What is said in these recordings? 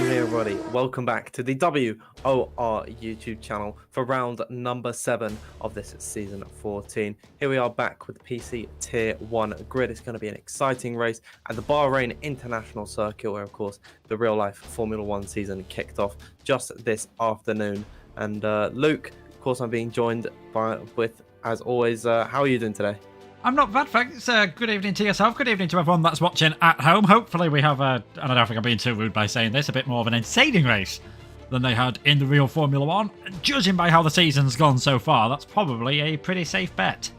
evening, everybody. Welcome back to the WOR YouTube channel for round number 7 of this season 14. Here we are back with the PC Tier 1 grid. It's going to be an exciting race at the Bahrain International Circuit, where, of course, the real-life Formula 1 season kicked off just this afternoon. And Luke, of course, I'm being joined with, as always, how are you doing today? I'm not bad, thanks. Good evening to yourself. Good evening to everyone that's watching at home. Hopefully we have I don't think I'm being too rude by saying this, a bit more of an entertaining race than they had in the real Formula 1. Judging by how the season's gone so far, that's probably a pretty safe bet.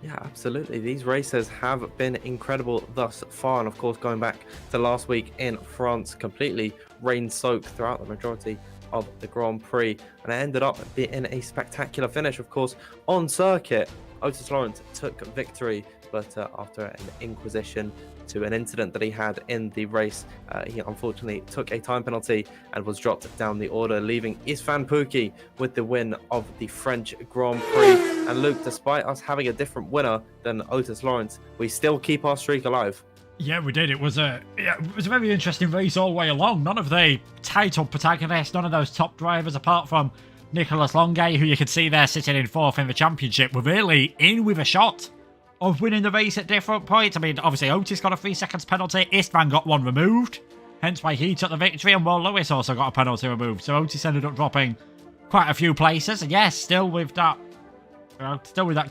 Yeah, absolutely. These races have been incredible thus far. And of course, going back to last week in France, completely rain-soaked throughout the majority of the Grand Prix. And it ended up being a spectacular finish, of course, on circuit. Otis Lawrence took victory, but after an inquisition to an incident that he had in the race, he unfortunately took a time penalty and was dropped down the order, leaving Istvan Pukki with the win of the French Grand Prix. And Luke, despite us having a different winner than Otis Lawrence, we still keep our streak alive. Yeah, we did. It was a very interesting race all the way along. None of the title protagonists, none of those top drivers, apart from Nicolas Longuet, who you can see there sitting in 4th in the championship, were really in with a shot of winning the race at different points. I mean, obviously Otis got a 3 seconds penalty, Istvan got one removed, hence why he took the victory, and Will Lewis also got a penalty removed. So Otis ended up dropping quite a few places, and yes, still with that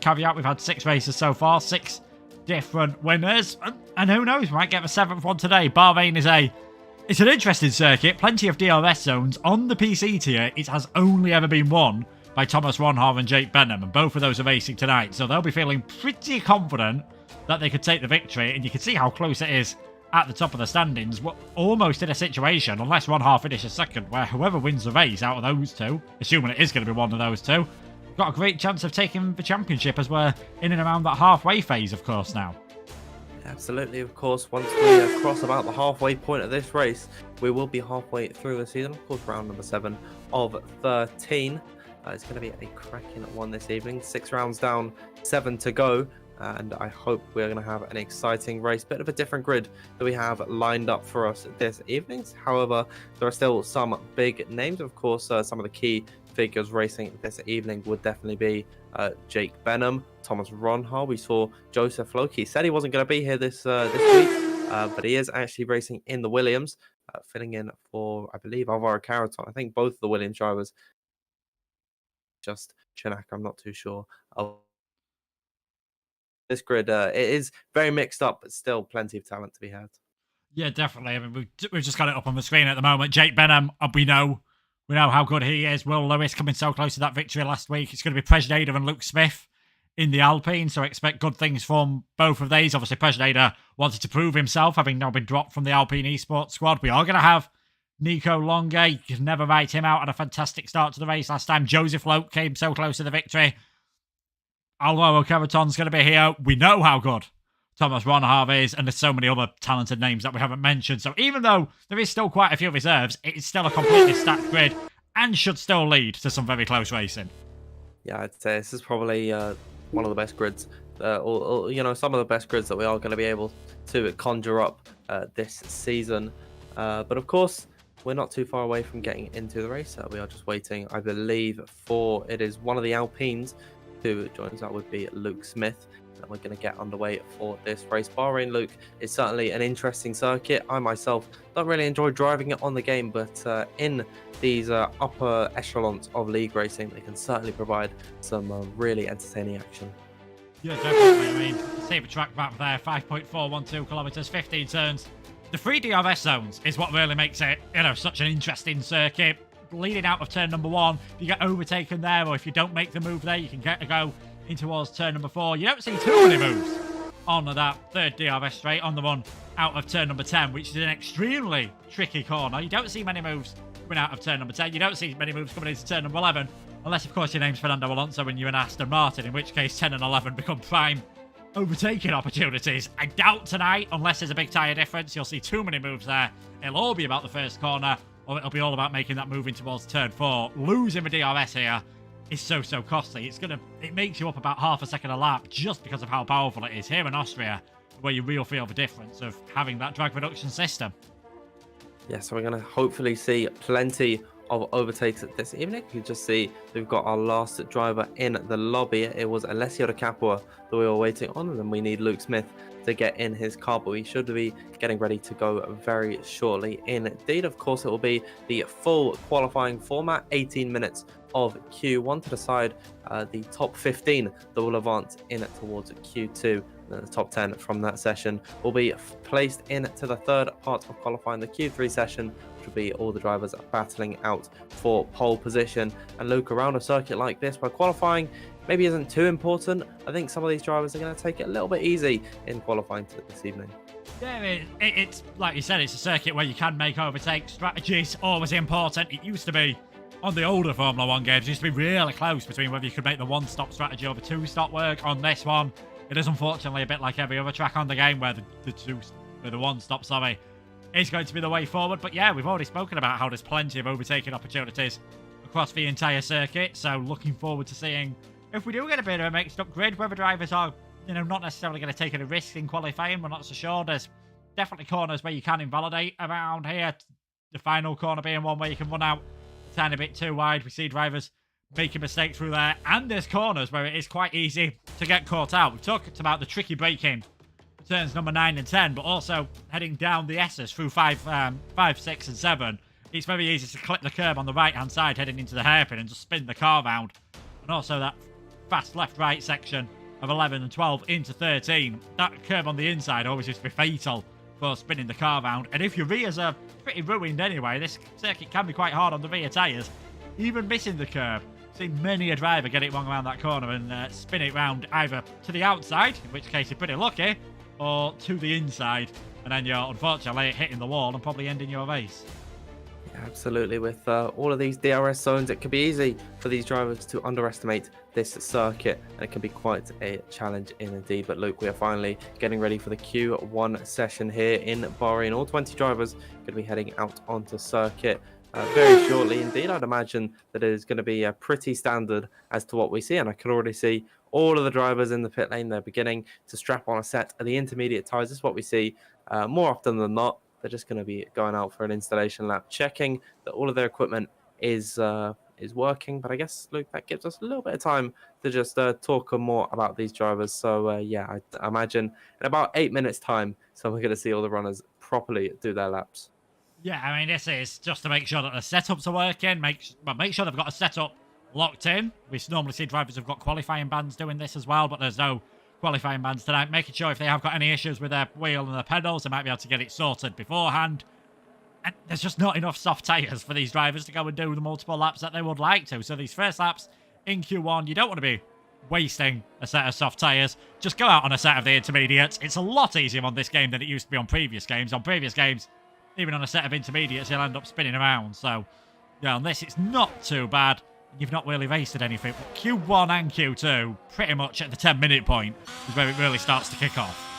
caveat, we've had 6 races so far, 6 different winners, and who knows, we might get the 7th one today. Bahrain it's an interesting circuit, plenty of DRS zones. On the PC tier, it has only ever been won by Thomas Ronhaar and Jake Benham, and both of those are racing tonight, so they'll be feeling pretty confident that they could take the victory, and you can see how close it is at the top of the standings. We're almost in a situation, unless Ronhaar finishes second, where whoever wins the race out of those two, assuming it is going to be one of those two, got a great chance of taking the championship, as we're in and around that halfway phase, of course, now. Absolutely, of course. Once we cross about the halfway point of this race, we will be halfway through the season. Of course, round number 7 of 13. It's going to be a cracking one this evening. 6 rounds down, 7 to go. And I hope we're going to have an exciting race. Bit of a different grid that we have lined up for us this evening. However, there are still some big names. Of course, some of the key figures racing this evening would definitely be Jake Benham, Thomas Ronhaar. We saw Joseph Loki. Said he wasn't going to be here this week, but he is actually racing in the Williams, filling in for, I believe, Alvaro Carreton. I think both of the Williams drivers. Just Chinak, I'm not too sure. This grid, it is very mixed up, but still plenty of talent to be had. Yeah, definitely. I mean, we've just got it up on the screen at the moment. Jake Benham, we know how good he is. Will Lewis coming so close to that victory last week. It's going to be Prejnada and Luke Smith in the Alpine, so expect good things from both of these. Obviously, Prejnada wanted to prove himself, having now been dropped from the Alpine Esports squad. We are going to have Nico Longuet. You can never write him out. Had a fantastic start to the race last time. Joseph Loke came so close to the victory. Alvaro Carreton's going to be here. We know how good Thomas Ronhaar is, and there's so many other talented names that we haven't mentioned. So even though there is still quite a few reserves, it's still a completely stacked grid and should still lead to some very close racing. Yeah, I'd say this is probably one of the best grids, or some of the best grids that we are going to be able to conjure up this season. But of course, we're not too far away from getting into the race. We are just waiting, I believe, for it is one of the Alpines who joins. That would be Luke Smith. And we're going to get underway for this race. Bahrain, Luke, is certainly an interesting circuit. I myself don't really enjoy driving it on the game, but in these upper echelons of league racing, they can certainly provide some really entertaining action. Yeah, definitely. I mean, see the track map there, 5.412 kilometers, 15 turns. The 3 DRS zones is what really makes it, such an interesting circuit. Leading out of turn number 1, if you get overtaken there, or if you don't make the move there, you can get a go in towards turn number 4. You don't see too many moves on that 3rd DRS straight on the run out of turn number 10, which is an extremely tricky corner. You don't see many moves coming out of turn number 10. You don't see many moves coming into turn number 11, unless, of course, your name's Fernando Alonso and you're an Aston Martin, in which case 10 and 11 become prime overtaking opportunities. I doubt tonight, unless there's a big tyre difference, you'll see too many moves there. It'll all be about the first corner, or it'll be all about making that move in towards turn 4. Losing the DRS here is so costly. It makes you up about half a second a lap just because of how powerful it is. Here in Austria, where you really feel the difference of having that drag reduction system. Yeah, so we're going to hopefully see plenty of overtakes this evening. You can just see we've got our last driver in the lobby. It was Alessio de Capua that we were waiting on, and then we need Luke Smith to get in his car, but we should be getting ready to go very shortly indeed. Of course, it will be the full qualifying format, 18 minutes of Q1 to decide the top 15 that will advance in towards Q2. The top 10 from that session will be placed into the third part of qualifying, the Q3 session, which will be all the drivers battling out for pole position. And Luke, around a circuit like this where qualifying maybe isn't too important, I think some of these drivers are going to take it a little bit easy in qualifying this evening. Yeah, it's like you said, it's a circuit where you can make overtake. Strategy's always important. It used to be on the older Formula 1 games, it used to be really close between whether you could make the one-stop strategy over two-stop work. On this one, it is unfortunately a bit like every other track on the game where the one-stop, is going to be the way forward. But yeah, we've already spoken about how there's plenty of overtaking opportunities across the entire circuit. So looking forward to seeing if we do get a bit of a mixed-up grid, whether drivers are, not necessarily going to take any risks in qualifying. We're not so sure. There's definitely corners where you can invalidate around here. The final corner being one where you can run out a tiny bit too wide. We see drivers making mistakes through there, and there's corners where it is quite easy to get caught out. We've talked about the tricky braking turns number 9 and 10, but also heading down the S's through 5, 6 and 7. It's very easy to clip the curb on the right hand side heading into the hairpin and just spin the car round. And also that fast left right section of 11 and 12 into 13. That curb on the inside always used to be fatal for spinning the car round. And if your rears are pretty ruined anyway, this circuit can be quite hard on the rear tyres. Even missing the curb, seen many a driver get it wrong around that corner and spin it round either to the outside, in which case you're pretty lucky, or to the inside, and then you're unfortunately hitting the wall and probably ending your race. Yeah, absolutely. With all of these DRS zones, it can be easy for these drivers to underestimate this circuit, and it can be quite a challenge indeed. But Luke, we are finally getting ready for the Q1 session here in Bahrain. All 20 drivers going to be heading out onto circuit very shortly indeed. I'd imagine that it is going to be pretty standard as to what we see, and I can already see all of the drivers in the pit lane. They're beginning to strap on a set of the intermediate tyres. This is what we see more often than not. They're just going to be going out for an installation lap, checking that all of their equipment is working. But I guess, Luke, that gives us a little bit of time to just talk more about these drivers. So yeah, I imagine in about 8 minutes time, so we're going to see all the runners properly do their laps. Yeah, I mean, this is just to make sure that the setups are working, make sure they've got a setup locked in. We normally see drivers who've got qualifying bands doing this as well, but there's no qualifying bands tonight. Making sure if they have got any issues with their wheel and their pedals, they might be able to get it sorted beforehand. And there's just not enough soft tyres for these drivers to go and do the multiple laps that they would like to. So these first laps in Q1, you don't want to be wasting a set of soft tyres. Just go out on a set of the intermediates. It's a lot easier on this game than it used to be on previous games. On previous games, even on a set of intermediates, you'll end up spinning around. So, yeah, on this, it's not too bad. You've not really wasted anything. But Q1 and Q2, pretty much at the 10-minute point, is where it really starts to kick off.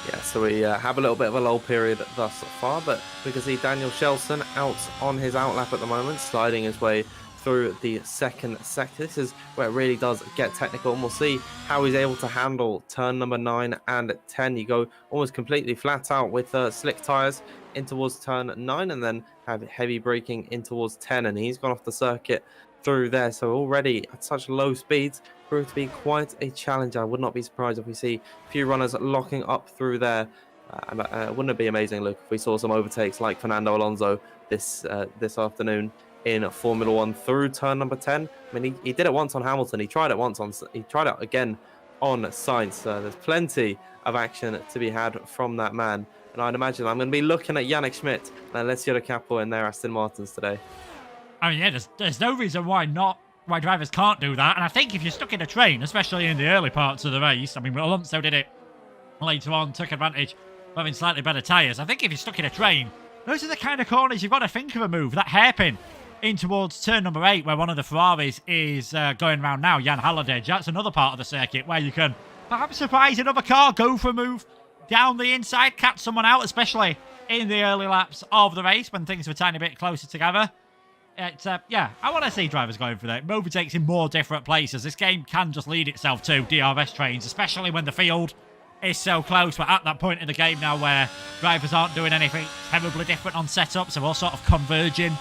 Yeah, so we have a little bit of a lull period thus far, but we can see Daniel Shelson out on his outlap at the moment, sliding his way through the second sector. This is where it really does get technical, and we'll see how he's able to handle turn number 9 and 10. You go almost completely flat out with slick tyres in towards turn 9, and then have heavy braking in towards 10, and he's gone off the circuit through there. So already at such low speeds, proved to be quite a challenge. I would not be surprised if we see a few runners locking up through there. And wouldn't it be amazing, Luke, if we saw some overtakes like Fernando Alonso this afternoon in Formula 1 through turn number 10? I mean, he did it once on Hamilton. He tried it again on Sainz. There's plenty of action to be had from that man. And I'd imagine I'm going to be looking at Yannick Schmidt and Alessio de Capua in their Aston Martins today. I mean, yeah, there's no reason why drivers can't do that. And I think if you're stuck in a train, especially in the early parts of the race, I mean, Alonso did it later on, took advantage of having slightly better tyres. I think if you're stuck in a train, those are the kind of corners you've got to think of a move. That hairpin in towards turn number 8, where one of the Ferraris is going around now, Jan Halliday. That's another part of the circuit where you can perhaps surprise another car, go for a move down the inside, catch someone out, especially in the early laps of the race when things were a tiny bit closer together. Yeah, I want to see drivers going for that. Overtakes in more different places. This game can just lead itself to DRS trains, especially when the field is so close. We're at that point in the game now where drivers aren't doing anything terribly different on setup, so we're all sort of converging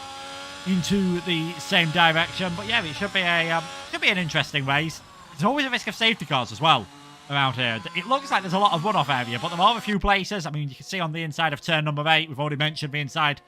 into the same direction. But yeah, it should be an interesting race. There's always a risk of safety cars as well around here. It looks like there's a lot of runoff area, but there are a few places. I mean, you can see on the inside of turn number 8, we've already mentioned the inside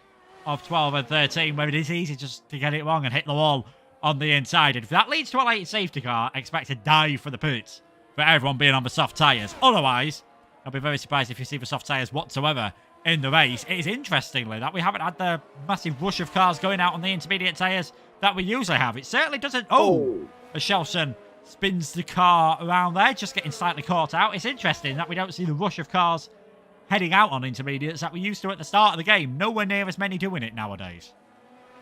of 12 and 13, where it is easy just to get it wrong and hit the wall on the inside. And if that leads to a late safety car, expect a dive for the pits for everyone being on the soft tyres. Otherwise, I'll be very surprised if you see the soft tyres whatsoever in the race. It is interestingly that we haven't had the massive rush of cars going out on the intermediate tyres that we usually have. It certainly doesn't... Oh! As Shelson spins the car around there, just getting slightly caught out. It's interesting that we don't see the rush of cars heading out on intermediates that we used to at the start of the game. Nowhere near as many doing it nowadays.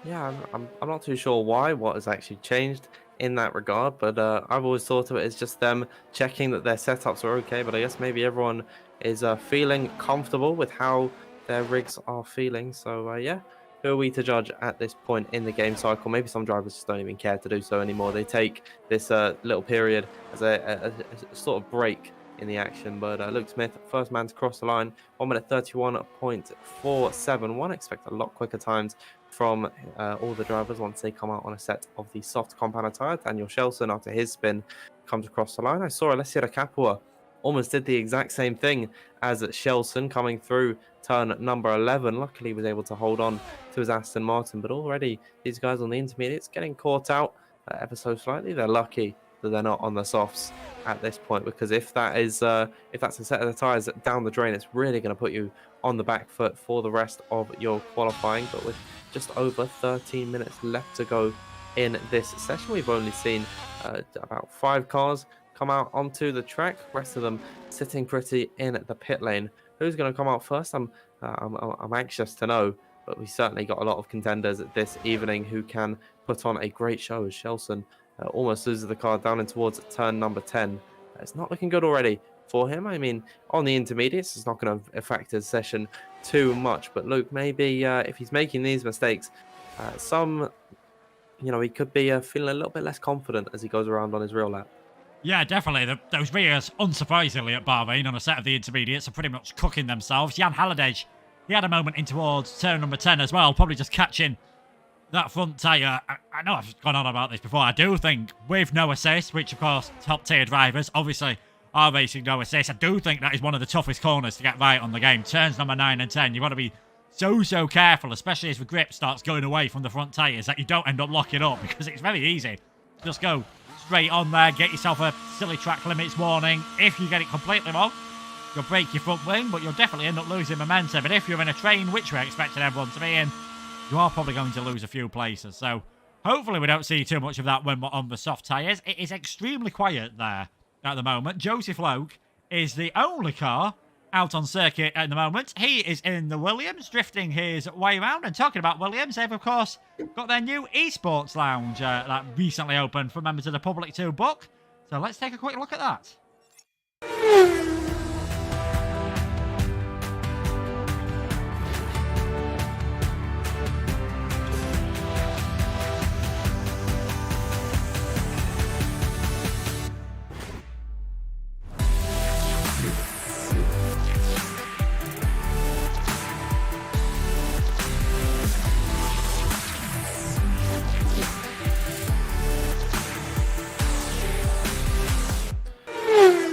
Yeah, I'm not too sure what has actually changed in that regard, but I've always thought of it as just them checking that their setups are okay, but I guess maybe everyone is feeling comfortable with how their rigs are feeling. So yeah, who are we to judge at this point in the game cycle? Maybe some drivers just don't even care to do so anymore. They take this little period as a sort of break in the action. But Luke Smith, first man to cross the line, 1 minute 31.47. One expect a lot quicker times from all the drivers once they come out on a set of the soft compound tyre. Daniel Shelson, after his spin, comes across the line. I saw Alessia Capua almost did the exact same thing as Shelson coming through turn number 11. Luckily, he was able to hold on to his Aston Martin, but already these guys on the intermediates getting caught out ever so slightly. They're lucky that they're not on the softs at this point, because if that's a set of the tyres down the drain, it's really going to put you on the back foot for the rest of your qualifying. But with just over 13 minutes left to go in this session, we've only seen about 5 cars come out onto the track, rest of them sitting pretty in the pit lane. Who's going to come out first? I'm anxious to know, but we certainly got a lot of contenders this evening who can put on a great show. As Shelson almost loses the car down in towards turn number 10. It's not looking good already for him. I mean, on the intermediates, it's not going to affect his session too much. But Luke, maybe if he's making these mistakes, he could be feeling a little bit less confident as he goes around on his real lap. Yeah, definitely. Those rears, unsurprisingly, at Bahrain on a set of the intermediates are pretty much cooking themselves. Jan Halliday, he had a moment in towards turn number 10 as well, probably just catching that front tyre. I know I've gone on about this before. I do think with no assist, which of course top tier drivers obviously are racing no assist, I do think that is one of the toughest corners to get right on the game. Turns number 9 and 10, you've got to be so careful, especially as the grip starts going away from the front tyres, that you don't end up locking up, because it's very easy. Just go straight on there, get yourself a silly track limits warning. If you get it completely wrong, you'll break your front wing, but you'll definitely end up losing momentum. But if you're in a train, which we're expecting everyone to be in, you are probably going to lose a few places. So hopefully we don't see too much of that when we're on the soft tyres. It is extremely quiet there at the moment. Joseph Loke is the only car out on circuit at the moment. He is in the Williams, drifting his way around. And talking about Williams, they've of course got their new Esports Lounge that recently opened for members of the public to book. So let's take a quick look at that.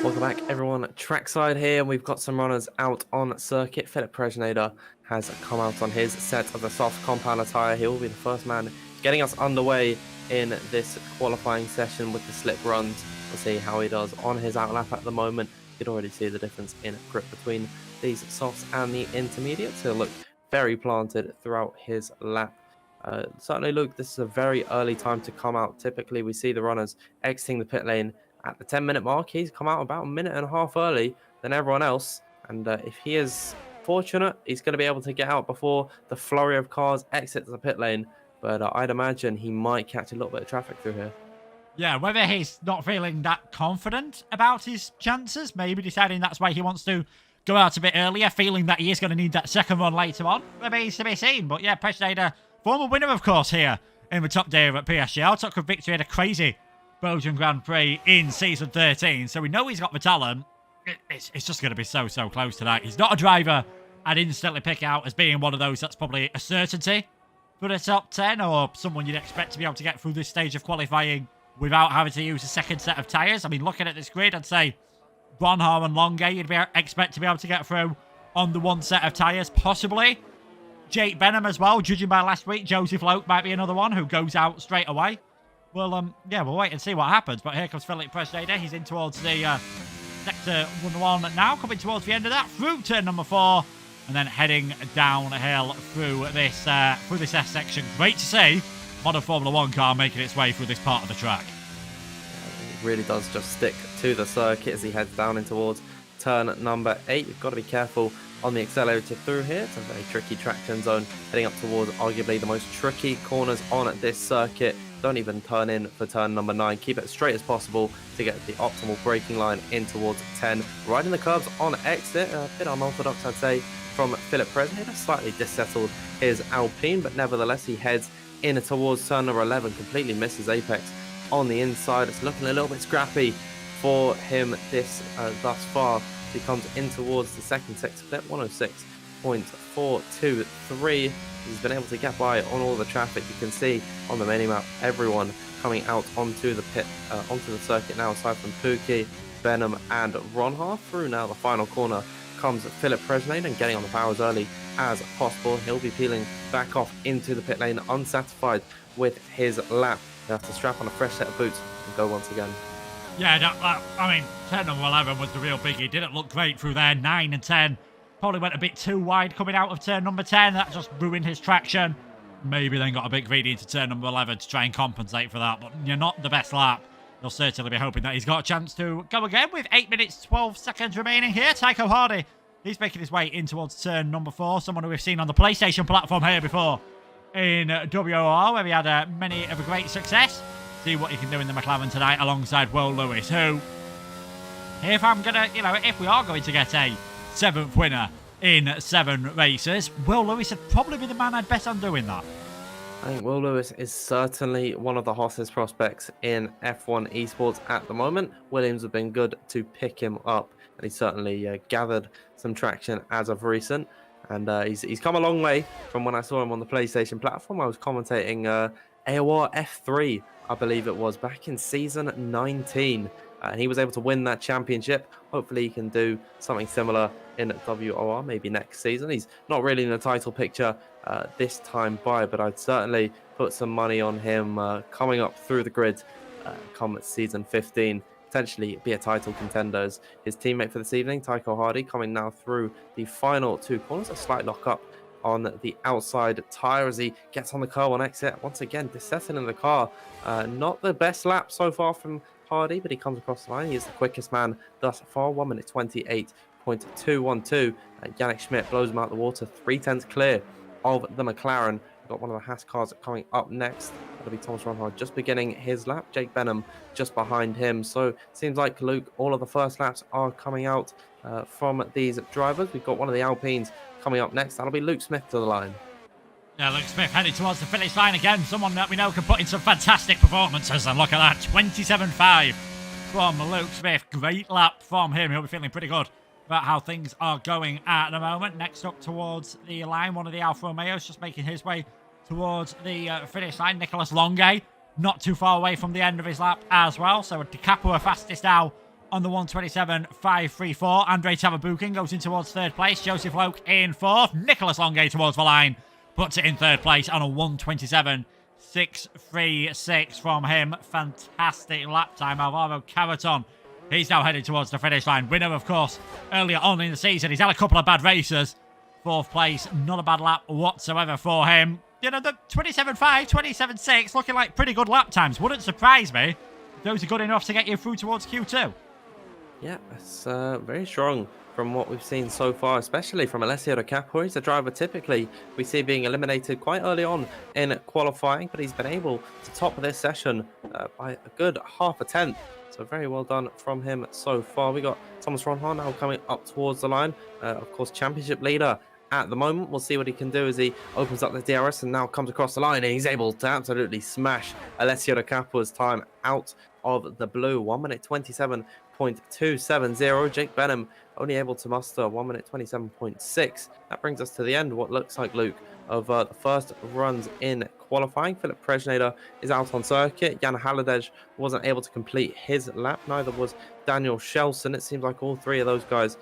Welcome back, everyone. Trackside here, and we've got some runners out on circuit. Philip Presnader has come out on his set of the soft compound tyre. He will be the first man getting us underway in this qualifying session with the slip runs. We'll see how he does on his outlap at the moment. You can already see the difference in grip between these softs and the intermediates. He'll look very planted throughout his lap. Certainly, Luke, this is a very early time to come out. Typically, we see the runners exiting the pit lane at the 10-minute mark. He's come out about a minute and a half early than everyone else. And if he is fortunate, he's going to be able to get out before the flurry of cars exits the pit lane. But I'd imagine he might catch a little bit of traffic through here. Yeah, whether he's not feeling that confident about his chances, maybe deciding that's why he wants to go out a bit earlier, feeling that he is going to need that second run later on, remains to be seen. But yeah, Presnader, former winner, of course, here in the top tier at PSG. Took a victory at a crazy Belgian Grand Prix in season 13, so we know he's got the talent. it's just going to be so close tonight. He's not a driver I'd instantly pick out as being one of those that's probably a certainty for the top 10, or someone you'd expect to be able to get through this stage of qualifying without having to use a second set of tyres. I mean, looking at this grid, I'd say Bronhar and Longay you'd expect to be able to get through on the one set of tyres, possibly. Jake Benham as well, judging by last week. Joseph Loke might be another one who goes out straight away. Well, yeah, we'll wait and see what happens. But here comes Philip Presneder. He's in towards the sector 1-1 now, coming towards the end of that, through turn number 4. And then heading downhill through this S section. Great to see modern Formula 1 car making its way through this part of the track. He really does just stick to the circuit as he heads down in towards turn number 8. You've got to be careful on the accelerator through here. It's a very tricky traction zone, heading up towards arguably the most tricky corners on this circuit. Don't even turn in for turn number 9. Keep it as straight as possible to get the optimal braking line in towards 10. Riding the curbs on exit, a bit unorthodox, I'd say, from Philip Presneder. Slightly dissettled his Alpine, but nevertheless he heads in towards turn number 11, completely misses apex on the inside. It's looking a little bit scrappy for him thus far. He comes in towards the second sector split, 106.423. He's been able to get by on all the traffic. You can see on the mini-map everyone coming out onto the circuit now, aside from Pookie, Benham and Ronhar. Through now the final corner comes Philip Presneder, and getting on the power as early as possible. He'll be peeling back off into the pit lane, unsatisfied with his lap. He'll have to strap on a fresh set of boots and go once again. Yeah, I mean, turn number 11 was the real biggie. Didn't look great through there. 9 and 10. Probably went a bit too wide coming out of turn number 10. That just ruined his traction. Maybe then got a bit greedy into turn number 11 to try and compensate for that. But you're not the best lap. You'll certainly be hoping that he's got a chance to go again with 8 minutes, 12 seconds remaining here. Tycho Hardy, he's making his way in towards turn number 4. Someone who we've seen on the PlayStation platform here before in WOR, where he had many of a great success. See what he can do in the McLaren tonight alongside Will Lewis, who, if we are going to get a 7th winner in 7 races, Will Lewis would probably be the man I'd bet on doing that. I think Will Lewis is certainly one of the hottest prospects in F1 esports at the moment. Williams have been good to pick him up, and he's certainly gathered some traction as of recent. And he's come a long way from when I saw him on the PlayStation platform. I was commentating AOR F3, I believe it was, back in season 19. And he was able to win that championship. Hopefully he can do something similar in WOR maybe next season. He's not really in the title picture this time by, but I'd certainly put some money on him coming up through the grid come season 15. Potentially be a title contender. As his teammate for this evening, Tycho Hardy, coming now through the final 2 corners. A slight lock up on the outside tyre as he gets on the curb on exit. Once again, dissettling the car. Not the best lap so far from Hardy, but he comes across the line. He is the quickest man thus far, 1 minute 28.212. Yannick Schmidt blows him out the water, 3/10 clear of the McLaren. We've got one of the Haas cars coming up next. That'll be Thomas Ronhard just beginning his lap. Jake Benham just behind him. So seems like, Luke, all of the first laps are coming out from these drivers. We've got one of the Alpines coming up next. That'll be Luke Smith to the line. Yeah, Luke Smith heading towards the finish line again. Someone that we know can put in some fantastic performances. And look at that, 27.5 from Luke Smith. Great lap from him. He'll be feeling pretty good about how things are going at the moment. Next up towards the line, one of the Alfa Romeos just making his way towards the finish line. Nicholas Longay, not too far away from the end of his lap as well. So Di Capua fastest now on the 127.534. Andrei Tavabukin goes in towards 3rd place. Joseph Loke in 4th. Nicholas Longay towards the line. Puts it in 3rd place on a 127.636 from him. Fantastic lap time. Alvaro Caraton, he's now heading towards the finish line. Winner, of course, earlier on in the season. He's had a couple of bad races. 4th place, not a bad lap whatsoever for him. You know, the 27.5, 27.6, looking like pretty good lap times. Wouldn't surprise me. Those are good enough to get you through towards Q2. Yeah, it's very strong from what we've seen so far, especially from Alessio Di Capua. He's a driver typically we see being eliminated quite early on in qualifying, but he's been able to top this session by a good half a tenth. So very well done from him so far. We got Thomas Ronhard now coming up towards the line. Of course, championship leader at the moment. We'll see what he can do as he opens up the DRS and now comes across the line, and he's able to absolutely smash Alessio Di Capua's time out of the blue. 1 minute 1:28.270. Jake Benham only able to muster 1:27.6. That brings us to the end, what looks like, Luke, of the first runs in qualifying. Philip Presnader is out on circuit. Jan Haladej wasn't able to complete his lap. Neither was Daniel Shelson. It seems like all three of those guys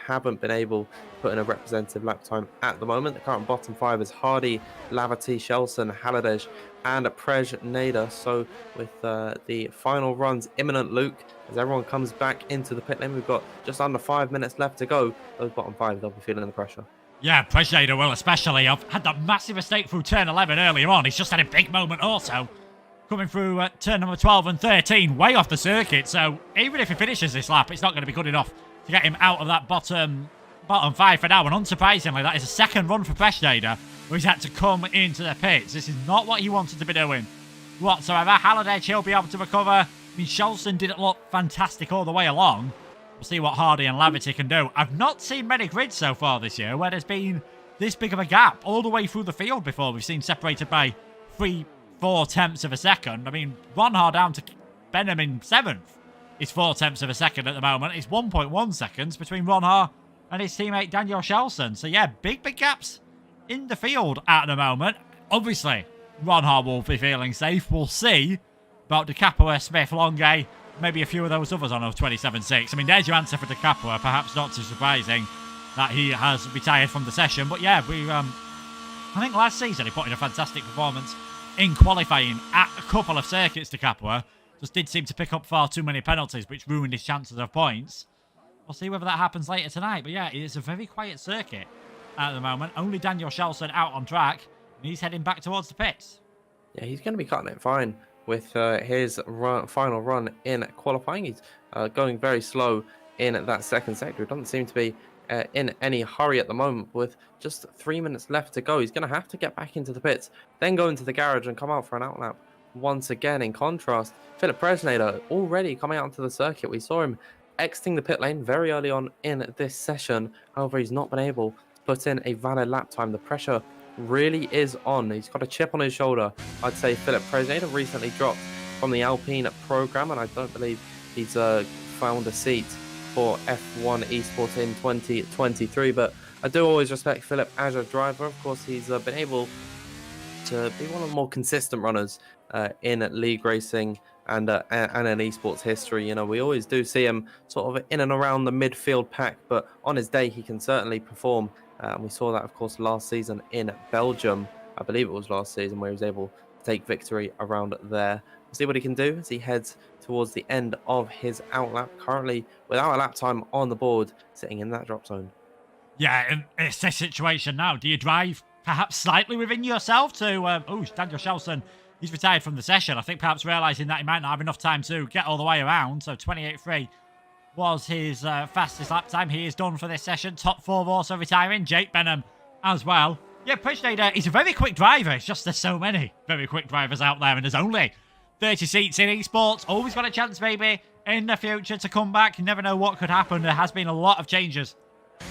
haven't been able to put in a representative lap time at the moment. The current bottom five is Hardy, Lavati, Shelson, Haladej, and Presnader. So with the final runs imminent, Luke, as everyone comes back into the pit lane, we've got just under 5 minutes left to go. Those bottom five, they'll be feeling the pressure. Yeah, Presnader will especially. I've had that massive mistake through turn 11 earlier on. He's just had a big moment also. Coming through turn number 12 and 13, way off the circuit. So even if he finishes this lap, it's not going to be good enough to get him out of that bottom five for now. And unsurprisingly, that is a second run for Presnader, where he's had to come into the pits. This is not what he wanted to be doing whatsoever. Haladej, he'll be able to recover. I mean, Shelson didn't look fantastic all the way along. We'll see what Hardy and Lavity can do. I've not seen many grids so far this year where there's been this big of a gap all the way through the field before. We've seen separated by 3-4 tenths of a second. I mean, Ronhar down to Benham in 7th. It's 4 tenths of a second at the moment. It's 1.1 seconds between Ronhar and his teammate Daniel Shelson. So yeah, big gaps in the field at the moment. Obviously, Ronhar will be feeling safe. We'll see about De Capua, Smith, Longay, maybe a few of those others on 27.6. I mean, there's your answer for De Capua. Perhaps not too surprising that he has retired from the session. But yeah, I think last season he put in a fantastic performance in qualifying at a couple of circuits. De Capua just did seem to pick up far too many penalties, which ruined his chances of points. We'll see whether that happens later tonight. But yeah, it's a very quiet circuit at the moment. Only Daniel Shelson out on track, and he's heading back towards the pits. Yeah, he's going to be cutting it fine with his final run in qualifying. He's going very slow in that second sector. It doesn't seem to be in any hurry at the moment. With just 3 minutes left to go, he's going to have to get back into the pits, then go into the garage and come out for an outlap once again. In contrast, Philip Presnader already coming out into the circuit. We saw him exiting the pit lane very early on in this session. However, he's not been able to put in a valid lap time. The pressure really is on. He's got a chip on his shoulder. I'd say Philip Presnader recently dropped from the Alpine program, and I don't believe he's found a seat for F1 Esports in 2023. But I do always respect Philip as a driver. Of course, he's been able to be one of the more consistent runners in league racing and in esports history. You know, we always do see him sort of in and around the midfield pack, but on his day he can certainly perform. And we saw that, of course, last season in Belgium. I believe it was last season where he was able to take victory around there. We'll see what he can do as he heads towards the end of his outlap. Currently, without a lap time on the board, sitting in that drop zone. Yeah, and it's this situation now. Do you drive perhaps slightly within yourself to... Daniel Shelson, he's retired from the session. I think perhaps realising that he might not have enough time to get all the way around. So 28.3 was his fastest lap time. He is done for this session. Top 4 also retiring. Jake Benham as well. Yeah, Presnader, he's a very quick driver. It's just there's so many very quick drivers out there, and there's only 30 seats in esports. Always got a chance, maybe, in the future to come back. You never know what could happen. There has been a lot of changes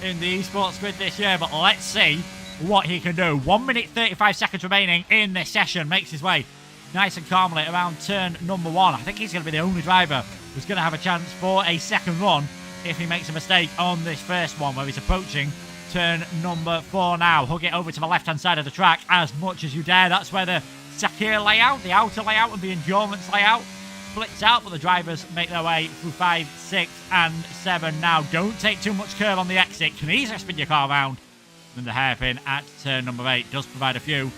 in the esports grid this year, but let's see what he can do. 1 minute 35 seconds remaining in this session. Makes his way nice and calmly around turn number 1. I think he's going to be the only driver who's going to have a chance for a second run if he makes a mistake on this first one, where he's approaching turn number 4 now. Hug it over to the left-hand side of the track as much as you dare. That's where the Sakir layout, the outer layout, and the endurance layout splits out, but the drivers make their way through 5, 6, and 7 now. Don't take too much curve on the exit. Can easily spin your car around. And the hairpin at turn number 8 does provide a few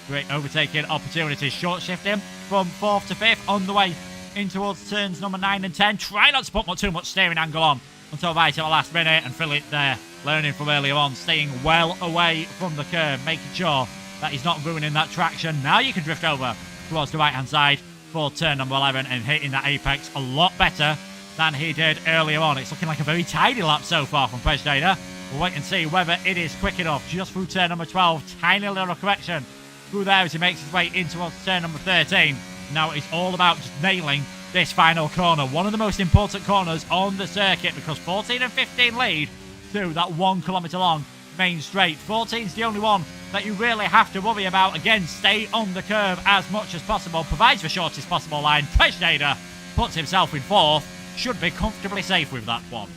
great overtaking opportunities. Short shifting from 4th to 5th on the way in towards turns number 9 and 10. Try not to put too much steering angle on until right at the last minute, and Philip there, learning from earlier on, staying well away from the curve, making sure that he's not ruining that traction. Now you can drift over towards the right-hand side for turn number 11 and hitting that apex a lot better than he did earlier on. It's looking like a very tidy lap so far from Presnader. We'll wait and see whether it is quick enough. Just through turn number 12, tiny little correction through there as he makes his way in towards turn number 13. Now it's all about just nailing this final corner. One of the most important corners on the circuit, because 14 and 15 lead to that 1 kilometre long main straight. 14's the only one that you really have to worry about. Again, stay on the curve as much as possible. Provides the shortest possible line. Presnader puts himself in 4th. should be comfortably safe with that one.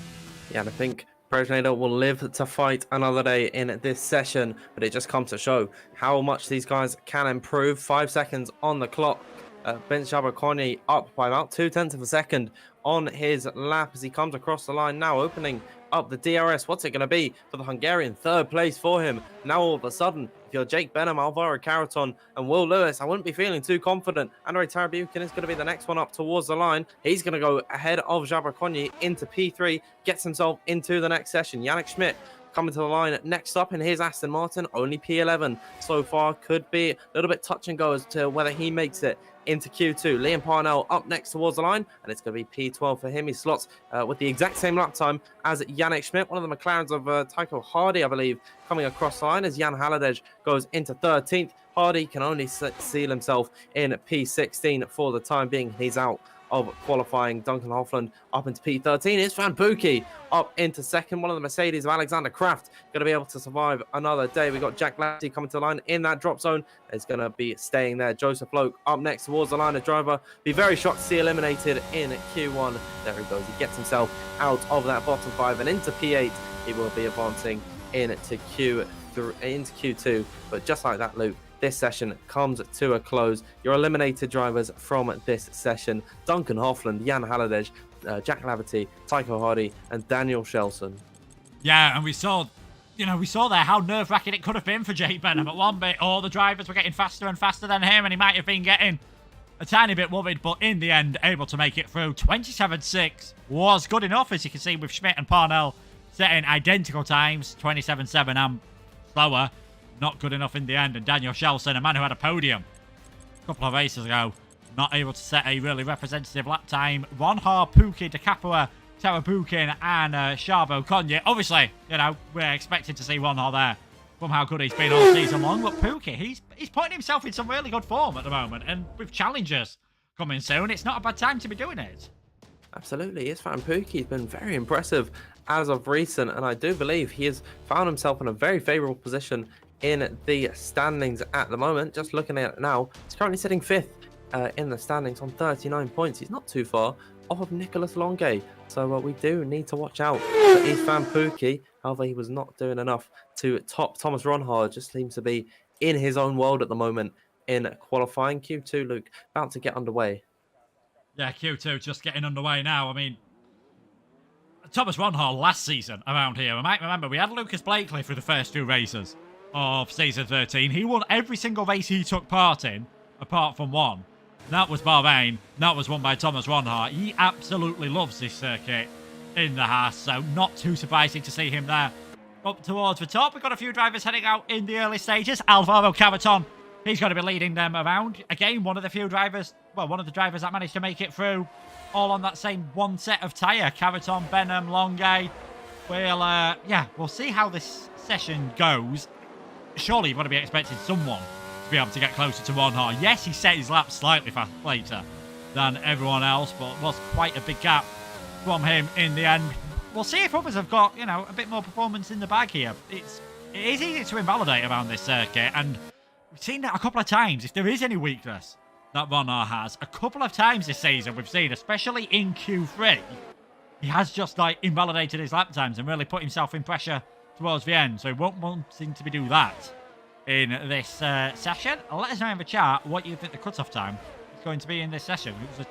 Yeah, and I think Progenitor will live to fight another day in this session, but it just comes to show how much these guys can improve. 5 seconds on the clock. Ben Shabakoni up by about 0.2 of a second on his lap as he comes across the line now, opening up the DRS. What's it going to be for the Hungarian? Third place for him. Now all of a sudden, if you're Jake Benham, Alvaro Caraton, and Will Lewis, I wouldn't be feeling too confident. Andrei Tarabukin is going to be the next one up towards the line. He's going to go ahead of Jabrakoni into P3, gets himself into the next session. Yannick Schmidt coming to the line next up in his Aston Martin, only P11 so far. Could be a little bit touch and go as to whether he makes it into Q2. Liam Parnell up next towards the line, and it's going to be P12 for him. He slots with the exact same lap time as Yannick Schmidt, one of the McLarens of Tycho Hardy, I believe, coming across the line as Jan Halliday goes into 13th. Hardy can only seal himself in P16 for the time being. He's out of qualifying. Duncan Hoffland up into P13. It's Van Pookie up into second. One of the Mercedes of Alexander Kraft going to be able to survive another day. We got Jack Lassie coming to the line in that drop zone. Is going to be staying there. Joseph Loke up next towards the line of driver. Be very shocked to see eliminated in Q1. There he goes. He gets himself out of that bottom 5 and into P8. He will be advancing into Q2. But just like that, Luke, this session comes to a close. Your eliminated drivers from this session: Duncan Hoffland, Jan Halliday, Jack Laverty, Tycho Hardy, and Daniel Shelson. Yeah, and we saw there how nerve-wracking it could have been for Jake Benham. At one bit, all the drivers were getting faster and faster than him, and he might have been getting a tiny bit worried, but in the end, able to make it through. 27.6 was good enough, as you can see, with Schmidt and Parnell setting identical times, 27.7 and slower. Not good enough in the end. And Daniel Shelson, a man who had a podium a couple of races ago, not able to set a really representative lap time. Ronha, Pookie, De Capua, Tarabukin, and Sharbo Konye. Obviously, we're expecting to see Ronha there from how good he's been all season long. But Pookie, he's putting himself in some really good form at the moment. And with challengers coming soon, it's not a bad time to be doing it. Absolutely. Isfan Pookie's been very impressive as of recent. And I do believe he has found himself in a very favourable position in the standings at the moment. Just looking at it now, he's currently sitting 5th in the standings on 39 points. He's not too far off of Nicholas Longue, so we do need to watch out for Isfan Pookie. However, he was not doing enough to top Thomas Ronhard. Just seems to be in his own world at the moment in qualifying. Q2, Luke, about to get underway. Yeah, Q2 just getting underway now. I mean, Thomas Ronhard last season around here, I might remember, we had Lucas Blakely through the first 2 races of season 13. He won every single race he took part in, apart from one. That was Bahrain. That was won by Thomas Ronhard. He absolutely loves this circuit in the Haas, so not too surprising to see him there up towards the top. We've got a few drivers heading out in the early stages. Alvaro Caraton, he's going to be leading them around. Again, one of the drivers that managed to make it through all on that same one set of tyre. Caraton, Benham, Longue. We'll see how this session goes. Surely you've got to be expecting someone to be able to get closer to Ronhard. Yes, he set his lap slightly later than everyone else, but it was quite a big gap from him in the end. We'll see if others have got, a bit more performance in the bag here. It is easy to invalidate around this circuit, and we've seen that a couple of times. If there is any weakness that Ronhard has, a couple of times this season we've seen, especially in Q3, he has just invalidated his lap times and really put himself in pressure towards the end, so he won't want him to do that in this session. Let us know in the chat what you think the cutoff time is going to be in this session. It was a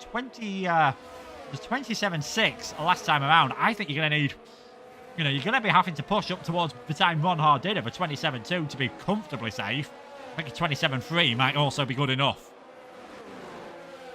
27.6 last time around. I think you're going to need, you're going to be having to push up towards the time Ronhard did of a 27.2 to be comfortably safe. I think a 27.3 might also be good enough.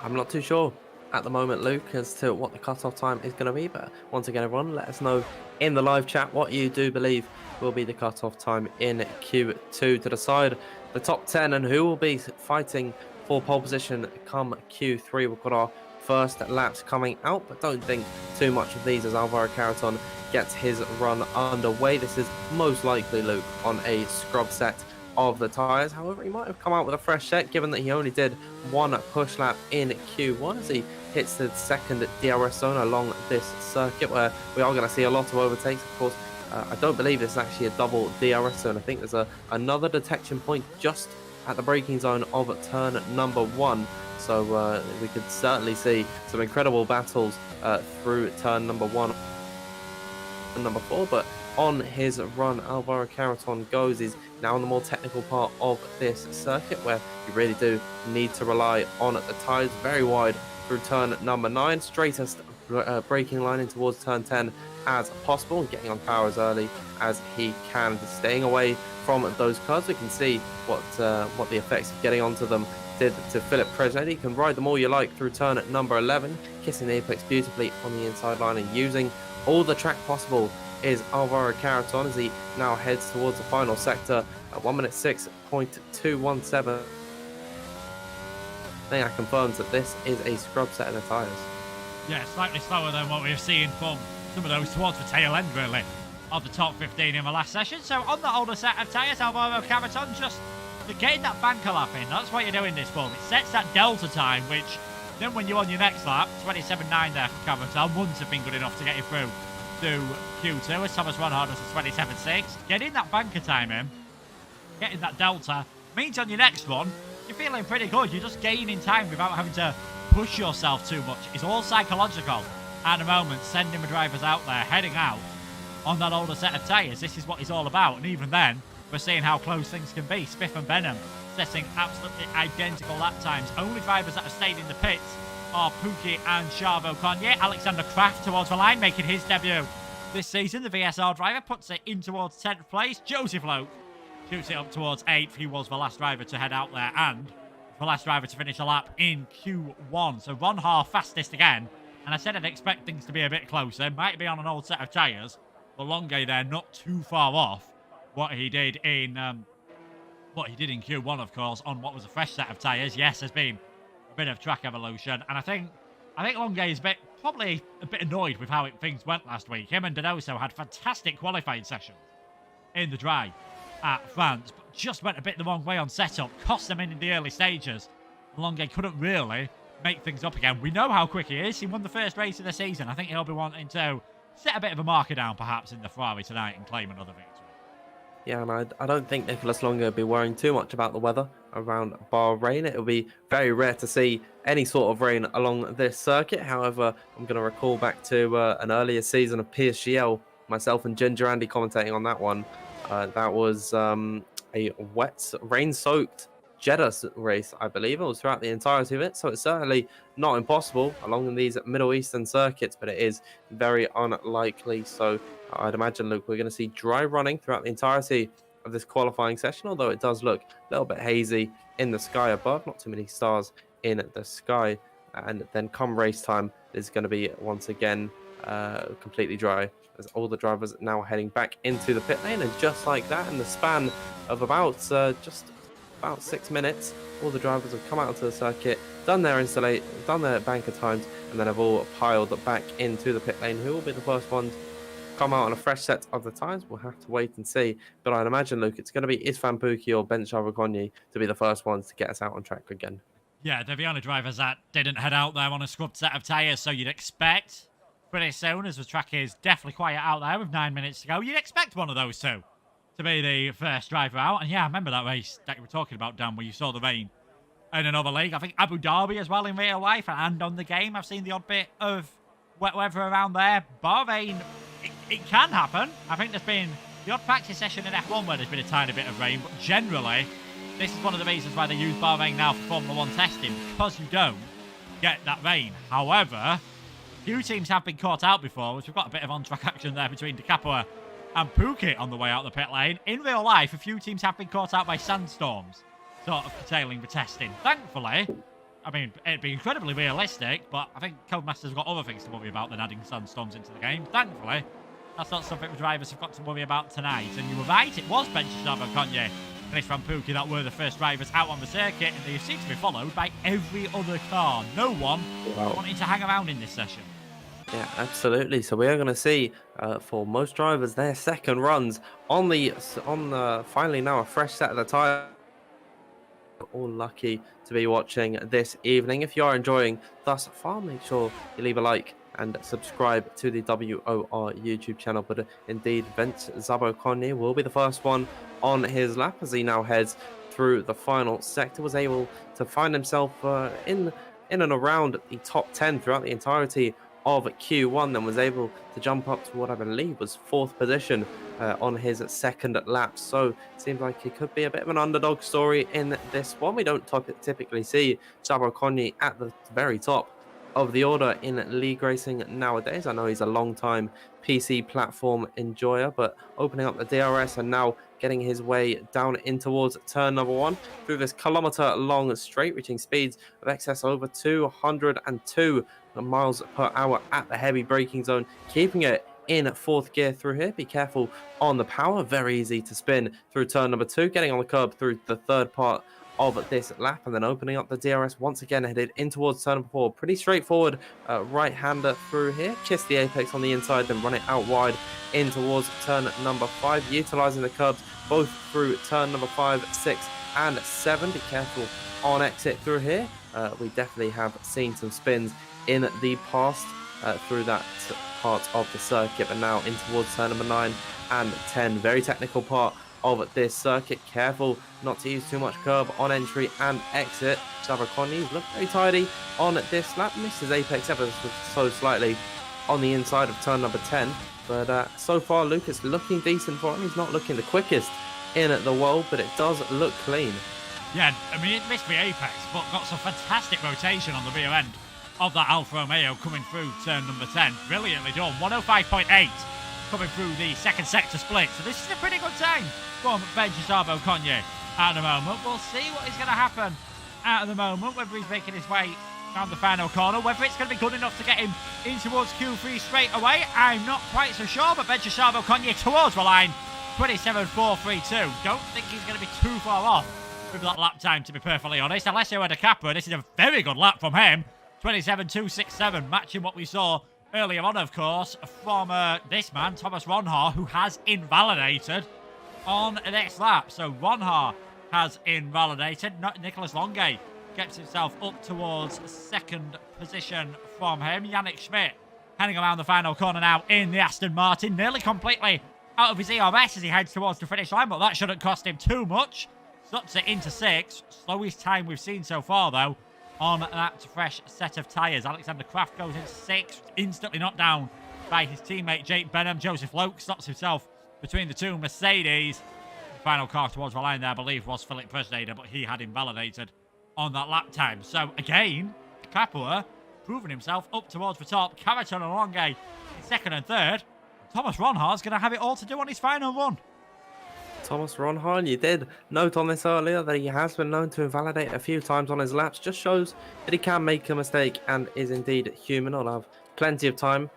I'm not too sure at the moment, Luke, as to what the cutoff time is going to be, but once again, everyone, let us know in the live chat what you do believe will be the cutoff time in Q2 to decide the top 10 and who will be fighting for pole position come Q3. We've got our first laps coming out, but don't think too much of these as Alvaro Caraton gets his run underway. This is most likely, Luke, on a scrub set of the tyres. However, he might have come out with a fresh set, given that he only did one push lap in Q1 as he hits the second DRS zone along this circuit, where we are going to see a lot of overtakes. Of course, I don't believe this is actually a double DRS zone. I think there's another detection point just at the braking zone of turn number 1. So we could certainly see some incredible battles through turn number 1 and number 4. But on his run, Alvaro Carreton goes. He's now on the more technical part of this circuit, where you really do need to rely on the tyres. Very wide through turn number 9, straightest braking line in towards turn 10 as possible, and getting on power as early as he can, staying away from those curves. We can see what the effects of getting onto them did to Philip Presnett. You can ride them all you like through turn number 11, kissing the apex beautifully on the inside line and using all the track possible is Alvaro Carreton as he now heads towards the final sector at 1 minute 6.217. I think that confirms that this is a scrub set of the tyres. Yeah, slightly slower than what we've seen from some of those towards the tail end, really, of the top 15 in the last session. So on the older set of tyres, Alvaro Carreton just getting that banker lap in. That's what you're doing this ball. It sets that delta time, which then when you're on your next lap, 27.9 there for Carreton, wouldn't have been good enough to get you through to Q2, as Thomas Ronhard does a 27.6. Getting that banker time in, getting that delta, means on your next run, you're feeling pretty good. You're just gaining time without having to push yourself too much. It's all psychological at the moment, sending the drivers out there, heading out on that older set of tyres. This is what it's all about. And even then, we're seeing how close things can be. Spiff and Benham setting absolutely identical lap times. Only drivers that have stayed in the pits are Pookie and Chavo Cognier. Alexander Kraft towards the line, making his debut this season. The VSR driver puts it in towards 10th place. Joseph Loke shoots it up towards 8th. He was the last driver to head out there and the last driver to finish a lap in Q1. So Ron Har fastest again. And I said I'd expect things to be a bit closer. Might be on an old set of tyres. But Longue there not too far off what he did in Q1, of course, on what was a fresh set of tyres. Yes, there's been a bit of track evolution, and I think Longue is probably a bit annoyed with how things went last week. Him and Donoso had fantastic qualifying sessions in the dry at France, but just went a bit the wrong way on setup, cost them in the early stages. Longue couldn't really make things up again. We know how quick he is. He won the first race of the season. I think he'll be wanting to set a bit of a marker down, perhaps, in the Ferrari tonight and claim another victory. Yeah, and I don't think Nicholas Longue will be worrying too much about the weather around Bahrain. It will be very rare to see any sort of rain along this circuit. However, I'm going to recall back to an earlier season of PSGL, myself and Ginger Andy commentating on that one. That was a wet, rain-soaked Jeddah race, I believe. It was throughout the entirety of it, so it's certainly not impossible along these Middle Eastern circuits, but it is very unlikely. So I'd imagine, Luke, we're going to see dry running throughout the entirety of this qualifying session, although it does look a little bit hazy in the sky above, not too many stars in the sky. And then come race time, is going to be once again completely dry, as all the drivers now heading back into the pit lane. And just like that, in the span of about 6 minutes, all the drivers have come out onto the circuit, done their banker times, and then have all piled back into the pit lane. Who will be the first ones come out on a fresh set of the tyres? We'll have to wait and see. But I'd imagine, Luke, it's going to be Isfan Pookie or Ben Chavaconyi to be the first ones to get us out on track again. Yeah, they're the only drivers that didn't head out there on a scrubbed set of tyres, so you'd expect pretty soon, as the track is definitely quiet out there with 9 minutes to go, you'd expect one of those two to be the first driver out. And yeah, I remember that race that you were talking about, Dan, where you saw the rain in another league. I think Abu Dhabi as well in real life, and on the game, I've seen the odd bit of wet weather around there. Bahrain, it can happen. I think there's been the odd practice session in F1 where there's been a tiny bit of rain, but generally, this is one of the reasons why they use Bahrain now for Formula 1 testing, because you don't get that rain. However, a few teams have been caught out before, which we've got a bit of on-track action there between De Capua and Phuket on the way out the pit lane. In real life, a few teams have been caught out by sandstorms, sort of curtailing the testing. Thankfully, I mean, it'd be incredibly realistic, but I think Codemasters have got other things to worry about than adding sandstorms into the game. Thankfully, that's not something the drivers have got to worry about tonight. And you were right, it was Ben Chavaconyi and Isfan Pookie that were the first drivers out on the circuit, and they seem to be followed by every other car. No one wanting to hang around in this session. Yeah, absolutely. So we are going to see, for most drivers, their second runs on the finally now a fresh set of the tyre. All lucky to be watching this evening. If you are enjoying thus far, make sure you leave a like and subscribe to the WOR YouTube channel. But indeed, Vince Zabokonni will be the first one on his lap as he now heads through the final sector, was able to find himself in and around the top 10 throughout the entirety of Q1, then was able to jump up to what I believe was 4th position on his second lap. So it seems like it could be a bit of an underdog story in this one. We don't typically see Sabo Konyi at the very top of the order in league racing nowadays. I know he's a long-time PC platform enjoyer, but opening up the DRS and now getting his way down in towards turn number 1 through this kilometer-long straight, reaching speeds of excess over 202 miles per hour at the heavy braking zone, keeping it in 4th gear through here. Be careful on the power, very easy to spin through turn number 2, getting on the curb through the 3rd part of this lap, and then opening up the DRS once again, headed in towards turn number 4. Pretty straightforward right-hander through here. Kiss the apex on the inside, then run it out wide in towards turn number 5, utilizing the curbs both through turn number 5, 6, and 7. Be careful on exit through here. We definitely have seen some spins in the past through that part of the circuit, but now in towards turn number 9 and 10. Very technical part of this circuit. Careful not to use too much curb on entry and exit. Sabo Konyi looked very tidy on this lap. Missed his apex ever so slightly on the inside of turn number 10. But so far, Lucas looking decent for him. He's not looking the quickest in the world, but it does look clean. Yeah, I mean, it missed the apex, but got some fantastic rotation on the rear end of that Alfa Romeo coming through turn number 10. Brilliantly done. 105.8 coming through the second sector split. So this is a pretty good time from Benji Sabo Konyi at the moment. We'll see what is going to happen at the moment, whether he's making his way around the final corner, whether it's going to be good enough to get him in towards Q3 straight away. I'm not quite so sure, but Benji Sabo Konyi towards the line. 27.432. Don't think he's going to be too far off with that lap time, to be perfectly honest. Alessio De Capra, this is a very good lap from him. 27.267, matching what we saw earlier on, of course, from this man, Thomas Ronhaar, who has invalidated on this lap. So Ronhaar has invalidated. Nicholas Longe gets himself up towards 2nd position from him. Yannick Schmidt heading around the final corner now in the Aston Martin, nearly completely out of his ERS as he heads towards the finish line, but that shouldn't cost him too much. Slots it into 6th. Slowest time we've seen so far, though, on that fresh set of tyres. Alexander Kraft goes into 6th, instantly knocked down by his teammate Jake Benham. Joseph Loke slots himself between the two Mercedes. The final car towards the line there, I believe, was Philip Presnader, but he had invalidated on that lap time. So, again, Capua proving himself up towards the top. Carrington and Longe in 2nd and 3rd. Thomas Ronhaar's going to have it all to do on his final run. Thomas Ronhaar, you did note on this earlier that he has been known to invalidate a few times on his laps. Just shows that he can make a mistake and is indeed human. He'll have plenty of time,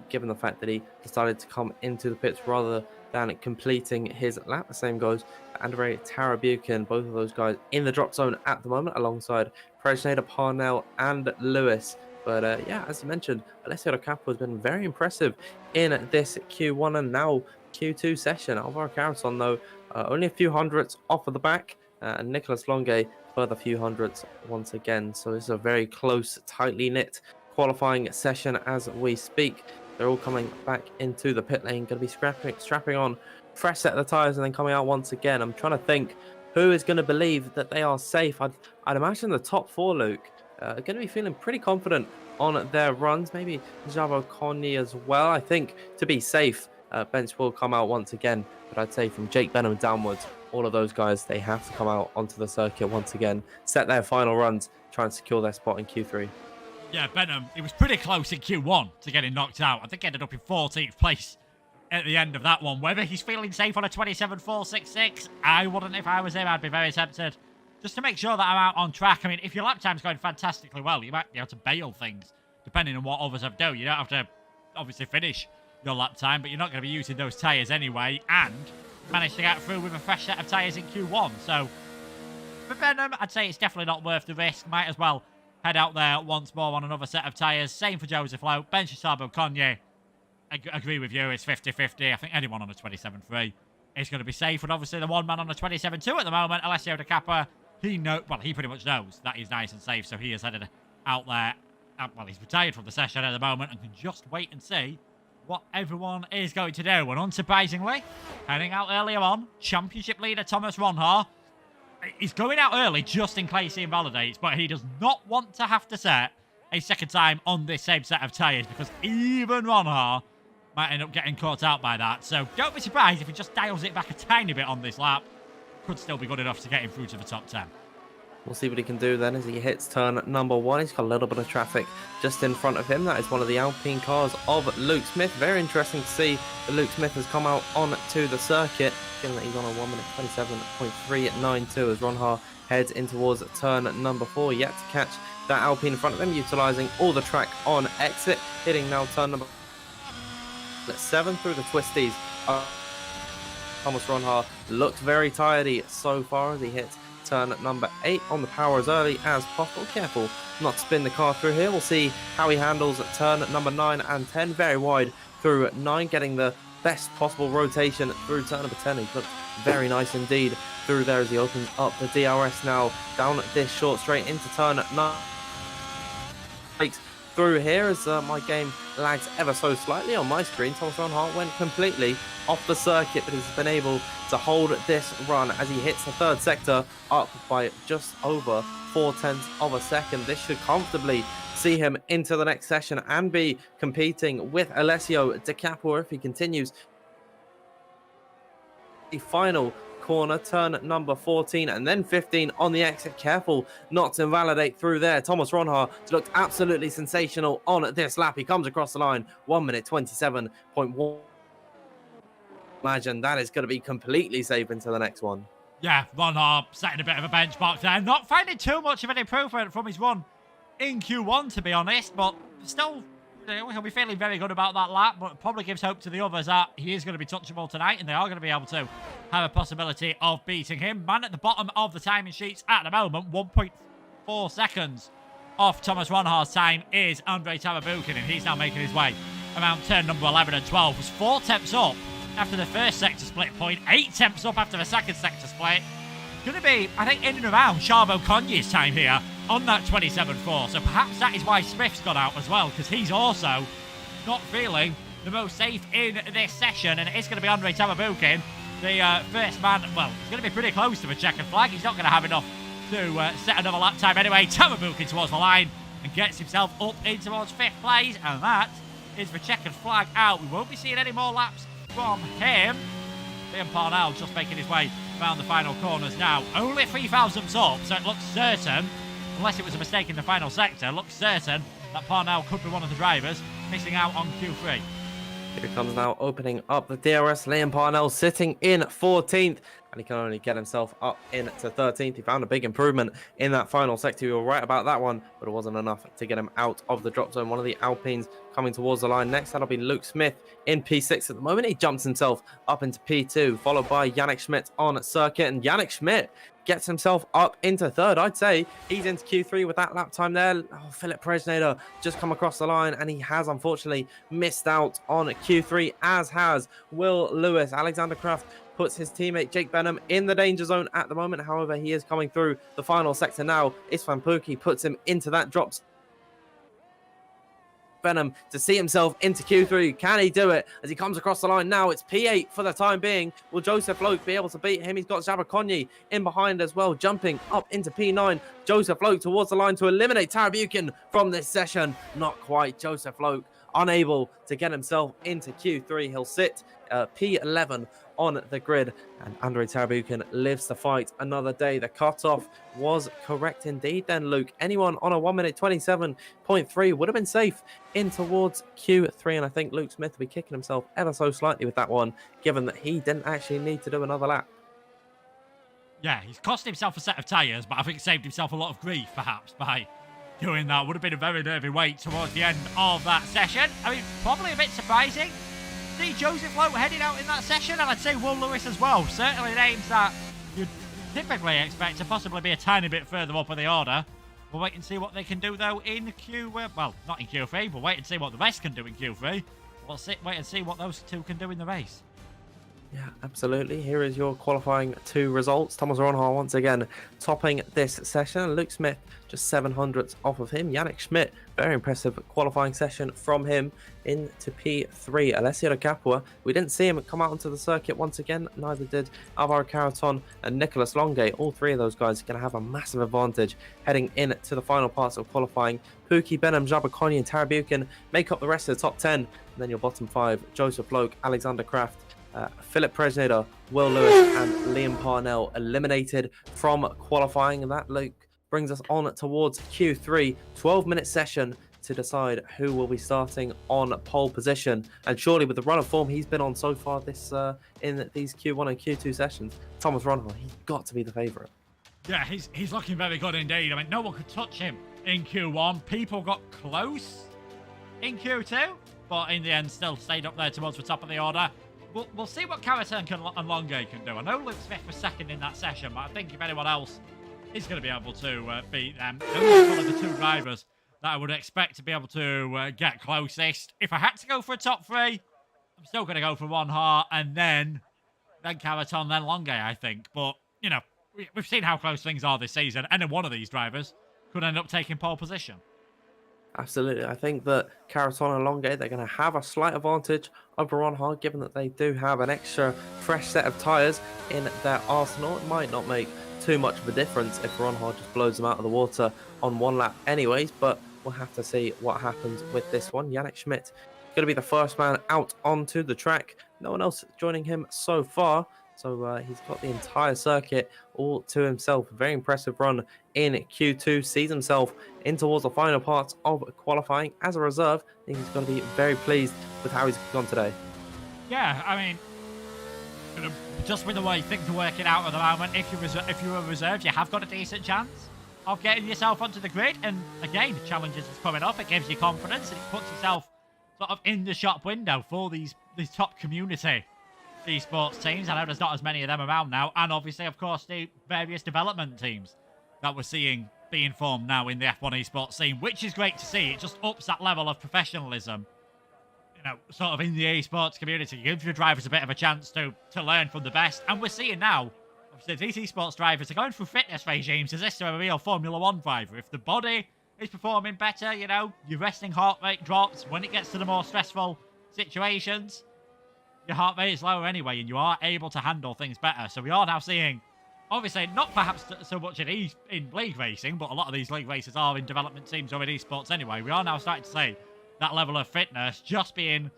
given the fact that he decided to come into the pits rather than completing his lap. The same goes for Andre Tarabukin. Both of those guys in the drop zone at the moment, alongside Presnader, Parnell, and Lewis. But yeah, as you mentioned, Alessio De Capra has been very impressive in this Q1 and now Q2 session. Alvaro Carreton, though, only a few hundredths off of the back, and Nicholas Longe further few hundredths once again. So this is a very close, tightly knit qualifying session as we speak. They're all coming back into the pit lane, going to be strapping on fresh set of the tyres and then coming out once again. I'm trying to think who is going to believe that they are safe. I'd imagine the top 4, Luke, are going to be feeling pretty confident on their runs. Maybe Sabo Konyi as well. I think to be safe, Bench will come out once again, but I'd say from Jake Benham downwards, all of those guys, they have to come out onto the circuit once again, set their final runs, try and secure their spot in Q3. Yeah, Benham, he was pretty close in Q1 to getting knocked out. I think he ended up in 14th place at the end of that one. Whether he's feeling safe on a 27.466, I wouldn't if I was him. I'd be very tempted just to make sure that I'm out on track. I mean, if your lap time's going fantastically well, you might be able to bail things, depending on what others have done. You don't have to, obviously, finish your lap time, but you're not going to be using those tyres anyway, and managed to get through with a fresh set of tyres in Q1. So, for Benham, I'd say it's definitely not worth the risk. Might as well head out there once more on another set of tyres. Same for Joseph Lowe. Benji Sabo Konyi, I agree with you, it's 50-50. I think anyone on a 27.3 is going to be safe, and obviously the one man on a 27.2 at the moment, Alessio De Capra, he pretty much knows that he's nice and safe, so he has headed out there. Well, he's retired from the session at the moment and can just wait and see what everyone is going to do. And unsurprisingly, heading out earlier on, championship leader Thomas Ronhaar He's going out early just in case he invalidates, but he does not want to have to set a second time on this same set of tyres because even Ronha might end up getting caught out by that. So don't be surprised if he just dials it back a tiny bit on this lap. Could still be good enough to get him through to the top 10. We'll see what he can do then as he hits turn number 1. He's got a little bit of traffic just in front of him. That is one of the Alpine cars of Luke Smith. Very interesting to see that Luke Smith has come out onto the circuit, given that he's on a 1 minute 27.392 as Ronha heads in towards turn number 4. Yet to catch that Alpine in front of him, utilising all the track on exit. Hitting now turn number 7 through the twisties. Thomas Ronha looks very tidy so far as he hits turn number 8 on the power as early as possible. Careful not to spin the car through here. We'll see how he handles turn number 9 and 10. Very wide through 9, getting the best possible rotation through turn number 10. He's looked very nice indeed through there as he opens up the DRS now down this short straight into turn 9. Through here as my game lags ever so slightly on my screen. Thomas Ronha went completely off the circuit, but has been able to hold this run as he hits the third sector up by just over 0.4 of a second. This should comfortably see him into the next session and be competing with Alessio Di Capua if he continues. The final corner, turn number 14 and then 15 on the exit. Careful not to invalidate through there. Thomas Ronha looked absolutely sensational on this lap. He comes across the line 1 minute 27.1. Imagine that is going to be completely safe into the next one. Yeah, Ronha setting a bit of a benchmark there. Not finding too much of an improvement from his run in Q1, to be honest, but still, he'll be feeling very good about that lap, but probably gives hope to the others that he is going to be touchable tonight and they are going to be able to have a possibility of beating him. Man at the bottom of the timing sheets at the moment, 1.4 seconds off Thomas Ronha's time is Andrei Tarabukin, and he's now making his way around turn number 11 and 12. Was 4 tenths up after the first sector split point, 8 tenths up after the second sector split. Going to be, I think, in and around Chavo Cogne's time here on that 27.4. So perhaps that is why Smith's got out as well, because he's also not feeling the most safe in this session. And it is going to be Andrei Tarabukin, the first man. Well, he's going to be pretty close to the checkered flag. He's not going to have enough to set another lap time anyway. Tarabukin towards the line and gets himself up in towards 5th place. And that is the checkered flag out. We won't be seeing any more laps from him. Liam Parnell just making his way around the final corners now. Only 3 thousandths up, so it looks certain, unless it was a mistake in the final sector, looks certain that Parnell could be one of the drivers missing out on Q3. Here he comes now, opening up the DRS. Liam Parnell sitting in 14th, and he can only get himself up into 13th. He found a big improvement in that final sector. You were right about that one, but it wasn't enough to get him out of the drop zone. One of the Alpines coming towards the line next. That'll be Luke Smith in P6 at the moment. He jumps himself up into P2, followed by Yannick Schmidt on circuit, and Yannick Schmidt gets himself up into 3rd. I'd say he's into Q3 with that lap time there. Oh, Philip Presnader just come across the line, and he has unfortunately missed out on Q3, as has Will Lewis. Alexander Kraft puts his teammate Jake Benham in the danger zone at the moment. However, he is coming through the final sector now. Istvan Pukki puts him into that drop. Benham to see himself into Q3. Can he do it as he comes across the line now? It's P8 for the time being. Will Joseph Loke be able to beat him? He's got Xavier Cogne in behind as well, jumping up into P9. Joseph Loke towards the line to eliminate Tarabukin from this session. Not quite. Joseph Loke unable to get himself into Q3. He'll sit P11 on the grid, and Andrei Tarabukin lives to fight another day. The cutoff was correct indeed then, Luke. Anyone on a 1 minute 27.3 would have been safe in towards Q3, and I think Luke Smith will be kicking himself ever so slightly with that one, given that he didn't actually need to do another lap. Yeah, he's cost himself a set of tyres, but I think saved himself a lot of grief, perhaps, by doing that. Would have been a very nervy wait towards the end of that session. I mean, probably a bit surprising. See Joseph Lowe heading out in that session, and I'd say Will Lewis as well. Certainly names that you'd typically expect to possibly be a tiny bit further up in the order. We'll wait and see what they can do, though, in well, not in Q3. We'll wait and see what the rest can do in Q3. We'll wait and see what those two can do in the race. Yeah, absolutely. Here is your qualifying 2 results. Thomas Ronhar once again topping this session. Luke Smith just 700ths off of him. Yannick Schmidt, very impressive qualifying session from him into P3. Alessio De Capua, we didn't see him come out onto the circuit once again. Neither did Alvaro Caraton and Nicolas Longue. All 3 of those guys are going to have a massive advantage heading into the final parts of qualifying. Pookie, Benham, Jabba and Tara Buchan make up the rest of the top 10. And then your bottom 5, Joseph Loke, Alexander Kraft, Philip Presneder, Will Lewis and Liam Parnell eliminated from qualifying, and that, Luke, brings us on towards Q3, 12-minute session to decide who will be starting on pole position. And surely with the run of form he's been on so far this in these Q1 and Q2 sessions, Thomas Ronhar, he's got to be the favourite. Yeah, he's looking very good indeed. I mean, no one could touch him in Q1. People got close in Q2, but in the end still stayed up there towards the top of the order. We'll see what Caraton and Longue can do. I know Luke Smith was second in that session, but I think if anyone else is going to be able to beat them, those are one of the 2 drivers that I would expect to be able to get closest. If I had to go for a top 3, I'm still going to go for Ronhar and then Caraton, then Longue, I think. But, you know, we've seen how close things are this season. Any one of these drivers could end up taking pole position. Absolutely. I think that Caraton and Longue, they're going to have a slight advantage over Ronhar, given that they do have an extra fresh set of tyres in their arsenal. It might not make too much of a difference if Ronhar just blows them out of the water on 1 lap anyways, but we'll have to see what happens with this one. Yannick Schmidt going to be the first man out onto the track. No one else joining him so far. So he's got the entire circuit all to himself. Very impressive run in Q2. Sees himself in towards the final parts of qualifying as a reserve. I think he's going to be very pleased with how he's gone today. Yeah, I mean, just with the way things are working out at the moment, if you're a reserve, you have got a decent chance of getting yourself onto the grid. And again, challenges is coming up. It gives you confidence and it puts yourself sort of in the shop window for these top community esports teams. I know there's not as many of them around now, and obviously, of course, the various development teams that we're seeing being formed now in the F1 esports scene, which is great to see. It just ups that level of professionalism, you know, sort of in the esports community. It gives your drivers a bit of a chance to learn from the best, and we're seeing now, obviously, these esports drivers are going through fitness regimes as if they're a real Formula 1 driver. If the body is performing better, you know, your resting heart rate drops. When it gets to the more stressful situations, your heart rate is lower anyway, and you are able to handle things better. So we are now seeing, obviously, not perhaps so much in league racing, but a lot of these league races are in development teams or in esports anyway. We are now starting to see that level of fitness just being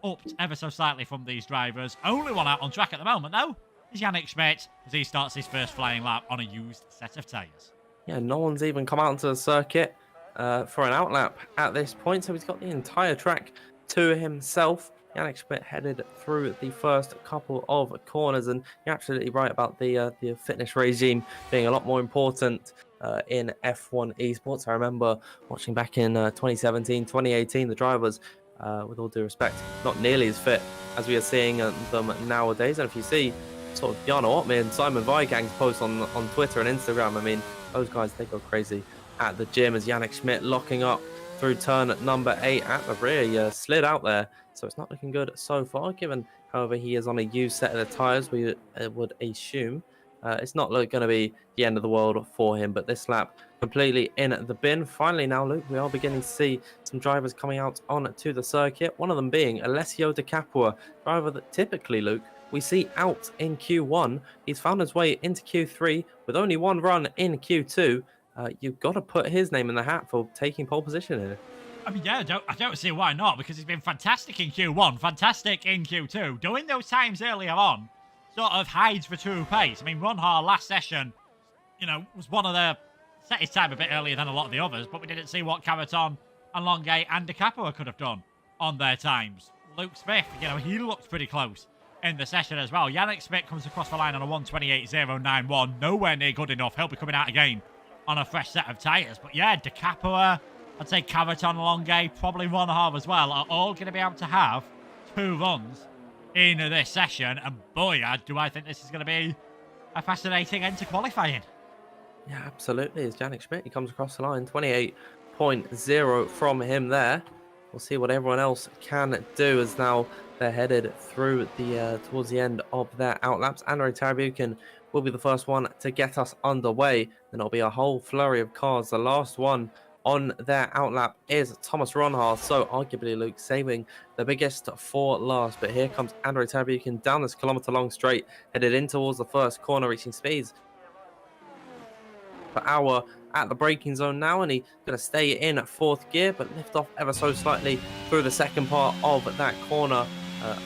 upped ever so slightly from these drivers. Only one out on track at the moment, though, is Yannick Schmidt, as he starts his first flying lap on a used set of tyres. Yeah, no one's even come out onto the circuit for an outlap at this point, so he's got the entire track to himself. Yannick Schmidt headed through the first couple of corners, and you're absolutely right about the fitness regime being a lot more important in F1 esports. I remember watching back in 2017, 2018, the drivers, with all due respect, not nearly as fit as we are seeing them nowadays. And if you see sort of Jana Ottme and Simon Weigand's posts on Twitter and Instagram, I mean, those guys, they go crazy at the gym as Yannick Schmidt locking up through turn number 8 at the rear. He slid out there, so it's not looking good so far, given, however, he is on a used set of the tyres. We would assume it's not going to be the end of the world for him, but this lap completely in the bin. Finally now, Luke, we are beginning to see some drivers coming out onto the circuit, one of them being Alessio De Capua, driver that typically, Luke, we see out in Q1. He's found his way into Q3 with only 1 run in Q2. You've got to put his name in the hat for taking pole position here. I mean, yeah, I don't see why not, because he's been fantastic in Q1, fantastic in Q2. Doing those times earlier on sort of hides the true pace. I mean, Ronhar last session, you know, was one of the set his time a bit earlier than a lot of the others, but we didn't see what Caraton and Longue and De Capua could have done on their times. Luke Smith, you know, he looked pretty close in the session as well. Yannick Schmidt comes across the line on a 1:28.091, nowhere near good enough. He'll be coming out again on a fresh set of tyres. But yeah, De Capua, I'd say Caraton, Longue, probably Ronhar as well, are all going to be able to have 2 runs in this session. And boy, do I think this is going to be a fascinating end to qualifying. Yeah, absolutely. As Yannick Schmidt, he comes across the line, 28.0 from him there. We'll see what everyone else can do as now they're headed through the towards the end of their outlaps. Andrei Tarabukin will be the first one to get us underway. Then it'll be a whole flurry of cars. The last one on their outlap is Thomas Ronhard, so arguably Luke saving the biggest for last. But here comes Andrei Tarabukin down this kilometre-long straight, headed in towards the first corner, reaching speeds per hour at the braking zone now, and he's going to stay in fourth gear but lift off ever so slightly through the second part of that corner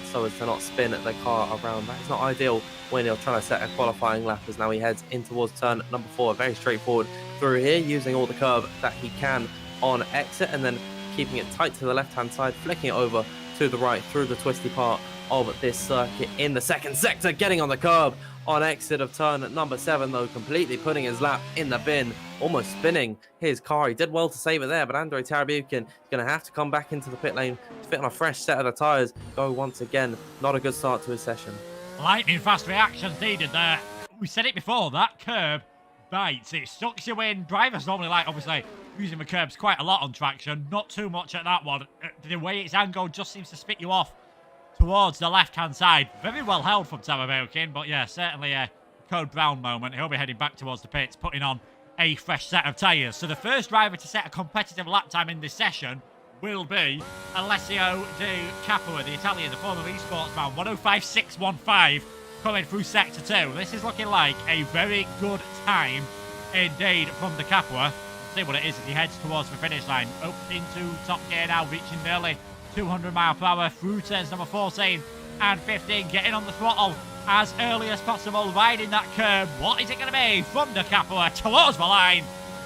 so as to not spin the car around. That is not ideal when you're trying to set a qualifying lap, as now he heads in towards turn number 4. Very straightforward through here, using all the curve that he can on exit, and then keeping it tight to the left hand side, flicking it over to the right through the twisty part of this circuit in the second sector, getting on the curb on exit of turn number 7, though, completely putting his lap in the bin, almost spinning his car. He did well to save it there, but Andrei Tarabukin is going to have to come back into the pit lane to fit on a fresh set of the tyres. Go once again. Not a good start to his session. Lightning fast reactions needed there. We said it before, that curb bites. It sucks you in. Drivers normally like, obviously, using the curbs quite a lot on traction. Not too much at that one. The way it's angled just seems to spit you off towards the left-hand side. Very well held from Tarabukin, but yeah, certainly a Code Brown moment. He'll be heading back towards the pits, putting on a fresh set of tyres. So the first driver to set a competitive lap time in this session will be Alessio Di Capua, the Italian, the former esports man. 105.615 coming through sector 2. This is looking like a very good time indeed from Di Capua. We'll see what it is as he heads towards the finish line. Up into top gear now, reaching nearly 200 mile per hour through turns number 14 and 15, getting on the throttle as early as possible, riding that curb. What is it going to be from Di Capua towards the line?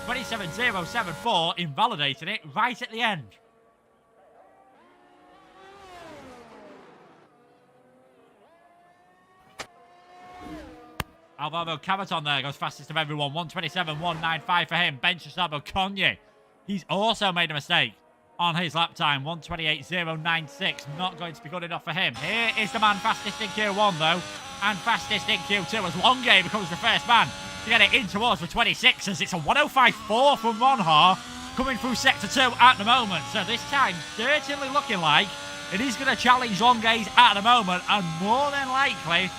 27.074, invalidating it right at the end. Alvaro Cavaton there goes fastest of everyone. 127.195 for him. Bench Sabo Conye. He's also made a mistake on his lap time. 128.096. Not going to be good enough for him. Here is the man fastest in Q1 though, and fastest in Q2 as Longe becomes the first man to get it in towards the 26ers. It's a 105.4 from Ronhar coming through sector 2 at the moment. So this time certainly looking like it is going to challenge Longe's at the moment, and more than likely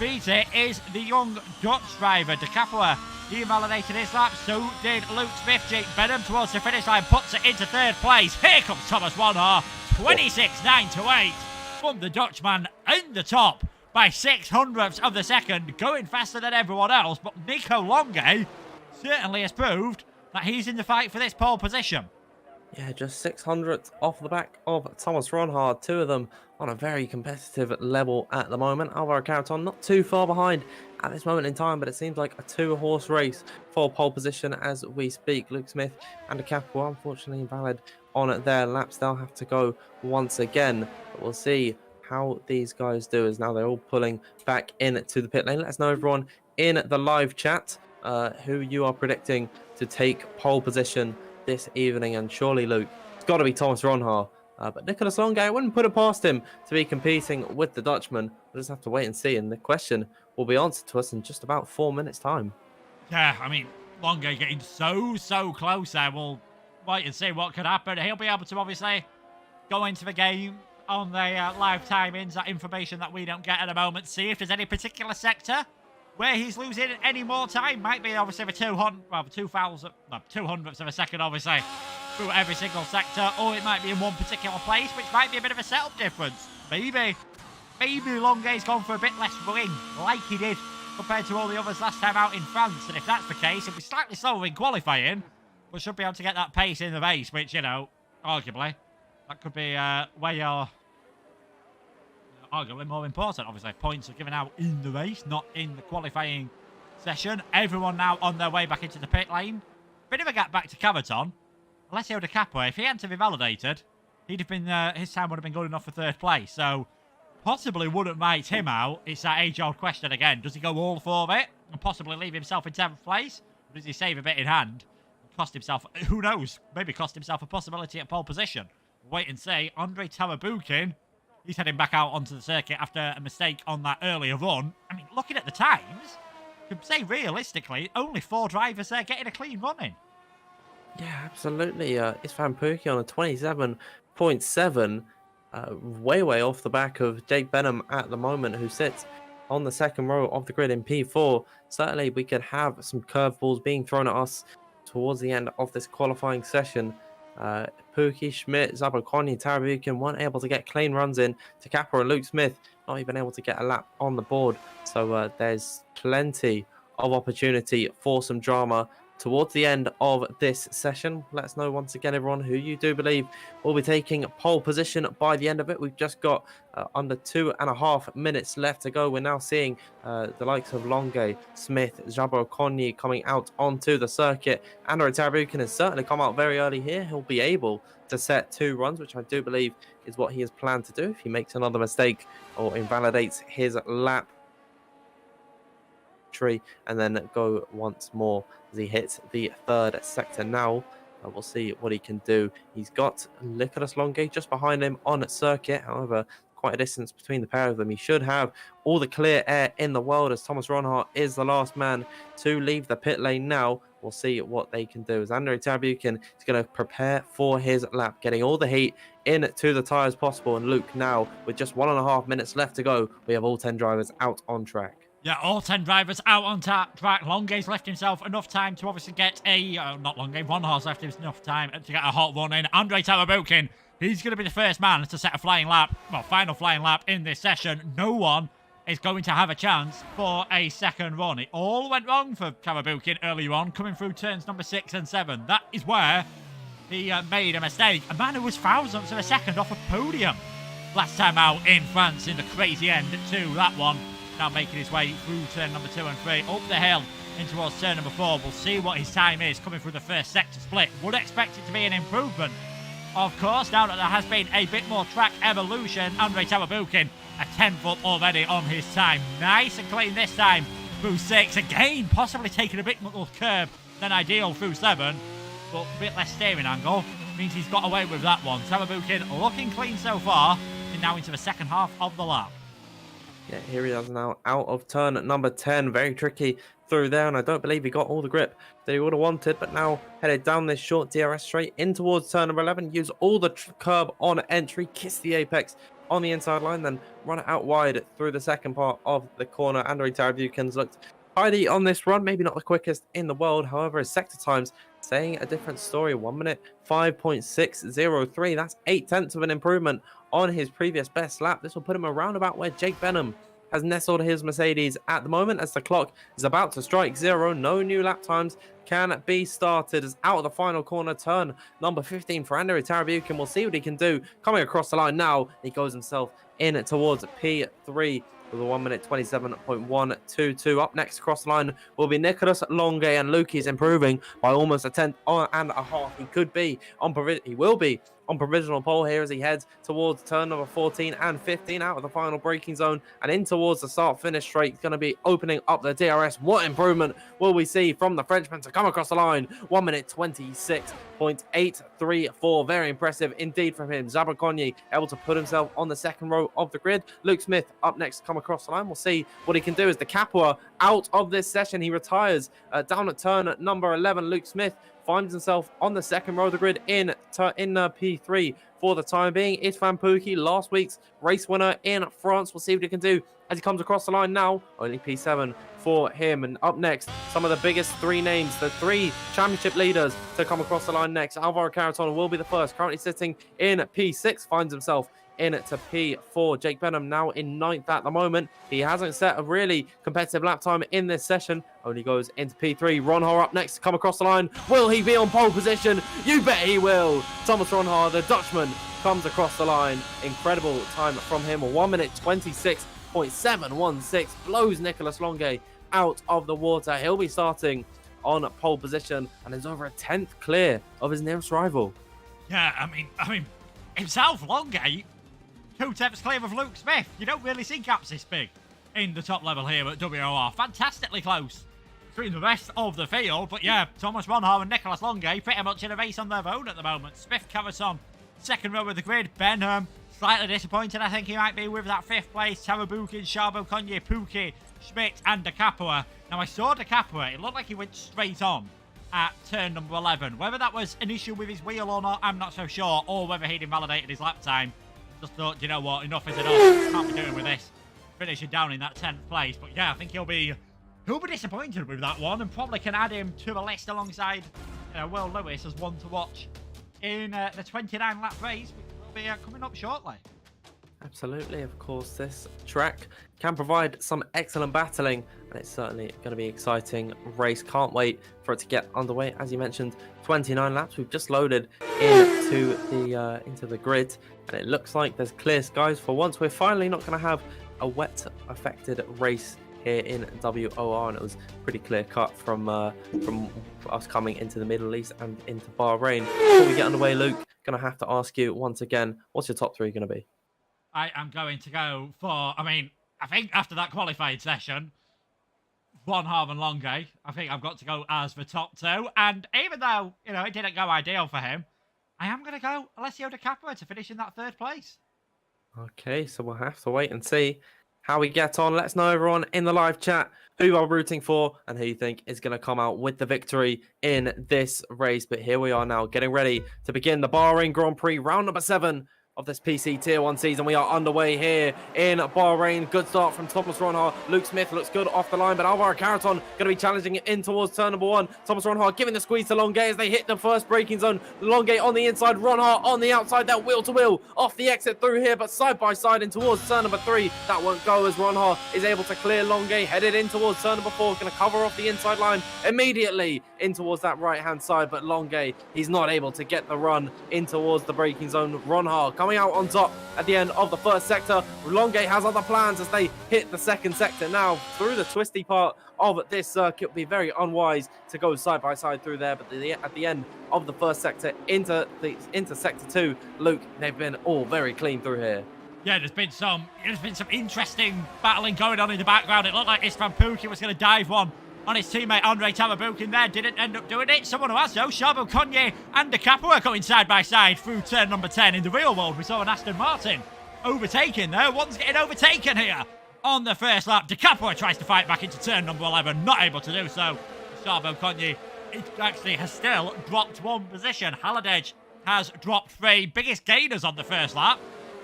beat it is the young Dutch driver Di Capua. He invalidated his lap, so did Luke Smith. Jake Benham towards the finish line, puts it into third place. Here comes Thomas Ronhar, 26.928 from the Dutchman in the top by 600ths of the second, going faster than everyone else. But Nico Longe certainly has proved that he's in the fight for this pole position. Yeah, just 600ths off the back of Thomas Ronhard, 2 of them on a very competitive level at the moment. Alvaro Caraton not too far behind at this moment in time, but it seems like a 2-horse race for pole position as we speak. Luke Smith and Di Capua unfortunately invalid on their laps. They'll have to go once again, but we'll see how these guys do as now they're all pulling back into the pit lane. Let us know, everyone, in the live chat who you are predicting to take pole position this evening. And surely, Luke, it's got to be Thomas Ronhar. But Nicholas Longe, I wouldn't put it past him to be competing with the Dutchman. We'll just have to wait and see. And the question will be answered to us in just about 4 minutes' time. Yeah, I mean, Longe getting so close there. We'll wait and see what could happen. He'll be able to obviously go into the game on the live timings, that information that we don't get at the moment. See if there's any particular sector where he's losing any more time. Might be obviously the 200ths of a second, obviously, through every single sector, or it might be in one particular place, which might be a bit of a setup difference. Maybe Longe's gone for a bit less wing, like he did compared to all the others last time out in France. And if that's the case, it'll be slightly slower in qualifying, but should be able to get that pace in the race, which, you know, arguably, that could be where you're arguably more important. Obviously, points are given out in the race, not in the qualifying session. Everyone now on their way back into the pit lane. Bit of a gap back to Cavaton. Alessio Di Capua, if he hadn't been validated, he'd have been his time would have been good enough for third place. So possibly wouldn't write him out. It's that age-old question again. Does he go all for it and possibly leave himself in 10th place? Or does he save a bit in hand and cost himself, who knows, maybe cost himself a possibility at pole position? Wait and see. Andrei Tarabukin, he's heading back out onto the circuit after a mistake on that earlier run. I mean, looking at the times, you could say realistically, only 4 drivers there getting a clean run in. Yeah, absolutely. It's Van Persie on a 27.4 6.7, way off the back of Jake Benham at the moment, who sits on the second row of the grid in P4. Certainly we could have some curveballs being thrown at us towards the end of this qualifying session. Pookie, Schmidt, Zabokoni, Tarabukin weren't able to get clean runs in. Takapa and Luke Smith not even able to get a lap on the board. So there's plenty of opportunity for some drama towards the end of this session. Let us know once again, everyone, who you do believe will be taking pole position by the end of it. We've just got under 2.5 minutes left to go. We're now seeing the likes of Longe, Smith, Jabo Konyi coming out onto the circuit. Andrew Tarabukin has certainly come out very early here. He'll be able to set 2 runs, which I do believe is what he has planned to do. If he makes another mistake or invalidates his lap, and then go once more as he hits the 3rd sector now. We'll see what he can do. He's got Nicholas Longe just behind him on circuit. However, quite a distance between the pair of them. He should have all the clear air in the world, as Thomas Ronhart is the last man to leave the pit lane now. We'll see what they can do as Andrew Tarabukin is going to prepare for his lap, getting all the heat into the tyres possible. And Luke, now with just 1.5 minutes left to go, we have all 10 drivers out on track. Yeah, all 10 drivers out on track. Longe's left himself enough time to obviously get a... not Longe, Ronhart's left him enough time to get a hot one in. Andrei Tarabukin, he's going to be the first man to set a flying lap, well, final flying lap in this session. No one is going to have a chance for a second run. It all went wrong for Tarabukin earlier on, coming through turns number 6 and 7. That is where he made a mistake. A man who was thousandths of a second off a podium last time out in France in the crazy end to that one. Now making his way through turn number 2 and 3, up the hill in towards turn number 4. We'll see what his time is coming through the first sector split. Would expect it to be an improvement, of course, now that there has been a bit more track evolution. Andrei Tarabukin, a 10th up already on his time. Nice and clean this time through 6. Again, possibly taking a bit more curve than ideal through 7, but a bit less steering angle. Means he's got away with that one. Tarabukin looking clean so far, and now into the second half of the lap. Yeah, here he is now out of turn at number 10. Very tricky through there, and I don't believe he got all the grip that he would have wanted, but now headed down this short DRS straight in towards turn number 11. Use all the curb on entry, kiss the apex on the inside line, then run it out wide through the second part of the corner. Andrei Tarabukin's looked tidy on this run, maybe not the quickest in the world. However, his sector times saying a different story. 1 minute 5.603. That's 0.8 of an improvement on his previous best lap. This will put him around about where Jake Benham has nestled his Mercedes at the moment, as the clock is about to strike 0. No new lap times can be started as out of the final corner, turn number 15 for Andrew Tarabukin. We'll see what he can do coming across the line now. He goes himself in towards P3 with a 1 minute 27.122. Up next across the line will be Nicholas Longe, and Luke is improving by almost a 10.5. He will be on provisional pole here as he heads towards turn number 14 and 15 out of the final braking zone and in towards the start-finish straight. He's going to be opening up the DRS. What improvement will we see from the Frenchman to come across the line? 1 minute 26.834. Very impressive indeed from him. Zabakonyi able to put himself on the second row of the grid. Luke Smith up next to come across the line. We'll see what he can do as the Capua out of this session. He retires down at turn number 11. Luke Smith finds himself on the second row of the grid in P3 for the time being. Istvan Pookie, last week's race winner in France. We'll see what he can do as he comes across the line now. Only P7 for him. And up next, some of the biggest 3 names, the 3 championship leaders to come across the line next. Alvaro Caraton will be the first, currently sitting in P6, finds himself in to P4. Jake Benham now in 9th at the moment. He hasn't set a really competitive lap time in this session. Only goes into P3. Ronhar up next to come across the line. Will he be on pole position? You bet he will. Thomas Ronhar, the Dutchman, comes across the line. Incredible time from him. 1 minute 26.716. Blows Nicholas Longe out of the water. He'll be starting on pole position and is over a 10th clear of his nearest rival. Yeah, I mean, himself, Longe, 2 tenths clear of Luke Smith. You don't really see gaps this big in the top level here at WOR. Fantastically close between the rest of the field. But yeah, Thomas Ronhar and Nicholas Longe pretty much in a race on their own at the moment. Smith Caraton, second row of the grid. Benham, slightly disappointed, I think he might be, with that 5th place. Tarabukin, Charbel, Konye, Pookie, Schmidt and De Capua. Now I saw De Capua, it looked like he went straight on at turn number 11. Whether that was an issue with his wheel or not, I'm not so sure, or whether he'd invalidated his lap time. Just thought, you know what, enough is enough. Can't be doing with this. Finishing down in that 10th place. But yeah, I think he'll be disappointed with that one, and probably can add him to the list alongside Will Lewis as one to watch in the 29 lap race, which will be coming up shortly. Absolutely, of course, this track can provide some excellent battling, and it's certainly going to be an exciting race. Can't wait for it to get underway. As you mentioned, 29 laps. We've just loaded into the grid, and it looks like there's clear skies for once. We're finally not going to have a wet affected race here in WOR, and it was pretty clear cut from us coming into the Middle East and into Bahrain. Before we get underway, Luke, going to have to ask you once again, what's your top three going to be? I am going to go for, I think after that qualified session, Von Harv and Longe, I think I've got to go as the top two. And even though, it didn't go ideal for him, I am going to go Alessio Di Capua to finish in that 3rd place. Okay, so we'll have to wait and see how we get on. Let us know, everyone, in the live chat who you are rooting for and who you think is going to come out with the victory in this race. But here we are now, getting ready to begin the Bahrain Grand Prix, round number 7 of this PC Tier 1 season. We are underway here in Bahrain. Good start from Thomas Ronhart. Luke Smith looks good off the line, but Alvaro Caraton going to be challenging it in towards turn number 1. Thomas Ronhart giving the squeeze to Longe as they hit the first braking zone. Longe on the inside, Ronhart on the outside. They're wheel to wheel off the exit through here, but side by side in towards turn number 3. That won't go as Ronhart is able to clear Longe, headed in towards turn number 4. Going to cover off the inside line immediately in towards that right hand side, but Longe, he's not able to get the run in towards the braking zone. Ronhart coming out on top at the end of the 1st sector. Longe has other plans as they hit the 2nd sector. Now, through the twisty part of this circuit, it would be very unwise to go side by side through there, but at the end of the 1st sector into sector 2, Luke, they've been all very clean through here. Yeah, there's been some interesting battling going on in the background. It looked like Istvan Pukki was going to dive one on his teammate Andre Tamabukin there. Didn't end up doing it. Someone who has though, Charbel Conye and Di Capua going side by side through turn number 10. In the real world, we saw an Aston Martin overtaken there. One's getting overtaken here on the 1st lap. Di Capua tries to fight back into turn number 11. Not able to do so. Charbel Conye actually has still dropped 1 position. Haladej has dropped 3. Biggest gainers on the 1st lap.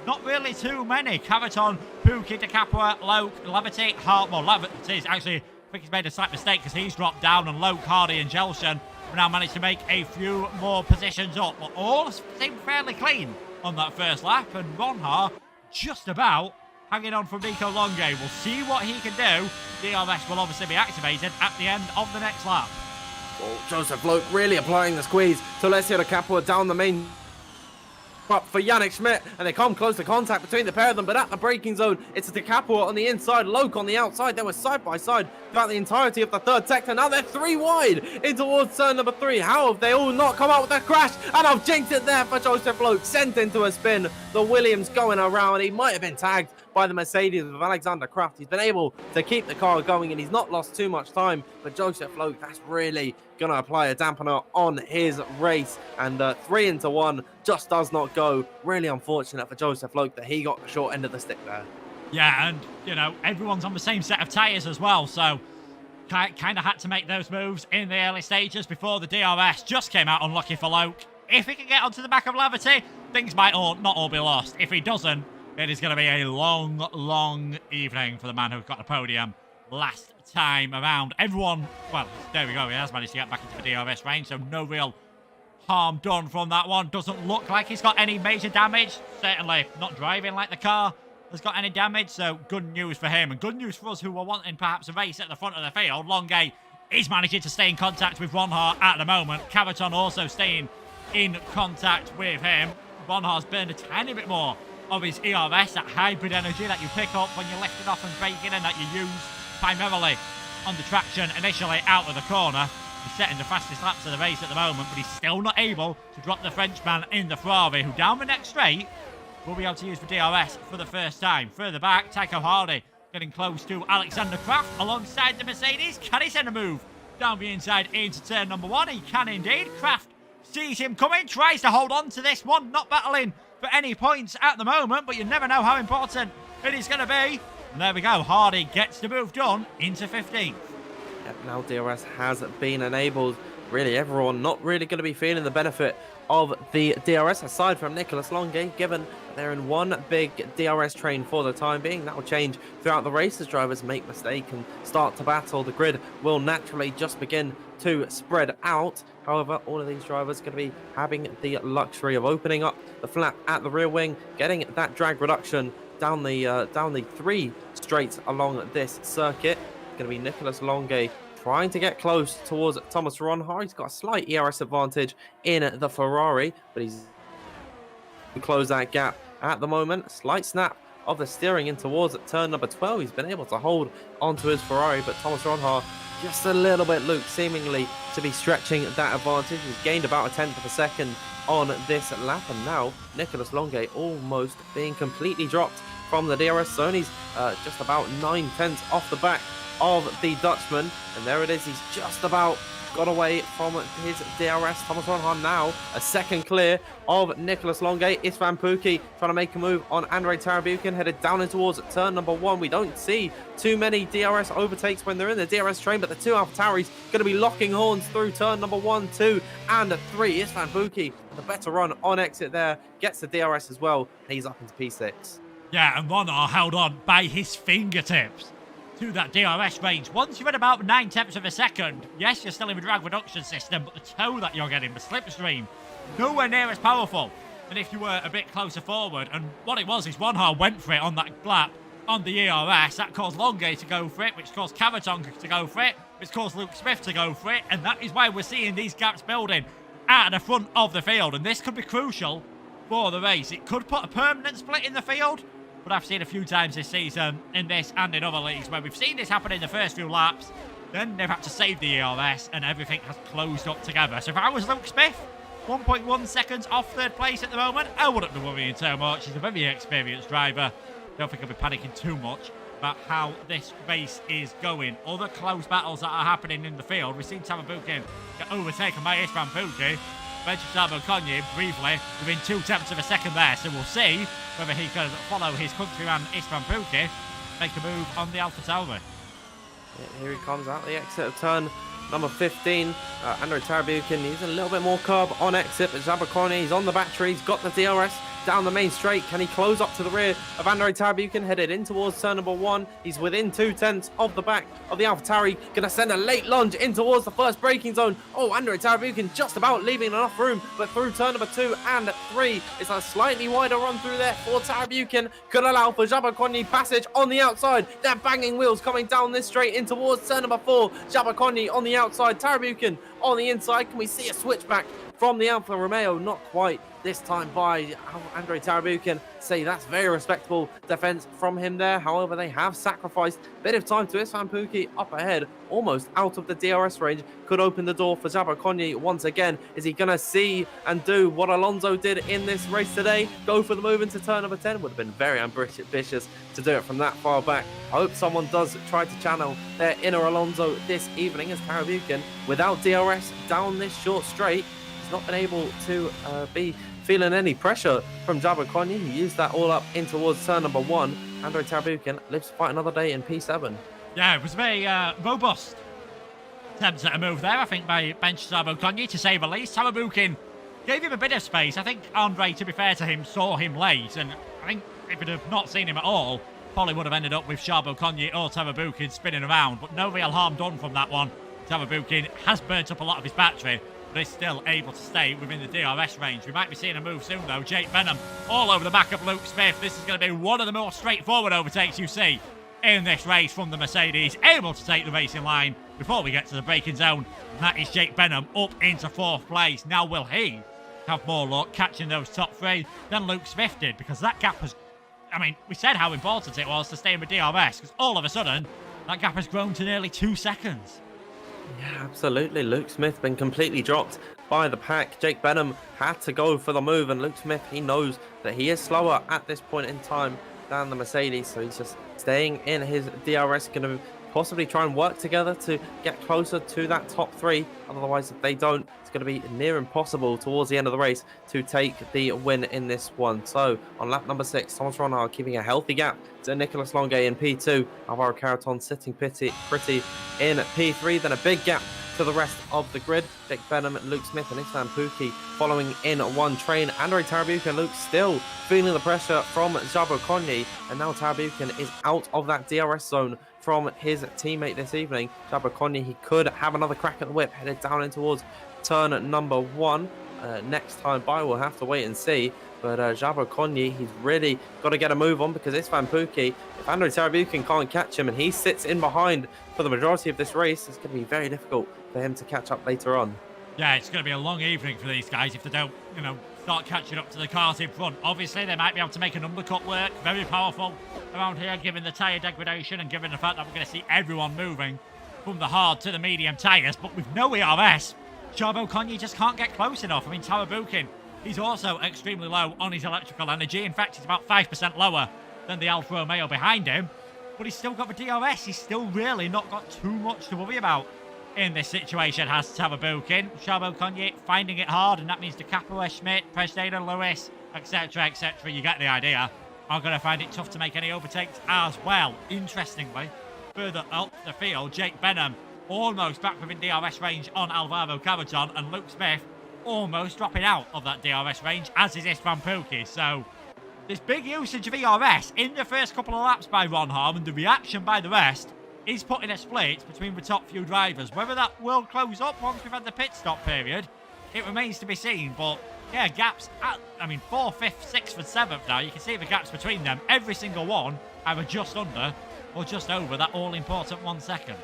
Not really too many. Caraton, Pukki, Di Capua, Loke, Levity, Hart. Well, Levity's actually, I think he's made a slight mistake because he's dropped down, and Loke, Hardy and Jelson have now managed to make a few more positions up. But all seem fairly clean on that 1st lap, and Ronhart just about hanging on from Nico Longe. We'll see what he can do. DRS will obviously be activated at the end of the next lap. Well, Joseph Loke really applying the squeeze to Alessio Di Capua down the main up for Yannick Schmidt, and they come close to contact between the pair of them, but at the braking zone, it's Di Capua on the inside, Loke on the outside. They were side by side throughout the entirety of the 3rd sector. Now they're 3 wide in towards turn number 3. How have they all not come out with a crash? And I've jinxed it there for Joseph Loke, sent into a spin. The Williams going around. He might have been tagged by the Mercedes of Alexander Kraft. He's been able to keep the car going, and he's not lost too much time. But Joseph Loke, that's really going to apply a dampener on his race. And 3 into 1 just does not go. Really unfortunate for Joseph Loke that he got the short end of the stick there. Yeah, and, everyone's on the same set of tyres as well, so kind of had to make those moves in the early stages before the DRS just came out unlucky for Loke. If he can get onto the back of Levity, things might not all be lost. If he doesn't, it is going to be a long, long evening for the man who got the podium last time around. Everyone, well, there we go. He has managed to get back into the DRS range, so no real harm done from that one. Doesn't look like he's got any major damage. Certainly not driving like the car has got any damage, so good news for him. And good news for us who were wanting perhaps a race at the front of the field. Longe is managing to stay in contact with Ronhart at the moment. Caraton also staying in contact with him. Ronhart's burned a tiny bit more of his ERS, that hybrid energy that you pick up when you're lifting off and braking, and that you use primarily on the traction initially out of the corner. He's setting the fastest laps of the race at the moment, but he's still not able to drop the Frenchman in the Ferrari, who down the next straight will be able to use the DRS for the 1st time. Further back, Tycho Hardy getting close to Alexander Kraft alongside the Mercedes. Can he send a move down the inside into turn number 1? He can indeed. Kraft sees him coming, tries to hold on to this one, not battling for any points at the moment, but you never know how important it is going to be. And there we go, Hardy gets the move done into 15th. Yep, now DRS has been enabled really everyone not really going to be feeling the benefit of the DRS aside from Nicholas Longe, given that they're in one big DRS train for the time being. That will change throughout the race as drivers make mistakes and start to battle. The grid will naturally just begin to spread out. However, all of these drivers are going to be having the luxury of opening up the flap at the rear wing, getting that drag reduction down the 3 straights along this circuit. It's going to be Nicholas Longe trying to get close towards Thomas Ronha. He's got a slight ERS advantage in the Ferrari, but he's to close that gap at the moment. Slight snap of the steering in towards turn number 12. He's been able to hold onto his Ferrari, but Thomas Ronha just a little bit, Luke, seemingly to be stretching that advantage. He's gained about a 1/10 of a second on this lap, and now Nicholas Longe almost being completely dropped from the DRS zone. He's just about 9/10 off the back of the Dutchman, and there it is. He's just about got away from his DRS. Thomas Ronhan now a second clear of Nicholas Longe. Istvan Pukki trying to make a move on Andrei Tarabukin, headed down in towards turn number 1. We don't see too many DRS overtakes when they're in the DRS train, but the two AlphaTauris going to be locking horns through turn number 1, 2, and 3. Istvan Pukki, the better run on exit there, gets the DRS as well, and he's up into P6. Yeah, and Ronha held on by his fingertips to that DRS range. Once you're at about 9/10 of a second, yes, you're still in the drag reduction system, but the tow that you're getting, the slipstream, nowhere near as powerful. And if you were a bit closer forward, and what it was is Ronha went for it on that lap on the ERS, that caused Longe to go for it, which caused Cavaton to go for it, which caused Luke Smith to go for it, and that is why we're seeing these gaps building at the front of the field, and this could be crucial for the race. It could put a permanent split in the field, but I've seen a few times this season, in this and in other leagues, where we've seen this happen in the first few laps, then they've had to save the ERS, and everything has closed up together. So if I was Luke Smith, 1.1 seconds off third place at the moment, I wouldn't be worrying too much. He's a very experienced driver. Don't think I'll be panicking too much about how this race is going. Other close battles that are happening in the field. We've seen Tarabukin get overtaken by Istvan Pukki. Benjamin Konyi briefly within 2/10 of a second there, so we'll see whether he can follow his countryman Istvan Pukki, make a move on the AlphaTauri. Yeah, here he comes out the exit of turn number 15. Andrei Tarabukin needs a little bit more curb on exit, but Jabakoni, he's on the battery, he's got the DRS down the main straight. Can he close up to the rear of Andrei Tarabukin, headed in towards turn number 1? He's within 2/10 of the back of the AlphaTauri. Gonna send a late lunge in towards the first braking zone. Oh, Andrei Tarabukin just about leaving enough room, but through turn number 2 and 3, it's a slightly wider run through there for Tarabukin. Could allow for Jabakoni passage on the outside. They're banging wheels coming down this straight in towards turn number 4. Jabakoni on the outside, Tarabukin on the inside. Can we see a switchback from the Alfa Romeo? Not quite this time by Andrei Tarabukin. Say that's very respectable defense from him there. However, they have sacrificed a bit of time to Istvan Pukki up ahead, almost out of the DRS range. Could open the door for Jabakoni once again. Is he going to see and do what Alonso did in this race today? Go for the move into turn number 10? Would have been very ambitious to do it from that far back. I hope someone does try to channel their inner Alonso this evening, as Tarabukin, without DRS down this short straight, he's not been able to be feeling any pressure from Jabakoni. He used that all up in towards turn number 1. Andrei Tarabukin lives to fight another day in P7. Yeah, it was a very robust attempt at a move there, I think, by bench Tarabukin, to say the least. Tarabukin gave him a bit of space. I think Andrei, to be fair to him, saw him late, and I think if he'd have not seen him at all, probably would have ended up with Tarabukin or Tarabukin spinning around, but no real harm done from that one. Tarabukin has burnt up a lot of his battery, but is still able to stay within the DRS range. We might be seeing a move soon, though. Jake Benham all over the back of Luke Smith. This is going to be one of the more straightforward overtakes you see in this race from the Mercedes. Able to take the racing line before we get to the braking zone. And that is Jake Benham up into 4th place. Now, will he have more luck catching those top 3 than Luke Smith did? Because that gap has... I mean, we said how important it was to stay in the DRS, because all of a sudden, that gap has grown to nearly 2 seconds. Yeah, absolutely. Luke Smith been completely dropped by the pack. Jake Benham had to go for the move, and Luke Smith, he knows that he is slower at this point in time than the Mercedes, so he's just staying in his DRS, going to possibly try and work together to get closer to that top 3. Otherwise, if they don't, it's going to be near impossible towards the end of the race to take the win in this one. So on lap number 6, Thomas Ronald keeping a healthy gap to Nicholas Longe in P2. Alvaro Caraton sitting pretty in P3. Then a big gap to the rest of the grid. Jake Benham, Luke Smith and Isfan Pookie following in one train. Andre Tarabuka and Luke still feeling the pressure from Jabo Konyi, and now Tarabuka is out of that DRS zone from his teammate this evening. Jabo Konyi, he could have another crack at the whip, headed down in towards turn number 1. Next time by, we'll have to wait and see. But Jabo Konyi, he's really got to get a move on, because Isfan Pookie, if Andre Tarabukin can't catch him and he sits in behind for the majority of this race, it's going to be very difficult for him to catch up later on. Yeah, it's going to be a long evening for these guys if they don't, start catching up to the cars in front. Obviously, they might be able to make an undercut work. Very powerful around here, given the tyre degradation and given the fact that we're going to see everyone moving from the hard to the medium tyres. But with no ERS, Jabo Konyi just can't get close enough. I mean, Tarabukin, he's also extremely low on his electrical energy. In fact, he's about 5% lower than the Alfa Romeo behind him. But he's still got the DRS. He's still really not got too much to worry about in this situation, has Tarabukin. Jabo Konyi finding it hard, and that means DeCapua, Schmidt, Prestada, Lewis, etc., etc. You get the idea. Are going to find it tough to make any overtakes as well. Interestingly, further up the field, Jake Benham almost back within DRS range on Alvaro Carreton, and Luke Smith almost dropping out of that DRS range, as is Isfan Pookie. So there's big usage of ERS in the first couple of laps by Ron Harm, and the reaction by the rest is putting a split between the top few drivers. Whether that will close up once we've had the pit stop period, it remains to be seen. But yeah, gaps at, 4th, 5th, 6th and 7th now. You can see the gaps between them. Every single one either just under or just over that all-important 1 second.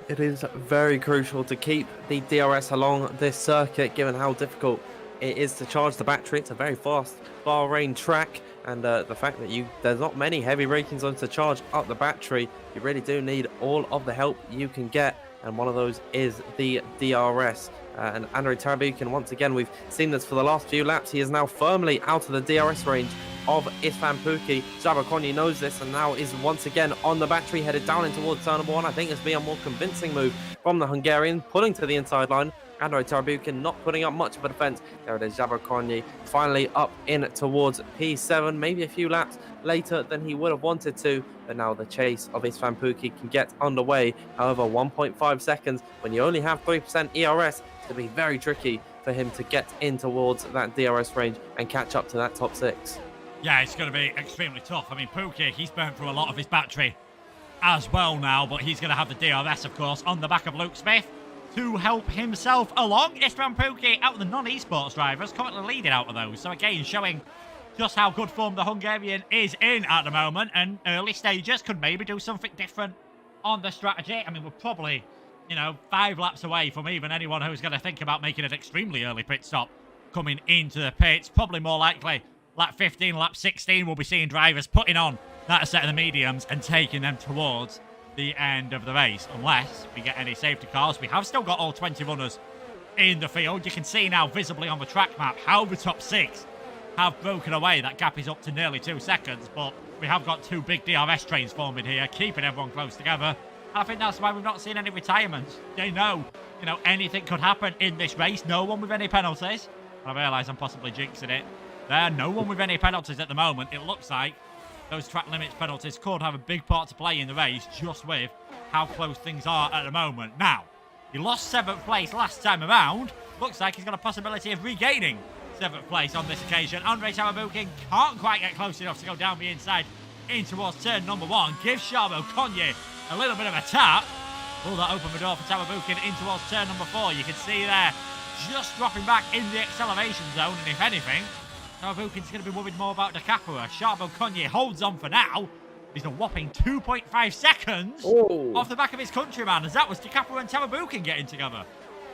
It is very crucial to keep the DRS along this circuit, given how difficult it is to charge the battery. It's a very fast Bahrain track, and the fact that there's not many heavy braking zones to charge up the battery. You really do need all of the help you can get, and one of those is the DRS. And Andre Tarabukin, once again, we've seen this for the last few laps. He is now firmly out of the DRS range of Isfan Pookie. Jabo Konyi knows this and now is once again on the battery, headed down in towards turn number 1. I think it's been a more convincing move from the Hungarian, pulling to the inside line. Andre Tarabukin not putting up much of a defense. There it is, Jabo Konyi finally up in towards P7, maybe a few laps later than he would have wanted to, but now the chase of Isfan Pookie can get underway. However, 1.5 seconds when you only have 3% ERS, it's going to be very tricky for him to get in towards that DRS range and catch up to that top 6. Yeah, it's going to be extremely tough. I mean, Pookie, he's burnt through a lot of his battery as well now, but he's going to have the DRS, of course, on the back of Luke Smith to help himself along. Isfan Pookie, out of the non-esports drivers, currently leading out of those. So again, showing just how good form the Hungarian is in at the moment, and early stages could maybe do something different on the strategy. I mean, we're probably, 5 laps away from even anyone who's going to think about making an extremely early pit stop coming into the pits. Probably more likely lap 15, lap 16, we'll be seeing drivers putting on that set of the mediums and taking them towards the end of the race, unless we get any safety cars. We have still got all 20 runners in the field. You can see now visibly on the track map how the top 6 have broken away. That gap is up to nearly 2 seconds, but we have got 2 big DRS trains forming here, keeping everyone close together. I think that's why we've not seen any retirements. They know, anything could happen in this race. No one with any penalties. I realise I'm possibly jinxing it. There, no one with any penalties at the moment. It looks like those track limits penalties could have a big part to play in the race, just with how close things are at the moment. Now, he lost 7th place last time around. Looks like he's got a possibility of regaining 7th place on this occasion. Andre Tarabukin can't quite get close enough to go down the inside in towards turn number 1. Gives Jabo Konyi a little bit of a tap. Will that open the door for Tarabukin in towards turn number 4? You can see there, just dropping back in the acceleration zone, and if anything, Tarabukin's going to be worried more about DeCapua. Jabo Konyi holds on for now. He's a whopping 2.5 seconds off the back of his countryman, as that was DeCapua and Tarabukin getting together.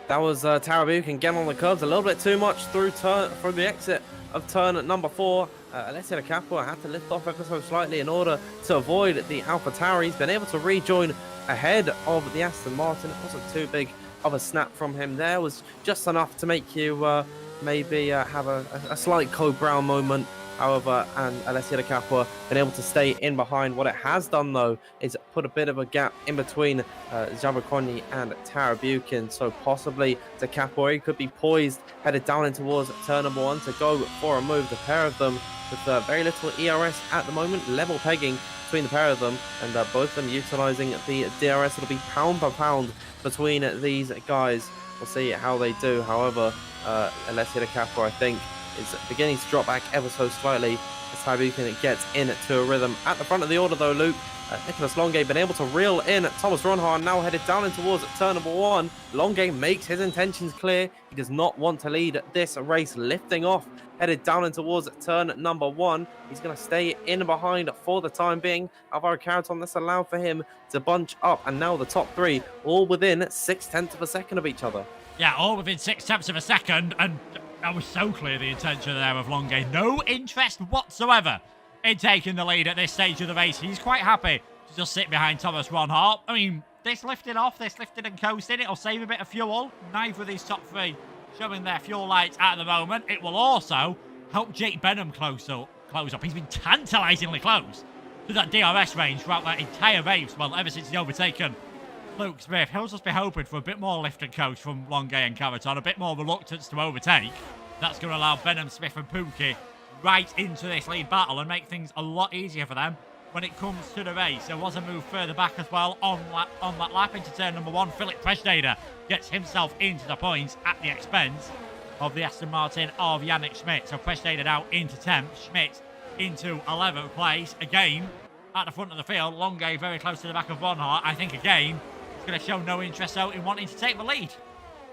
That was Tarabukin getting on the curbs a little bit too much through the exit of turn number 4. Alessio DeCapua had to lift off ever so slightly in order to avoid the Alpha Tower. He's been able to rejoin ahead of the Aston Martin. It wasn't too big of a snap from him there. It was just enough to make you maybe have a slight Code Brown moment. However, and Alessio DeCapua been able to stay in behind. What it has done, though, is put a bit of a gap in between Jabo Konyi and Tarabukin. So possibly DeCapua could be poised, headed down in towards turn number 1 to go for a move. The pair of them with very little ERS at the moment, level pegging between the pair of them, and both of them utilizing the DRS. It'll be pound per pound between these guys. We'll see how they do. However, Alessia De Capua, I think, is beginning to drop back ever so slightly as Tarabukin gets into a rhythm. At the front of the order, though, Luke, Nicholas Longue been able to reel in Thomas Ronhaar, now headed down in towards turn number 1. Longue makes his intentions clear. He does not want to lead this race, lifting off, headed down in towards turn number 1. He's going to stay in behind for the time being. Alvaro Caraton, this allowed for him to bunch up, and now the top 3 all within 0.6 of a second of each other. Yeah, all within 0.6 of a second, and that was so clear, the intention there of Longue. No interest whatsoever in taking the lead at this stage of the race. He's quite happy to just sit behind Thomas Ronhaar. I mean, this lifting and coasting, it'll save a bit of fuel. Neither of these top 3 showing their fuel lights at the moment. It will also help Jake Benham close up. He's been tantalisingly close to that DRS range throughout that entire race, well, ever since he overtaken Luke Smith. He'll just be hoping for a bit more lift and coast from Longue and Caraton, a bit more reluctance to overtake. That's going to allow Benham, Smith and Pookie right into this lead battle and make things a lot easier for them when it comes to the race. There was a move further back as well on that lap into turn number 1. Philip Presneder gets himself into the points at the expense of the Aston Martin of Yannick Schmidt. So Presneder now into 10th, Schmidt into 11th place. Again, at the front of the field, Longue very close to the back of Ronhaar. I think again, he's going to show no interest out in wanting to take the lead.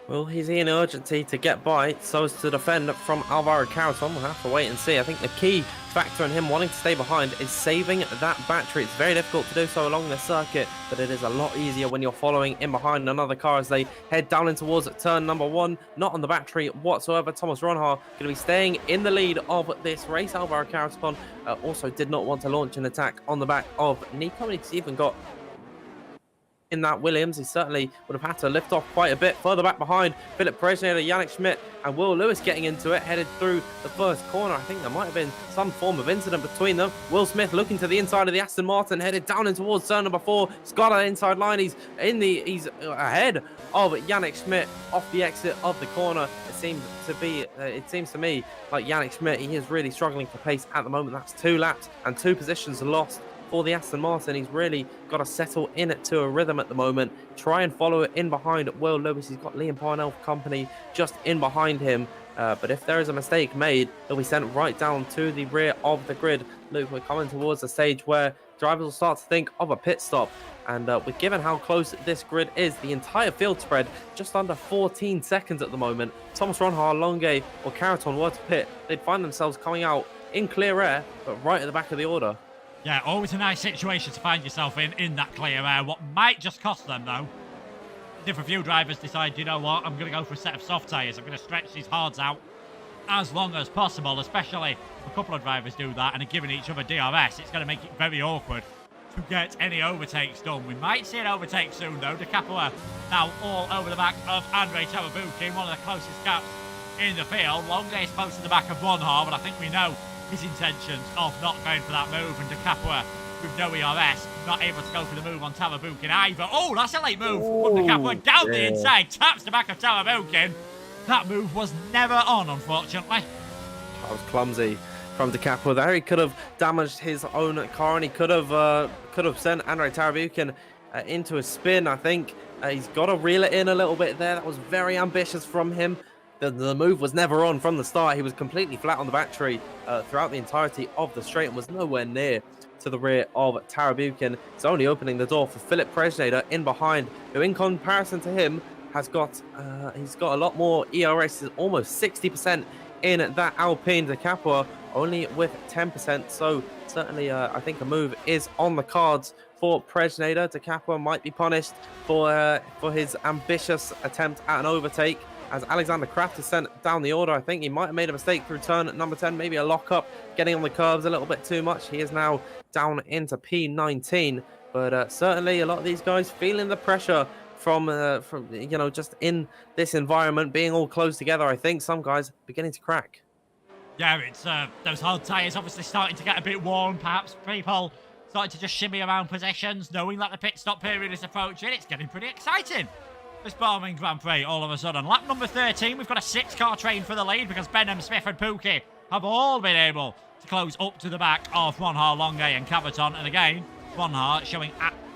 Well, he's in urgency to get by so as to defend from Alvaro Caraton. We'll have to wait and see. I think the key factor in him wanting to stay behind is saving that battery. It's very difficult to do so along the circuit, but it is a lot easier when you're following in behind another car as they head down in towards turn number 1. Not on the battery whatsoever. Thomas Ronhaar going to be staying in the lead of this race. Alvaro Caraton also did not want to launch an attack on the back of Nico. He's even got in that Williams. He certainly would have had to lift off quite a bit further back behind Philip Presneder, Yannick Schmidt and Will Lewis getting into it, headed through the first corner. I think there might have been some form of incident between them. Will Smith looking to the inside of the Aston Martin, headed down in towards turn number 4. He's got an inside line. He's ahead of Yannick Schmidt off the exit of the corner. It seems to me like Yannick Schmidt, he is really struggling for pace at the moment. That's 2 laps and 2 positions lost for the Aston Martin. He's really got to settle in to a rhythm at the moment. Try and follow it in behind Will Lewis. He's got Liam Parnell company just in behind him. But if there is a mistake made, he'll be sent right down to the rear of the grid. Luke, we're coming towards the stage where drivers will start to think of a pit stop. And given how close this grid is, the entire field spread just under 14 seconds at the moment. Thomas Ronhaar, Longue or Caraton were to pit, they'd find themselves coming out in clear air, but right at the back of the order. Yeah, always a nice situation to find yourself in that clear air. What might just cost them, though, is if a few drivers decide, you know what, I'm going to go for a set of soft tyres. I'm going to stretch these hards out as long as possible, especially if a couple of drivers do that and are giving each other DRS. It's going to make it very awkward to get any overtakes done. We might see an overtake soon, though. De Capua now all over the back of Andrei Tarabukin, one of the closest gaps in the field. Longue is close to the back of Ronhaar, but I think we know his intentions of not going for that move, and De Capua with no ERS, not able to go for the move on Tarabukin either. Oh, that's a late move from De Capua down the inside, taps the back of Tarabukin. That move was never on, unfortunately. That was clumsy from De Capua there. He could have damaged his own car, and he could have sent Andrei Tarabukin into a spin. I think he's got to reel it in a little bit there. That was very ambitious from him. The move was never on from the start. He was completely flat on the battery throughout the entirety of the straight and was nowhere near to the rear of Tarabukin. It's only opening the door for Philip Presneder in behind, who in comparison to him has got he's got a lot more ERS, almost 60% in that Alpine. De Capua only with 10%. So certainly I think a move is on the cards for Presneder. De Capua might be punished for his ambitious attempt at an overtake, as Alexander Kraft is sent down the order. I think he might have made a mistake through turn number 10, maybe a lock-up, getting on the curves a little bit too much. He is now down into P19, but certainly a lot of these guys feeling the pressure from just in this environment, being all close together. I think some guys beginning to crack. Yeah, it's those hard tyres obviously starting to get a bit worn. Perhaps people starting to just shimmy around positions, knowing that the pit stop period is approaching. It's getting pretty exciting, this Bahrain Grand Prix, all of a sudden. Lap number 13, we've got a 6-car train for the lead because Benham, Smith and Pookie have all been able to close up to the back of Ronhar, Longe and Cavaton. And again, Ronhar showing,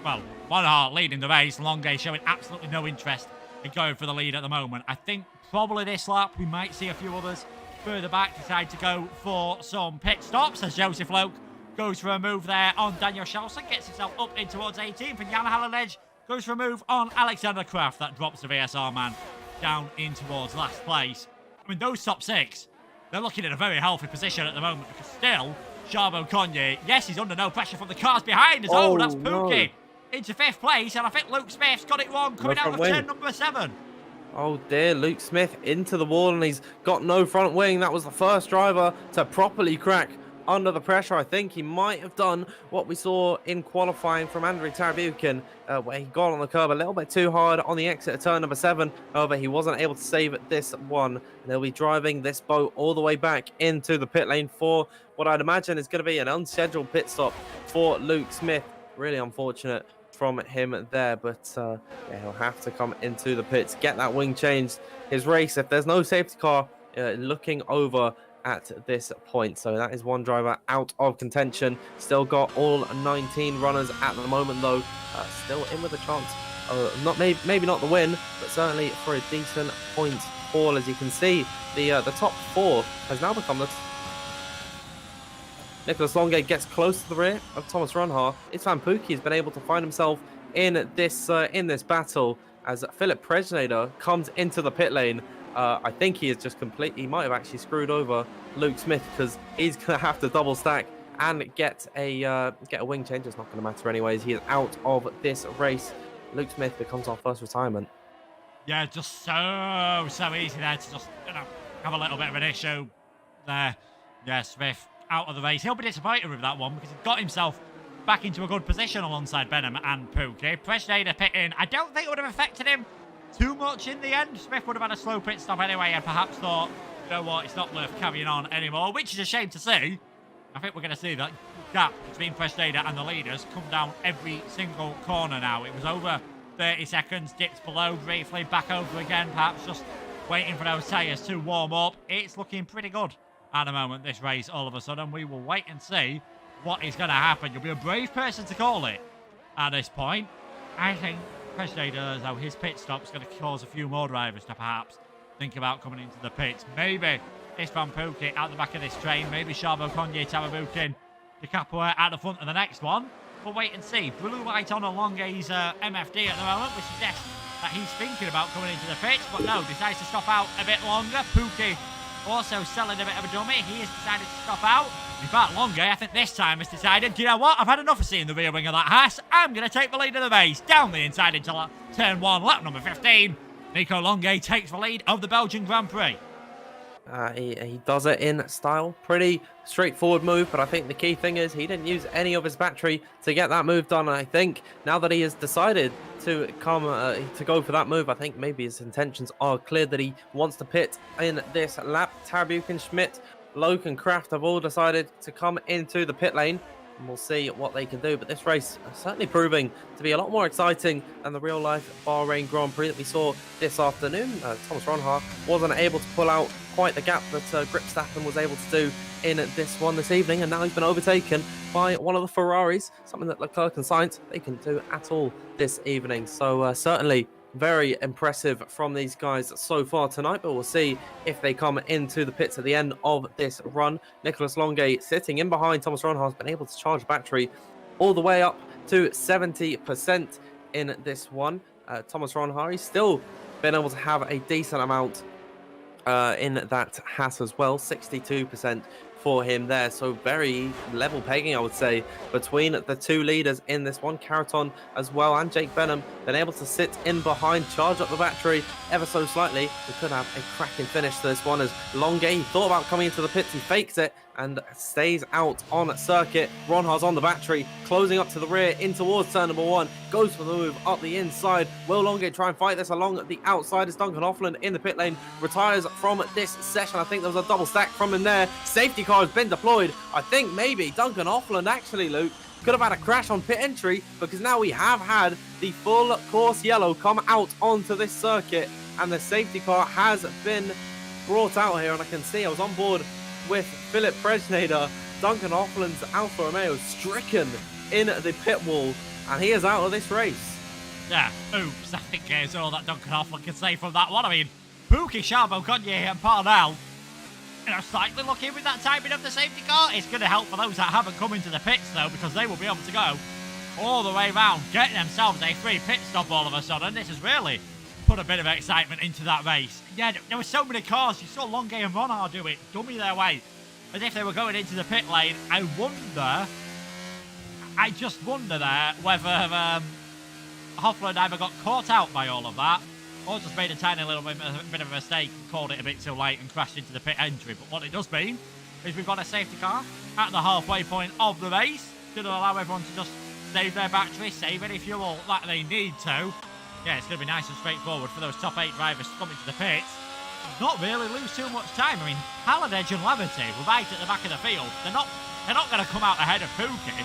Ronhar leading the race, Longe showing absolutely no interest in going for the lead at the moment. I think probably this lap we might see a few others further back decide to go for some pit stops as Joseph Loke goes for a move there on Daniel Schalsen, gets himself up in towards 18th, and Jan Hallenedge goes for a move on Alexander Kraft. That drops the VSR man down in towards last place. I mean, those top 6, they're looking at a very healthy position at the moment because still, Charbon Cognier, yes, he's under no pressure from the cars behind us. Oh, that's Pookie into 5th place, and I think Luke Smith's got it wrong coming out of turn number 7. Oh dear, Luke Smith into the wall, and he's got no front wing. That was the first driver to properly crack under the pressure. I think he might have done what we saw in qualifying from Andrei Tarabukin, where he got on the curb a little bit too hard on the exit of turn number 7. However, he wasn't able to save this one, and he'll be driving this boat all the way back into the pit lane for what I'd imagine is going to be an unscheduled pit stop for Luke Smith. Really unfortunate from him there, but yeah, he'll have to come into the pits, get that wing changed. His race, if there's no safety car, looking over at this point. So that is one driver out of contention. Still got all 19 runners at the moment, though. Still in with a chance, not maybe not the win, but certainly for a decent point haul. As you can see, the top 4 has now become the Nicholas Longe gets close to the rear of Thomas Ronhar. Isfan Pookie has been able to find himself in this battle as Philip Presnader comes into the pit lane. I think he is just he might have actually screwed over Luke Smith because he's going to have to double stack and get a wing change. It's not going to matter anyways. He is out of this race. Luke Smith becomes our first retirement. Yeah, just so easy there to just have a little bit of an issue there. Yeah, Smith out of the race. He'll be disappointed with that one because he got himself back into a good position alongside Benham and Pookie. Presnader pit in. I don't think it would have affected him too much in the end. Smith would have had a slow pit stop anyway and perhaps thought, you know what, it's not worth carrying on anymore, which is a shame to see. I think we're going to see that gap between Presnader and the leaders come down every single corner now. It was over 30 seconds, dipped below briefly, back over again, perhaps just waiting for those tyres to warm up. It's looking pretty good at the moment, this race, all of a sudden. We will wait and see what is going to happen. You'll be a brave person to call it at this point. I think Presnader, though, his pit stop's going to cause a few more drivers to perhaps think about coming into the pits. Maybe Isfan Pookie out the back of this train. Maybe Charbon Cognier, Tarabukin, De Capua at the front of the next one. We'll wait and see. Blue light on Longe's MFD at the moment, which suggests that he's thinking about coming into the pits, but no, decides to stop out a bit longer. Pookie also selling a bit of a dummy. He has decided to stop out. In fact, Longe, I think this time has decided, do you know what? I've had enough of seeing the rear wing of that Haas. I'm going to take the lead of the race. Down the inside into turn 1, lap number 15. Nico Longe takes the lead of the Belgian Grand Prix. He does it in style. Pretty straightforward move, but I think the key thing is he didn't use any of his battery to get that move done. And I think now that he has decided to come to go for that move, I think maybe his intentions are clear that he wants to pit in this lap. Tarabukin, Schmidt, Loke and Kraft have all decided to come into the pit lane, and we'll see what they can do. But this race is certainly proving to be a lot more exciting than the real-life Bahrain Grand Prix that we saw this afternoon. Thomas Ronhar wasn't able to pull out quite the gap that Gripstappen was able to do in this one this evening, and now he's been overtaken by one of the Ferraris, something that Leclerc and Sainz they can do at all this evening. So certainly very impressive from these guys so far tonight, but we'll see if they come into the pits at the end of this run. Nicholas Longe sitting in behind Thomas Ronhar has been able to charge the battery all the way up to 70% in this one. Thomas Ronhar, he's still been able to have a decent amount in that Haas as well, 62% for him there. So very level pegging, I would say, between the two leaders in this one. Caraton as well and Jake Benham been able to sit in behind, charge up the battery ever so slightly. We could have a cracking finish to this one as Longe, he thought about coming into the pits, he faked it and stays out on circuit. Ronhar's on the battery, closing up to the rear in towards turn number 1, goes for the move up the inside. Will Longe try and fight this along the outside as Duncan Hoffland in the pit lane retires from this session. I think there was a double stack from him there. Safety car has been deployed. I think maybe Duncan Hoffland actually, Luke, could have had a crash on pit entry, because now we have had the full course yellow come out onto this circuit and the safety car has been brought out here, and I can see I was on board with Philip Presnader. Duncan Hoffland's Alfa Romeo stricken in the pit wall, and he is out of this race. Yeah, oops, I think is all that Duncan Hoffland can say from that one. I mean, Pookie, Charbot, Gagne and Parnell, slightly lucky with that timing of the safety car. It's going to help for those that haven't come into the pits, though, because they will be able to go all the way round, getting themselves a free pit stop all of a sudden. This has really put a bit of excitement into that race. Yeah, there were so many cars. You saw Longue and Ronhard do it, dummy their way, as if they were going into the pit lane. I just wonder there whether Hoffland either got caught out by all of that or just made a tiny little bit of a mistake and called it a bit too late and crashed into the pit entry. But what it does mean is we've got a safety car at the halfway point of the race. Going to allow everyone to just save their battery, save any fuel that they need to. Yeah, it's going to be nice and straightforward for those top 8 drivers to come into the pits. Not really lose too much time. I mean, Halliday and Levity were right at the back of the field. They're not going to come out ahead of Pookie.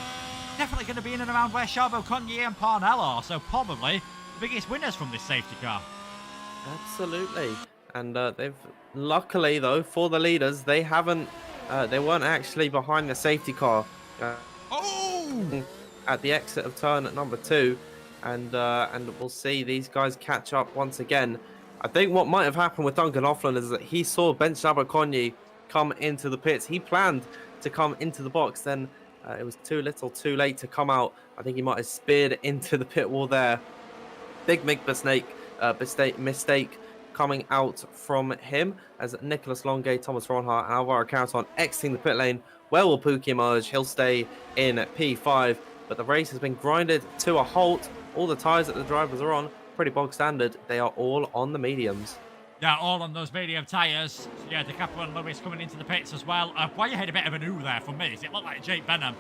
Definitely going to be in and around where Charbot, Gagne and Parnell are, so probably the biggest winners from this safety car. Absolutely. And they've, luckily though, for the leaders, they weren't actually behind the safety car at the exit of turn at number 2. And we'll see these guys catch up once again. I think what might have happened with Duncan Hoffland is that he saw Ben Charbot Gagne come into the pits. He planned to come into the box, then it was too little too late to come out. I think he might have speared into the pit wall there. Big mistake coming out from him as Nicholas Longue, Thomas Ronhart and Alvaro Carreton exiting the pit lane. Where will Pookie emerge? He'll stay in P5, but the race has been grinded to a halt. All the tyres that the drivers are on, pretty bog standard. They are all on the mediums. Yeah, all on those medium tyres. So yeah, DeCaprio and Lewis coming into the pits as well. Why you had a bit of an ooh there from me is it looked like Jake Benham,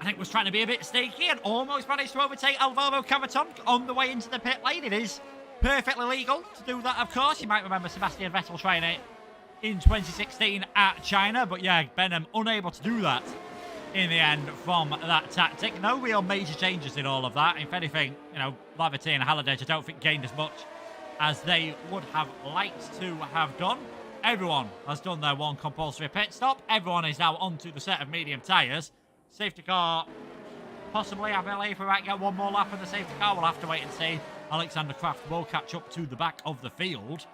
I think, was trying to be a bit sneaky and almost managed to overtake Alvaro Carreton on the way into the pit lane. It is perfectly legal to do that, of course. You might remember Sebastian Vettel trying it in 2016 at China, but yeah, Benham unable to do that in the end from that tactic. No real major changes in all of that. If anything, Laverty and Halliday, I don't think gained as much as they would have liked to have done. Everyone has done their one compulsory pit stop. Everyone is now onto the set of medium tyres. Safety car, possibly, I believe, we might get one more lap in the safety car. We'll have to wait and see. Alexander Kraft will catch up to the back of the field.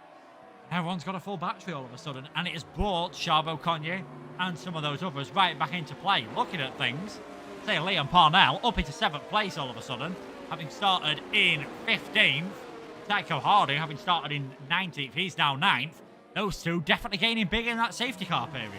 Everyone's got a full battery all of a sudden, and it has brought Charbot Gagne and some of those others right back into play. Looking at things, say Liam Parnell up into 7th place all of a sudden, having started in 15th. Tycho Harding having started in 19th, he's now 9th. Those two definitely gaining big in that safety car period.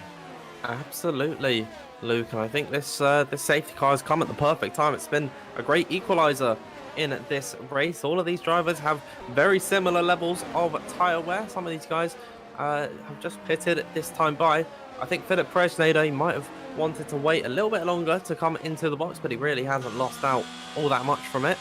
Absolutely, Luke. And I think this safety car has come at the perfect time. It's been a great equaliser in this race. All of these drivers have very similar levels of tyre wear. Some of these guys have just pitted this time by. I think Philip Presnader, he might have wanted to wait a little bit longer to come into the box, but he really hasn't lost out all that much from it.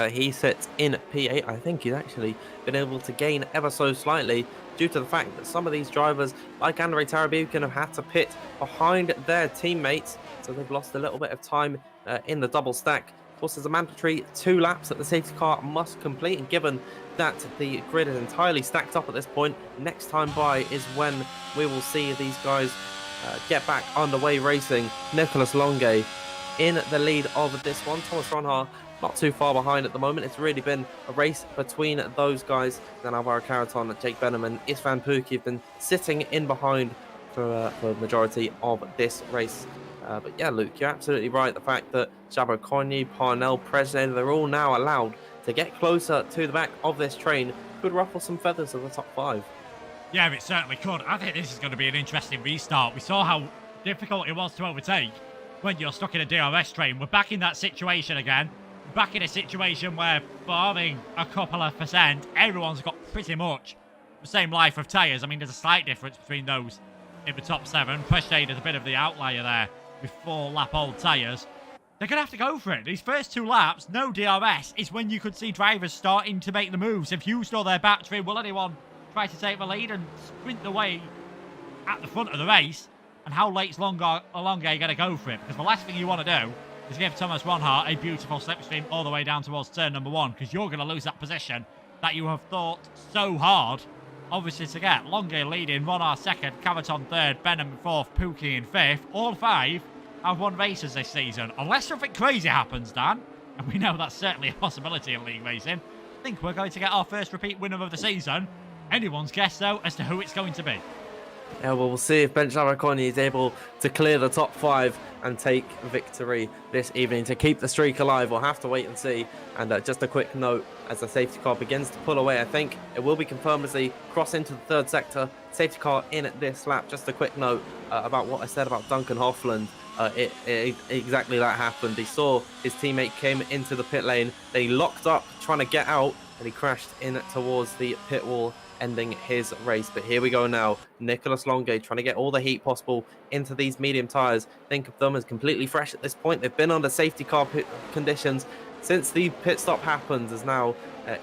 He sits in P8. I think he's actually been able to gain ever so slightly due to the fact that some of these drivers, like Andrei Tarabukin, have had to pit behind their teammates, so they've lost a little bit of time in the double stack. Of course, there's a mandatory 2 laps that the safety car must complete, and given that the grid is entirely stacked up at this point, next time by is when we will see these guys get back underway racing. Nicholas Longue in the lead of this one. Thomas Ronhart not too far behind at the moment. It's really been a race between those guys. Then Alvaro Carreton, Jake Benham and Istvan Pookie have been sitting in behind for the majority of this race. But yeah, Luke, you're absolutely right. The fact that Charbot Gagne, Parnell, Presnader, they're all now allowed to get closer to the back of this train could ruffle some feathers of the top 5. Yeah, it certainly could. I think this is going to be an interesting restart. We saw how difficult it was to overtake when you're stuck in a DRS train. We're back in that situation again. Back in a situation where, barring a couple of percent, everyone's got pretty much the same life of tyres. I mean, there's a slight difference between those in the top 7. Presnader's a bit of the outlier there with 4-lap-old tyres. They're going to have to go for it. These first 2 laps, no DRS, is when you could see drivers starting to make the moves. If you store their battery, will anyone try to take the lead and sprint the way at the front of the race? And how late's Longue going to go for it? Because the last thing you want to do is give Thomas Ronhart a beautiful slipstream all the way down towards turn number 1, because you're going to lose that position that you have thought so hard obviously to get Longe leading, Ronhar second, Cavaton third, Benham fourth, Pookie in fifth. All 5 have won races this season. Unless something crazy happens, Dan, and we know that's certainly a possibility in league racing, I think we're going to get our first repeat winner of the season. Anyone's guess, though, as to who it's going to be. Yeah, well, we'll see if Bench Abercrombie is able to clear the top 5 and take victory this evening to keep the streak alive. We'll have to wait and see. And just a quick note, as the safety car begins to pull away, I think it will be confirmed as they cross into the third sector. Safety car in at this lap. Just a quick note about what I said about Duncan Hoffland. Exactly that happened. He saw his teammate came into the pit lane. They locked up trying to get out, and he crashed in towards the pit wall, ending his race. But here we go now. Nicholas Longe trying to get all the heat possible into these medium tyres. Think of them as completely fresh at this point. They've been under safety car pit conditions since the pit stop happens, is now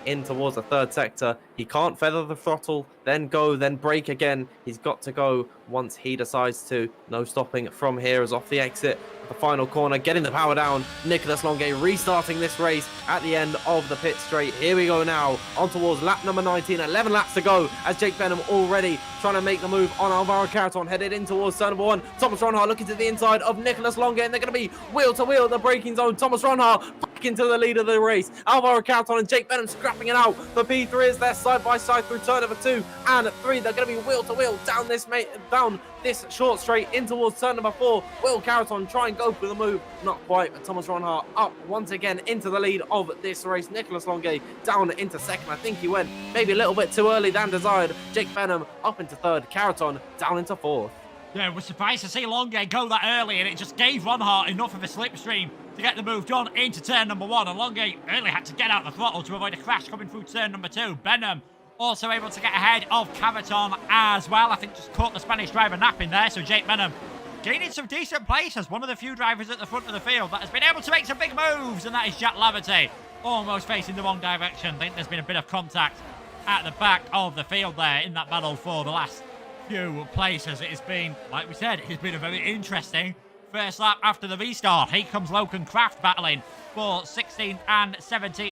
in towards the third sector. He can't feather the throttle, then go, then brake again. He's got to go once he decides to. No stopping from here as off the exit. The final corner, getting the power down. Nicholas Longe restarting this race at the end of the pit straight. Here we go now, on towards lap number 19. 11 laps to go as Jake Benham already trying to make the move on Alvaro Carreton, headed in towards turn number 1. Thomas Ronhar looking to the inside of Nicholas Longe, and they're going to be wheel to wheel in the braking zone. Thomas Ronhar back into the lead of the race. Alvaro Carreton and Jake Benham scrapping it out. The P3 is there side by side through turn number 2 and 3. They're going to be wheel to wheel down this short straight in towards turn number 4. Will Carreton try and go for the move? Not quite, but Thomas Ronhar up once again into the lead of this race. Nicholas Longe down into second. I think he went maybe a little bit too early than desired. Jake Benham up into third. Carreton down into fourth. Yeah, we're surprised to see Longe go that early, and it just gave Ronhar enough of a slipstream to get the move done into turn number 1. And Longe really had to get out the throttle to avoid a crash coming through turn number 2. Benham also able to get ahead of Cavaton as well. I think just caught the Spanish driver napping there, so Jake Benham gaining some decent place as one of the few drivers at the front of the field that has been able to make some big moves, and that is Jack Laverty, almost facing the wrong direction. I think there's been a bit of contact at the back of the field there in that battle for the last few places. It has been, like we said, it's been a very interesting first lap after the restart. Here comes Logan Kraft battling for 16th and 17th.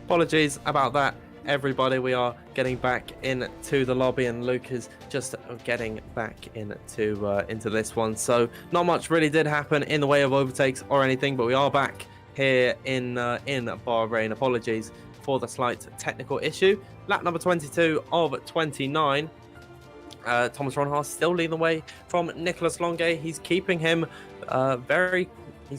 Apologies about that, everybody. We are getting back into the lobby, and Luke is just getting back into this one. So not much really did happen in the way of overtakes or anything, but we are back here in Bahrain. Apologies for the slight technical issue. Lap number 22 of 29. Thomas Ronhar still leading the way from Nicholas Longe. He's keeping him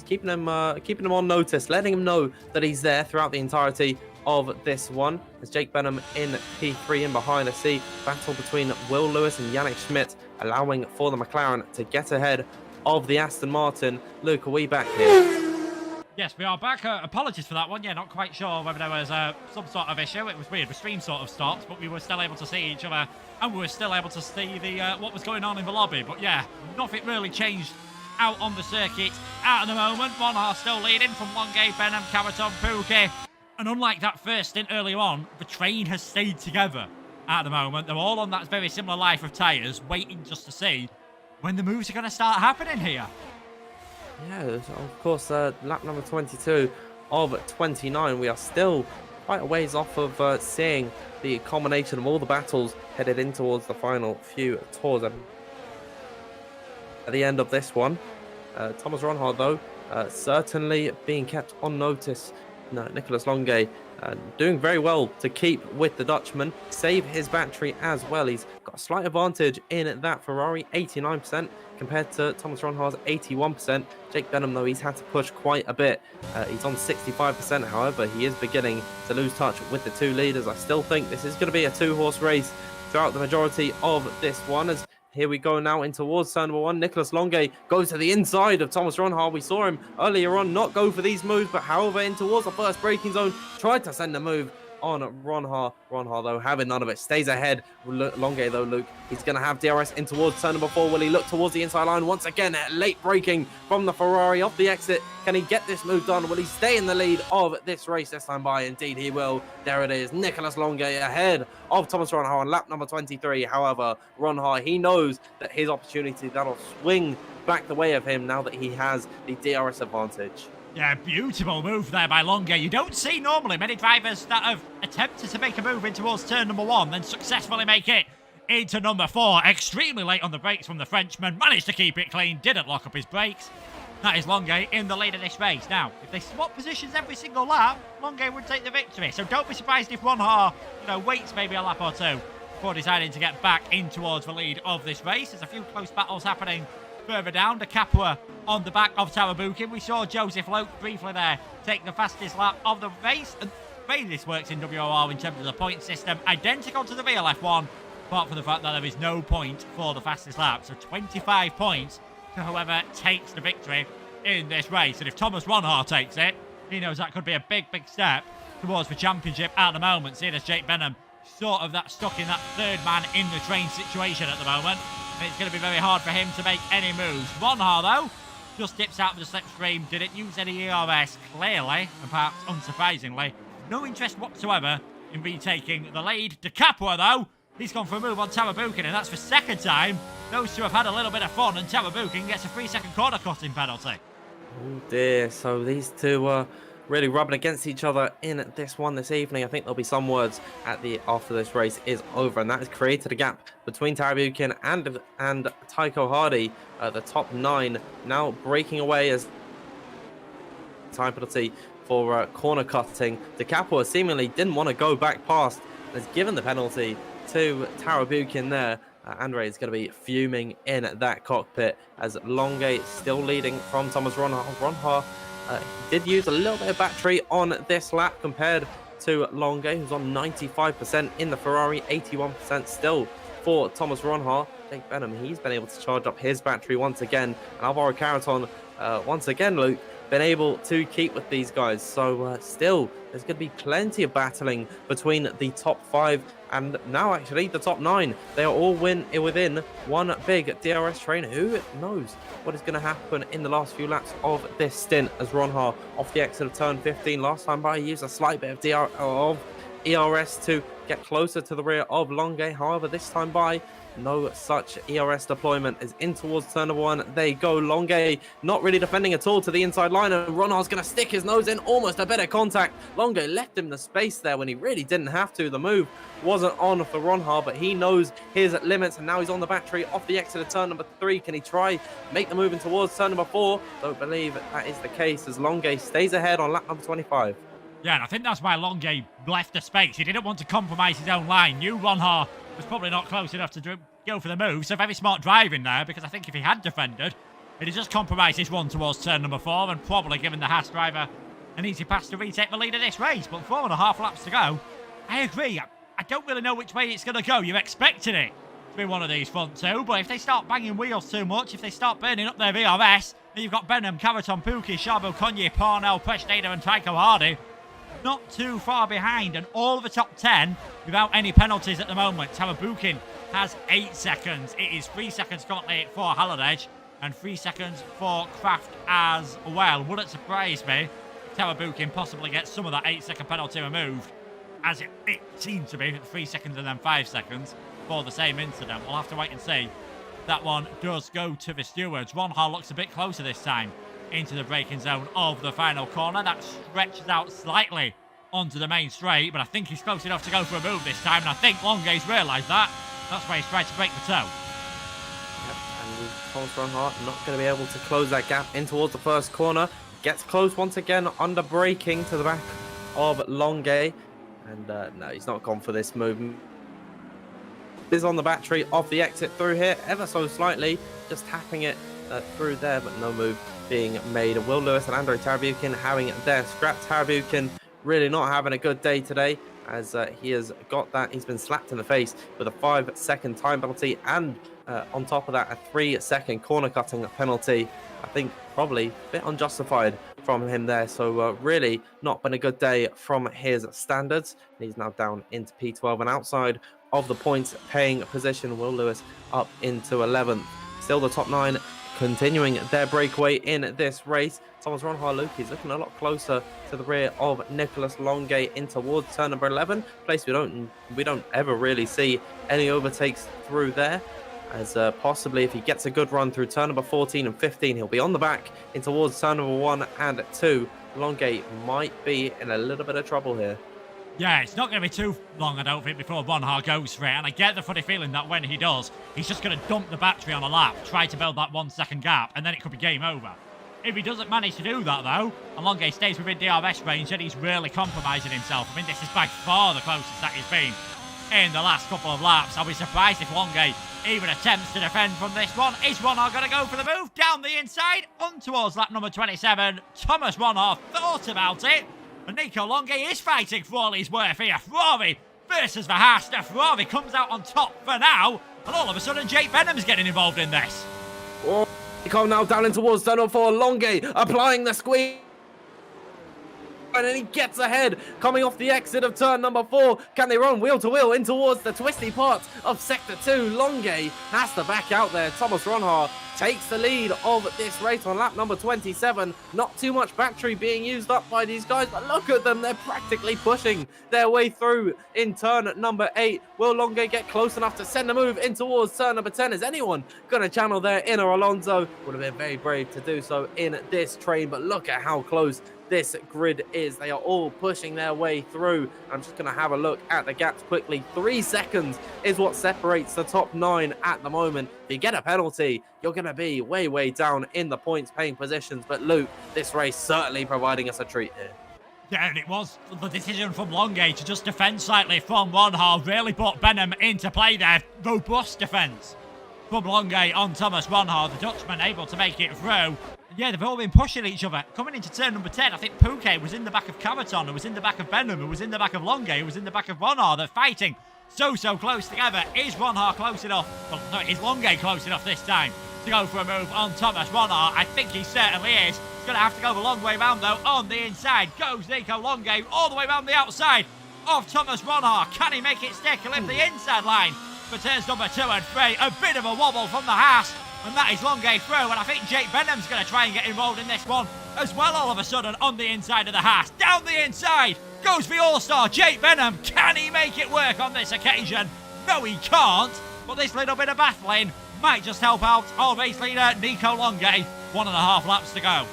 keeping him on notice, letting him know that he's there throughout the entirety of this one. As Jake Benham in P3 in behind. I see battle between Will Lewis and Yannick Schmidt, allowing for the McLaren to get ahead of the Aston Martin. Luke, are we back here? Yes, we are back. Apologies for that one. Yeah, not quite sure whether there was some sort of issue. It was weird. The stream sort of stopped, but we were still able to see each other, and we were still able to see the what was going on in the lobby. But yeah, nothing really changed out on the circuit at the moment. Ronhar still leading from Longe, Benham, Cavaton, Pookie. And unlike that first stint earlier on, the train has stayed together at the moment. They're all on that very similar life of tyres, waiting just to see when the moves are going to start happening here. Yeah, of course, lap number 22 of 29. We are still quite a ways off of seeing the culmination of all the battles headed in towards the final few tours. At the end of this one, Thomas Ronhar, though, certainly being kept on notice. Nicholas Longe doing very well to keep with the Dutchman, save his battery as well. He's got a slight advantage in that Ferrari, 89% compared to Thomas Ronhar's 81%. Jake Benham, though, he's had to push quite a bit. He's on 65%, however, he is beginning to lose touch with the two leaders. I still think this is going to be a two-horse race throughout the majority of this one, as here we go now in towards turn number 1. Nicholas Longe goes to the inside of Thomas Ronhar. We saw him earlier on not go for these moves, but however, in towards the first braking zone, tried to send a move on Ronhar. Ronhar, though, having none of it, stays ahead. Longe, though, Luke, he's going to have DRS in towards turn number 4. Will he look towards the inside line once again? Late braking from the Ferrari off the exit. Can he get this move done? Will he stay in the lead of this race this time by? Indeed, he will. There it is. Nicholas Longe ahead of Thomas Ronhar on lap number 23. However, Ronhar, he knows that his opportunity, that'll swing back the way of him now that he has the DRS advantage. Yeah, beautiful move there by Longe. You don't see normally many drivers that have attempted to make a move in towards turn number 1, then successfully make it into number 4. Extremely late on the brakes from the Frenchman. Managed to keep it clean, didn't lock up his brakes. That is Longe in the lead of this race. Now, if they swap positions every single lap, Longe would take the victory. So don't be surprised if Ronhar, waits maybe a lap or two before deciding to get back in towards the lead of this race. There's a few close battles happening further down. The Capua on the back of Tarabukin. We saw Joseph Loke briefly there take the fastest lap of the race. And the way this works in WOR in terms of the point system, identical to the real F1, apart from the fact that there is no point for the fastest lap. So 25 points to whoever takes the victory in this race. And if Thomas Ronhar takes it, he knows that could be a big, big step towards the championship at the moment, seeing as Jake Benham sort of stuck in that third man in the train situation at the moment. And it's going to be very hard for him to make any moves. Ronhar, though, just dips out of the slipstream, didn't use any ERS, clearly, and perhaps unsurprisingly. No interest whatsoever in retaking the lead. De Capua, though, he's gone for a move on Tarabukin, and that's the second time those two have had a little bit of fun, and Tarabukin gets a 3-second corner cutting penalty. Oh dear, so these two are really rubbing against each other in this one this evening. I think there'll be some words after this race is over, and that has created a gap between Tarabukin and Tycho Hardy. The top 9 now breaking away as time penalty for corner cutting. De Capua seemingly didn't want to go back past, has given the penalty to Tarabukin there. Andre is going to be fuming in that cockpit as Longe still leading from Thomas Ronhar. Ronhar did use a little bit of battery on this lap compared to Longe, who's on 95% in the Ferrari, 81% still for Thomas Ronhar. Jake Benham, he's been able to charge up his battery once again. And Alvaro Caraton, once again, Luke, been able to keep with these guys. So still, there's going to be plenty of battling between the top 5 and now actually the top 9. They are all within one big DRS train. Who knows what is going to happen in the last few laps of this stint as Ronhar off the exit of turn 15. Last time by, he used a slight bit of ERS to get closer to the rear of Longe. However, this time by, no such ERS deployment is in towards turn number 1. There you go. Longe not really defending at all to the inside line, and Ronhar's going to stick his nose in. Almost a bit of contact. Longe left him the space there when he really didn't have to. The move wasn't on for Ronhar, but he knows his limits, and now he's on the battery off the exit of turn number 3. Can he try make the move in towards turn number 4? Don't believe that is the case as Longe stays ahead on lap number 25. Yeah, and I think that's why Longe left the space. He didn't want to compromise his own line. Knew Ronhar was probably not close enough to go for the move. So very smart driving there, because I think if he had defended, he'd have just compromised his one towards turn number 4 and probably given the Haas driver an easy pass to retake the lead of this race. But 4.5 laps to go. I agree. I don't really know which way it's going to go. You're expecting it to be one of these front two, but if they start banging wheels too much, if they start burning up their VRS, then you've got Benham, Caraton, Pookie, Charbel, Conye, Parnell, Preshnada and Tycho Hardy not too far behind, and all of the top 10 without any penalties at the moment. Tarabukin has 8 seconds. It is 3 seconds currently for Halladej and 3 seconds for Kraft as well. Wouldn't surprise me if Tarabukin possibly gets some of that 8-second penalty removed, as it seems to be 3 seconds and then 5 seconds for the same incident. We'll have to wait and see. That one does go to the stewards. Ronhar looks a bit closer this time into the braking zone of the final corner. That stretches out slightly onto the main straight, but I think he's close enough to go for a move this time, and I think Longe's realised that. That's why he's tried to break the toe. Yep, and Thomas Ronhar not going to be able to close that gap in towards the first corner. Gets close once again under braking to the back of Longe, and no, he's not gone for this move. Is on the battery off the exit through here ever so slightly, just tapping it through there, but no move being made. Will Lewis and Andre Tarabukin having their scrap. Tarabukin really not having a good day today. as he has got that. He's been slapped in the face with a 5-second time penalty, and on top of that, a 3-second corner cutting penalty. I think probably a bit unjustified from him there. So really not been a good day from his standards. He's now down into P12 and outside of the points paying position. Will Lewis up into 11th. Still the top 9 continuing their breakaway in this race. Thomas Ronhar is looking a lot closer to the rear of Nicholas Longay in towards turn number 11. Place we don't ever really see any overtakes through there. As possibly if he gets a good run through turn number 14 and 15, he'll be on the back in towards turn number 1 and 2. Longay might be in a little bit of trouble here. Yeah, it's not going to be too long, I don't think, before Ronhar goes for it. And I get the funny feeling that when he does, he's just going to dump the battery on a lap, try to build that 1 second gap, and then it could be game over. If he doesn't manage to do that, though, and Longay stays within DRS range, then he's really compromising himself. I mean, this is by far the closest that he's been in the last couple of laps. I'll be surprised if Longay even attempts to defend from this one. Is Ronhar going to go for the move? Down the inside, on towards lap number 27. Thomas Ronhar thought about it. And Nico Longay is fighting for all he's worth here. Ferrari versus the Haas. The Ferrari comes out on top for now. And all of a sudden, Jake Benham's getting involved in this. Oh, Nico now down in towards turn number 4. Longay applying the squeeze. And then he gets ahead, coming off the exit of turn number 4. Can they run wheel to wheel in towards the twisty part of sector 2? Longay has to back out there. Thomas Ronhar takes the lead of this race on lap number 27. Not too much battery being used up by these guys, but look at them. They're practically pushing their way through in turn number 8. Will Longay get close enough to send a move in towards turn number 10? Is anyone going to channel their inner Alonso? Would have been very brave to do so in this train, but look at how close this grid is. They are all pushing their way through. I'm just going to have a look at the gaps quickly. 3 seconds is what separates the top 9 at the moment. If you get a penalty, you're going to be way down in the points paying positions. But Luke, this race certainly providing us a treat here. Yeah, and it was the decision from Longay to just defend slightly from Ronhar really brought Benham into play there. Robust defence from Longay on Thomas Ronhar. The Dutchman able to make it through. Yeah, they've all been pushing each other. Coming into turn number 10, I think Pouquet was in the back of Caraton, who was in the back of Benham, who was in the back of Longay, who was in the back of Ronhar. They're fighting so close together. Is Ronhar close enough? Well, no, is Longay close enough this time to go for a move on Thomas Ronhar? I think he certainly is. He's going to have to go the long way round, though. On the inside goes Nico Longay all the way round the outside of Thomas Ronhar. Can he make it stick and lift the inside line for turns number 2 and 3? A bit of a wobble from the Haas. And that is Longay through, and I think Jake Benham's going to try and get involved in this one as well all of a sudden on the inside of the Haas. Down the inside goes the All-Star Jake Benham. Can he make it work on this occasion? No, he can't, but this little bit of battling might just help out our race leader, Nico Longay. 1.5 laps to go.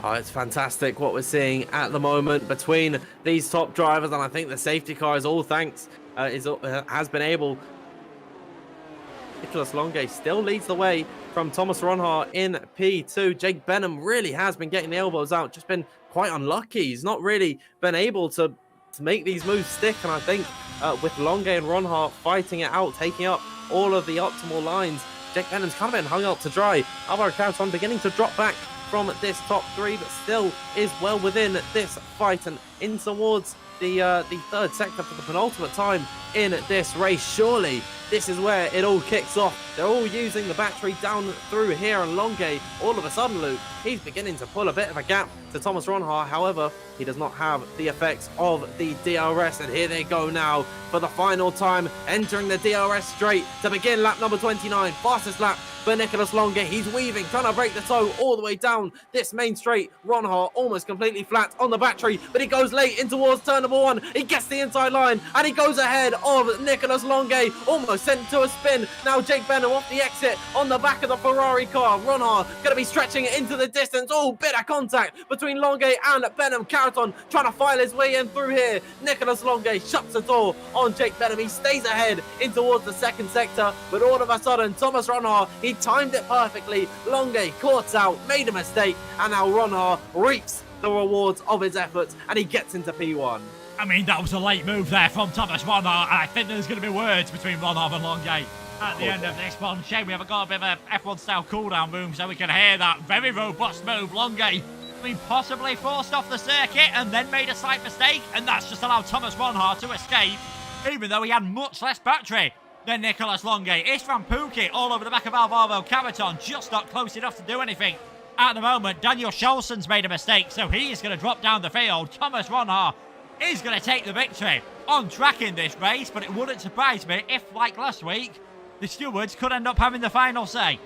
Oh, it's fantastic what we're seeing at the moment between these top drivers, and I think the safety car is all thanks, has been able. Nicholas Longay still leads the way from Thomas Ronhar in P2. Jake Benham really has been getting the elbows out, just been quite unlucky. He's not really been able to make these moves stick, and I think with Longay and Ronhar fighting it out, taking up all of the optimal lines, Jake Benham's kind of been hung out to dry. Alvaro Caraton beginning to drop back from this top 3, but still is well within this fight and in towards the third sector for the penultimate time in this race. Surely this is where it all kicks off. They're all using the battery down through here, and Longay, all of a sudden, Luke, he's beginning to pull a bit of a gap to Thomas Ronhar. However, he does not have the effects of the DRS, and here they go now for the final time, entering the DRS straight to begin lap number 29. Fastest lap for Nicholas Longay. He's weaving, trying to break the toe all the way down this main straight. Ronhar almost completely flat on the battery, but he goes late in towards turn number 1. He gets the inside line, and he goes ahead of Nicholas Longay, almost sent to a spin. Now Jake Benham off the exit on the back of the Ferrari car. Ronhar going to be stretching it into the distance. Oh, bit of contact between Longay and Benham. Caraton trying to file his way in through here. Nicholas Longay shuts the door on Jake Benham. He stays ahead in towards the second sector, but all of a sudden, Thomas Ronhar, he timed it perfectly. Longay caught out, made a mistake, and now Ronhar reaps the rewards of his efforts, and he gets into P1. I mean, that was a late move there from Thomas Ronhar, and I think there's going to be words between Ronhar and Longay at the end of this one. Shame we haven't got a bit of a F1 style cooldown room so we can hear that very robust move. Longay, been possibly forced off the circuit and then made a slight mistake, and that's just allowed Thomas Ronhaar to escape, even though he had much less battery than Nicholas Longay. Istvan Pukki all over the back of Alvaro Carreton, just not close enough to do anything. At the moment, Daniel Scholzen's made a mistake, so he is going to drop down the field. Thomas Ronhaar is going to take the victory on track in this race, but it wouldn't surprise me if, like last week, the stewards could end up having the final say.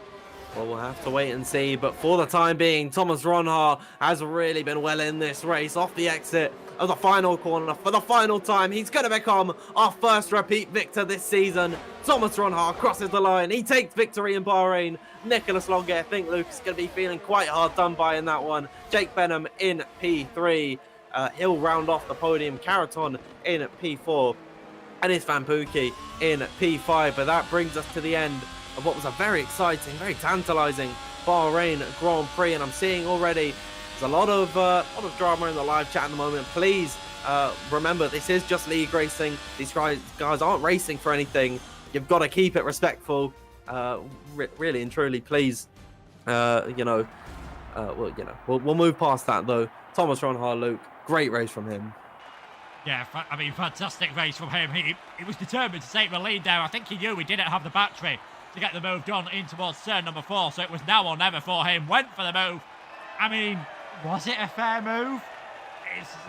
Well, we'll have to wait and see, but for the time being, Thomas Ronhaar has really been well in this race. Off the exit of the final corner for the final time, he's going to become our first repeat victor this season. Thomas Ronhaar crosses the line. He takes victory in Bahrain. Nicholas Longay, I think Luke is going to be feeling quite hard done by in that one. Jake Benham in P3. He'll round off the podium. Carreton in P4. And Istvan Pukki in P5. But that brings us to the end of what was a very exciting, very tantalizing Bahrain Grand Prix, and I'm seeing already there's a lot of drama in the live chat at the moment. Please remember, this is just league racing. These guys aren't racing for anything. You've got to keep it respectful. Really and truly, please. We'll move past that though. Thomas Ronhaar, Luke, great race from him. Yeah, I mean, fantastic race from him. He was determined to take the lead there. I think he knew he didn't have the battery to get the move done in towards turn number 4, so it was now or never for him. Went for the move. I mean, was it a fair move?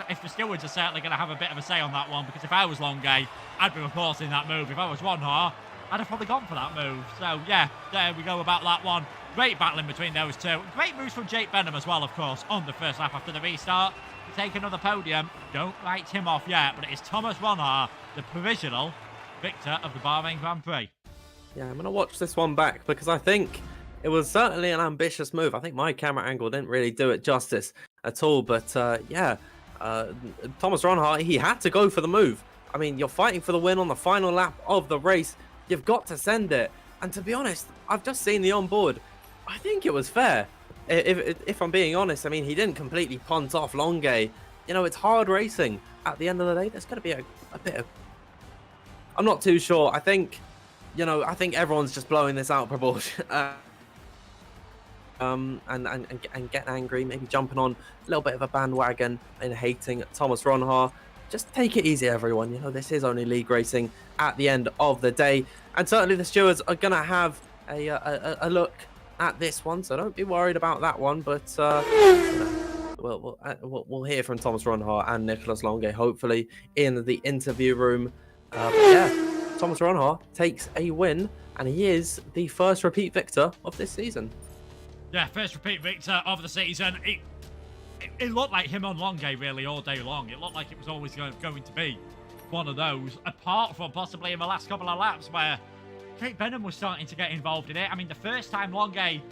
If the stewards are certainly going to have a bit of a say on that one, because if I was Longay, I'd be reporting that move. If I was Ronhaar, I'd have probably gone for that move. So, yeah, there we go about that one. Great battling between those two. Great moves from Jake Benham as well, of course, on the first lap after the restart. To take another podium. Don't write him off yet, but it is Thomas Ronhaar, the provisional victor of the Bahrain Grand Prix. Yeah, I'm going to watch this one back because I think it was certainly an ambitious move. I think my camera angle didn't really do it justice at all. But Thomas Ronhaar, he had to go for the move. I mean, you're fighting for the win on the final lap of the race. You've got to send it. And to be honest, I've just seen the onboard. I think it was fair. If I'm being honest, I mean, he didn't completely punt off Longay. You know, it's hard racing. At the end of the day, there's going to be a bit of... I'm not too sure. I think everyone's just blowing this out of proportion. And getting angry, maybe jumping on a little bit of a bandwagon and hating Thomas Ronhaar. Just take it easy, everyone. You know, this is only league racing at the end of the day. And certainly the stewards are going to have a look at this one, so don't be worried about that one. But we'll hear from Thomas Ronhaar and Nicholas Longay hopefully in the interview room. Thomas Ronhaar takes a win, and he is the first repeat victor of this season. Yeah, first repeat victor of the season. It looked like him on Longay really all day long. It looked like it was always going to be one of those, apart from possibly in the last couple of laps where Jake Benham was starting to get involved in it. I mean, the first time Ronhaar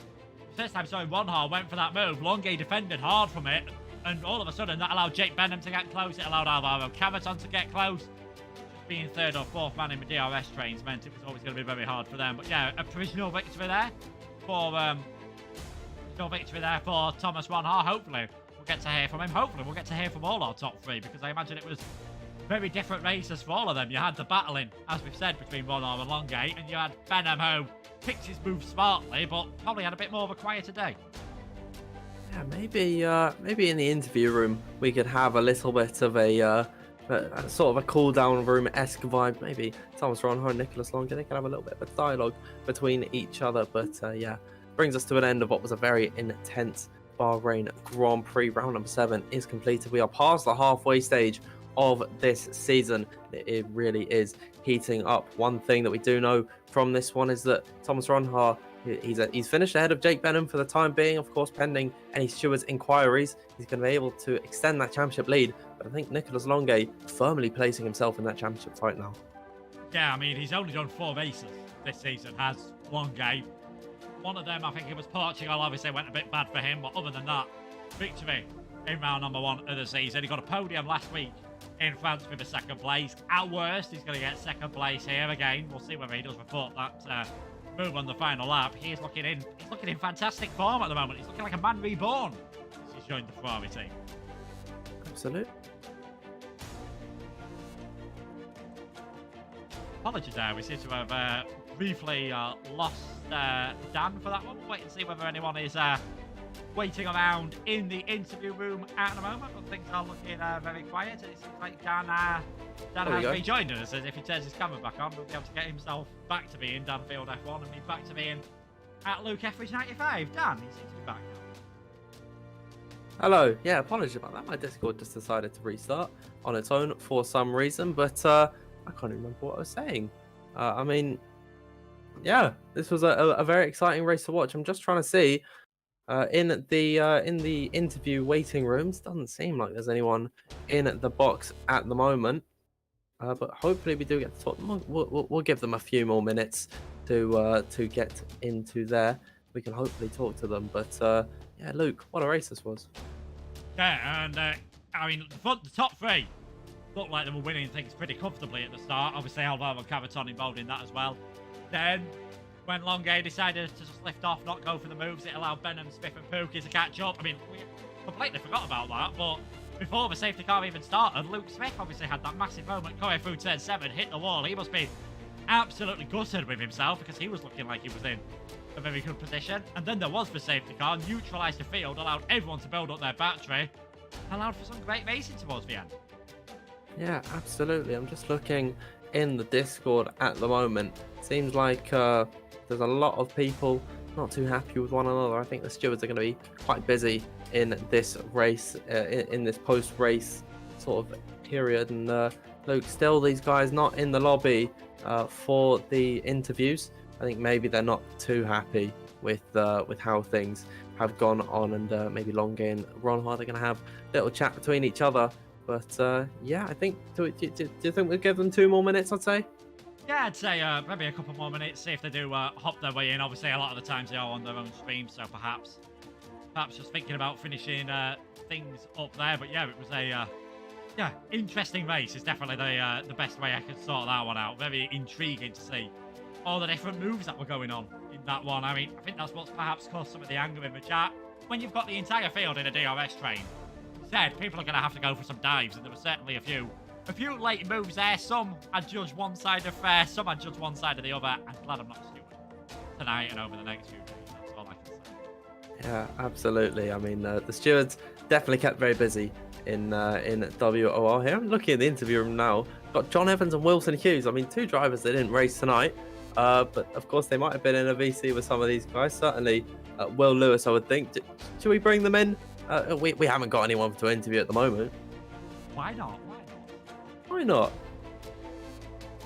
went for that move, Longay defended hard from it, and all of a sudden that allowed Jake Benham to get close. It allowed Alvaro Carreton to get close. Being third or fourth man in the DRS trains meant it was always going to be very hard for them. But yeah, a provisional victory there for Thomas Ronhaar. Hopefully we'll get to hear from him. Hopefully we'll get to hear from all our top three, because I imagine it was very different races for all of them. You had the battling, as we've said, between Ronhaar and Longay, and you had Benham, who picked his move smartly, but probably had a bit more of a quieter day. Yeah, maybe in the interview room we could have a little bit of a sort of a cool down room-esque vibe. Maybe Thomas Ronhaar and Nicholas Longay, they could have a little bit of a dialogue between each other. But brings us to an end of what was a very intense Bahrain Grand Prix. Round number 7 is completed. We are past the halfway stage of this season. It really is heating up. One thing that we do know from this one is that Thomas Ronhaar, he's finished ahead of Jake Benham for the time being. Of course, pending any stewards' inquiries, he's going to be able to extend that championship lead. But I think Nicholas Longay firmly placing himself in that championship fight now. Yeah, I mean, he's only done 4 races this season, has Longay. One of them, I think it was Portugal, obviously went a bit bad for him, but other than that, victory in round number 1 of the season. He got a podium last week in France with a 2nd place. At worst, he's going to get 2nd place here again. We'll see whether he does report that move on the final lap. He's looking in fantastic form at the moment. He's looking like a man reborn since he's joined the Ferrari team. Absolutely. Apologies there, we seem to have briefly lost Dan for that one. We'll wait and see whether anyone is waiting around in the interview room at the moment, but things are looking very quiet. It seems like Dan has rejoined us, as if he turns his camera back on, we'll be able to get himself back to being Dan Field F1 and me back to being at Luke Etheridge 95. Dan, he seems to be back now. Hello. Yeah, apologies about that. My Discord just decided to restart on its own for some reason, but I can't remember what I was saying. I mean, yeah, this was a very exciting race to watch. I'm just trying to see in the interview waiting rooms. Doesn't seem like there's anyone in the box at the moment, but hopefully we do get to talk. We'll give them a few more minutes to get into there. We can hopefully talk to them. But yeah, Luke, what a race this was. Yeah, and I mean, the top three looked like they were winning things pretty comfortably at the start. Obviously, Alvaro and Cavaton involved in that as well. Then, when Longuet decided to just lift off, not go for the moves, it allowed Benham, Smith and Pookie to catch up. I mean, we completely forgot about that, but before the safety car even started, Luke Smith obviously had that massive moment coming through turn 7, hit the wall. He must be absolutely gutted with himself because he was looking like he was in a very good position. And then there was the safety car, neutralised the field, allowed everyone to build up their battery, allowed for some great racing towards the end. Yeah, absolutely. I'm just looking in the Discord at the moment. Seems like there's a lot of people not too happy with one another. I think the stewards are going to be quite busy in this race, in this post-race sort of period. And Luke, still these guys not in the lobby for the interviews. I think maybe they're not too happy with how things have gone on, and maybe Longuet and Ron Hart are going to have a little chat between each other. But yeah, I think, do you think we'll give them 2 more minutes, I'd say? Yeah, I'd say maybe a couple more minutes, see if they do hop their way in. Obviously, a lot of the times they are on their own stream, so perhaps just thinking about finishing things up there. But yeah, it was a interesting race. It's definitely the best way I could sort that one out. Very intriguing to see all the different moves that were going on in that one. I mean, I think that's what's perhaps caused some of the anger in the chat. When you've got the entire field in a DRS train, people are going to have to go for some dives, and there were certainly a few late moves there. Some had judged one side of fair, some had judged one side of the other. I'm glad I'm not a steward tonight and over the next few days. That's all I can say. Yeah, absolutely. I mean, the stewards definitely kept very busy in WOR here. I'm looking at the interview room now. Got John Evans and Wilson Hughes. I mean, 2 drivers that didn't race tonight, but of course they might have been in a VC with some of these guys. Certainly, Will Lewis, I would think. Should we bring them in? We haven't got anyone to interview at the moment. Why not? Why not?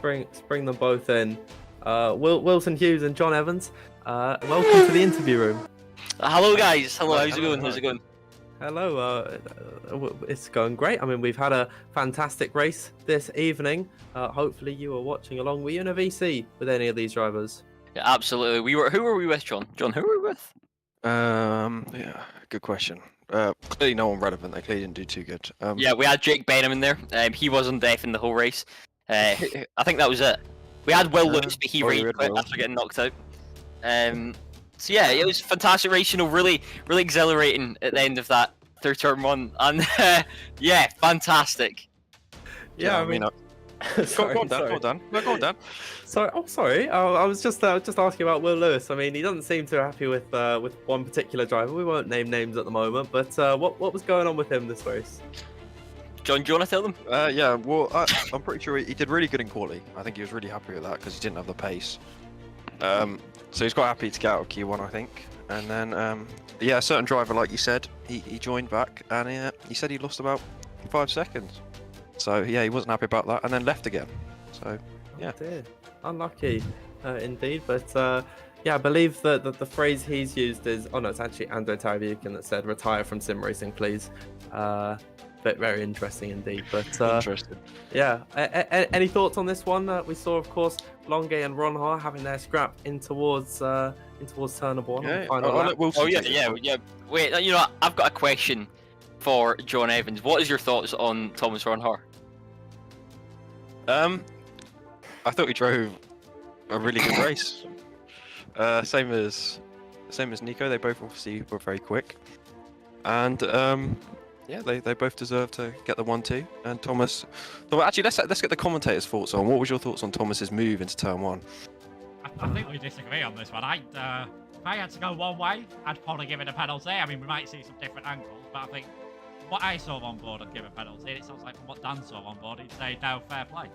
Bring them both in. Wilson Hughes and John Evans. Welcome to the interview room. Hello guys. Hello. How's it going? How's it going? Hello. It's going great. I mean, we've had a fantastic race this evening. Hopefully, you are watching along. Were you in a VC with any of these drivers? Yeah, absolutely. Who were we with, John? John, who were we with? Yeah, good question. Clearly no one relevant. They clearly didn't do too good. Yeah, we had Jake Benham in there. He wasn't deaf in the whole race. I think that was it. We had Will Lewis, but he raged quit after getting knocked out. So yeah, it was a fantastic race. You know, really exhilarating at the end of that third turn 1, and yeah, fantastic. Yeah, I mean, go on, Dan. Go on, Dan. Sorry. I was just asking about Will Lewis. I mean, he doesn't seem too happy with one particular driver. We won't name names at the moment, but what was going on with him this race? John, do you want to tell them? Yeah, well, I'm pretty sure he did really good in quali. I think he was really happy with that because he didn't have the pace. So he's quite happy to get out of Q1, I think. And then, yeah, a certain driver, like you said, he joined back, and he said he lost about 5 seconds. So yeah, he wasn't happy about that, and then left again. So yeah, oh dear. Unlucky indeed. But yeah, I believe that the phrase he's used is, oh no, it's actually Andrei Taravyukin that said, "Retire from sim racing, please." But very interesting indeed. But interesting. Yeah. Any thoughts on this one? We saw, of course, Longuet and Ronhar having their scrap in towards turn number 1. Yeah. Yeah. Wait, you know, I've got a question for John Evans. What is your thoughts on Thomas Ronhar? I thought he drove a really good race. Same as Nico. They both obviously were very quick, and yeah, they both deserve to get the 1-2. And Thomas, so actually, let's get the commentators' thoughts on. What was your thoughts on Thomas's move into turn 1? I think we disagree on this one. if I had to go one way, I'd probably give it a penalty. I mean, we might see some different angles, but I think what I saw on board, I'd give a penalty. And it sounds like from what Dan saw on board, he'd say no, fair play.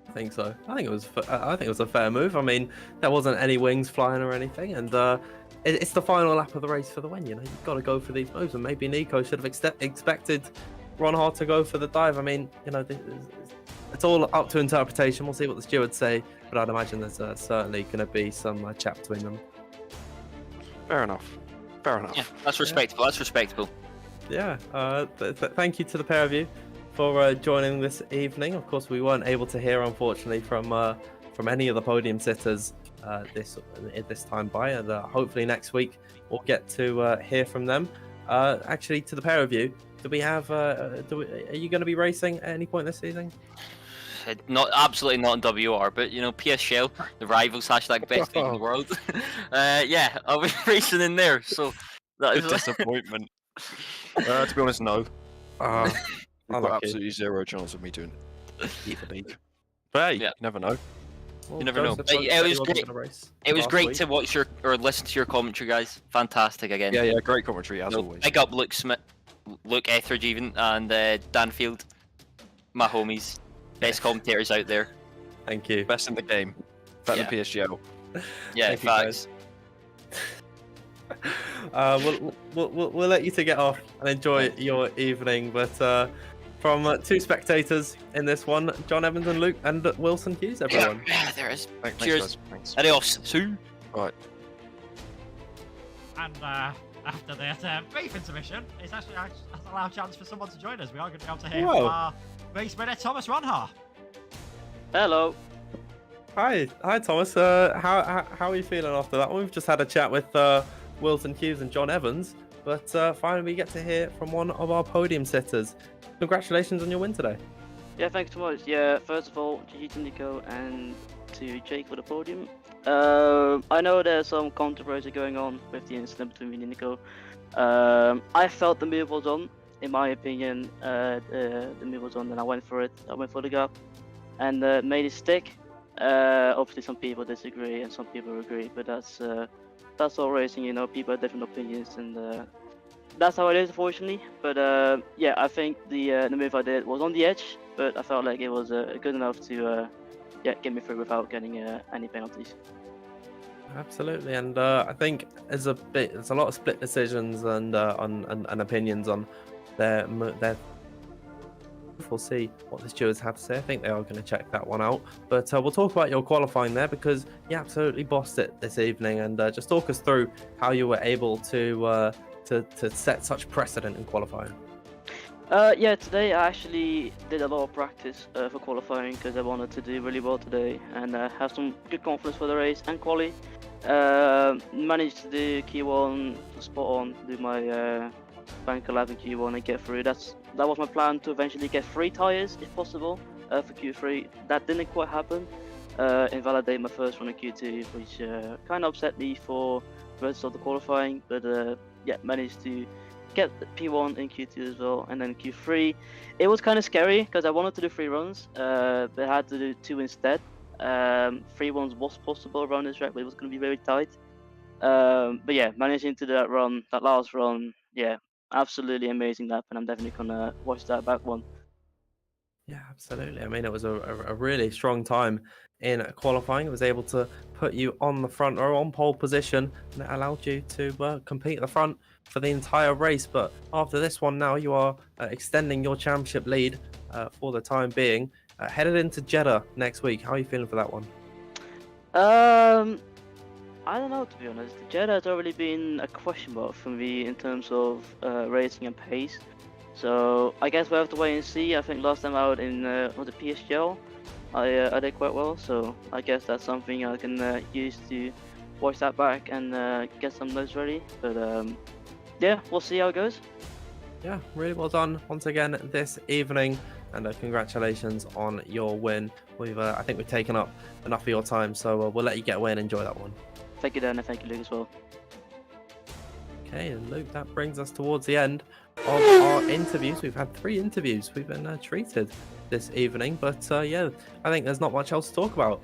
I think so. I think it was. I think it was a fair move. I mean, there wasn't any wings flying or anything, and it's the final lap of the race for the win. You know, you've got to go for these moves, and maybe Nico should have expected Ron Hart to go for the dive. I mean, you know, it's all up to interpretation. We'll see what the stewards say, but I'd imagine there's certainly going to be some chat between them. Fair enough. Fair enough. Yeah, that's respectable. That's respectable. Yeah. Thank you to the pair of you for joining this evening. Of course, we weren't able to hear, unfortunately, from any of the podium sitters this time by, and hopefully next week we'll get to hear from them. Actually, to the pair of you, do we have? Are you going to be racing at any point this season? Not absolutely not in WR, but you know, PS Shell, the rivals, hashtag best league in the world. Yeah, I'll be racing in there. So that is Good disappointment. To be honest, no. I've got absolutely zero chance of me doing either league. But hey, Yeah. you never know. Well, You never know. Joseph, But you it was wasn't great. gonna race It was last great week. to watch or listen to your commentary, guys. Fantastic again. Yeah, great commentary as No, always. big up Luke Smith, Luke Etheridge even, and Danfield, my homies, best commentators out there. Thank you. Best in the game. Better Yeah. than PSGL. Yeah, Thank you, facts. We'll let you to get off and enjoy your evening, but from two spectators in this one, John Evans and Luke and Wilson Hughes, everyone. Yeah, there is. Thanks, Cheers. guys. Thanks. Adios. See. Right. And after that brief intermission, it's actually has allowed a chance for someone to join us. We are going to be able to hear Whoa. from our race winner, Thomas Ronhar. Hello. Hi, Thomas. How are you feeling after that one? We've just had a chat with Wilson Hughes and John Evans, but finally we get to hear from one of our podium sitters. Congratulations on your win today. Yeah, thanks so much. Yeah, first of all, GG to Nico and to Jake for the podium. I know there's some controversy going on with the incident between me and Nico. I felt the move was on. In my opinion, the move was on, and I went for it. I went for the gap and made it stick. Obviously, some people disagree and some people agree, but that's all racing. You know, people have different opinions, and that's how it is, unfortunately. But yeah, I think the move I did was on the edge, but I felt like it was good enough to get me through without getting any penalties. Absolutely, and I think there's a lot of split decisions and opinions on their. We'll see what the stewards have to say. I think they are going to check that one out. But we'll talk about your qualifying there, because you absolutely bossed it this evening, and just talk us through how you were able to set such precedent in qualifying. Yeah, today I actually did a lot of practice for qualifying because I wanted to do really well today and have some good confidence for the race and quali. Managed to do Q1 spot on, do my banker lap in Q1 and get through. That was my plan, to eventually get 3 tyres if possible for Q3. That didn't quite happen. Invalidate my first run in Q2, which kind of upset me for the rest of the qualifying, but yeah, managed to get the P1 in Q2 as well, and then Q3 it was kind of scary because I wanted to do 3 runs, but I had to do 2 instead. 3 runs was possible around this track, but it was going to be very tight. But yeah, managing to do that last run, yeah, absolutely amazing lap, and I'm definitely gonna watch that back one. Yeah, absolutely. I mean, it was a really strong time in qualifying. It was able to put you on the front or on pole position, and it allowed you to compete at the front for the entire race. But after this one now, you are extending your championship lead for the time being. Headed into Jeddah next week. How are you feeling for that one? I don't know, to be honest. Jeddah has already been a question mark for me in terms of racing and pace. So I guess we'll have to wait and see. I think last time out in was it PSGL, I did quite well. So I guess that's something I can use to watch that back and get some notes ready. But yeah, we'll see how it goes. Yeah, really well done once again this evening, and congratulations on your win. I think we've taken up enough of your time, so we'll let you get away and enjoy that one. Thank you, Dan, and thank you, Luke, as well. Okay, and Luke, that brings us towards the end of our interviews. We've had 3 interviews we've been treated this evening, but yeah, I think there's not much else to talk about.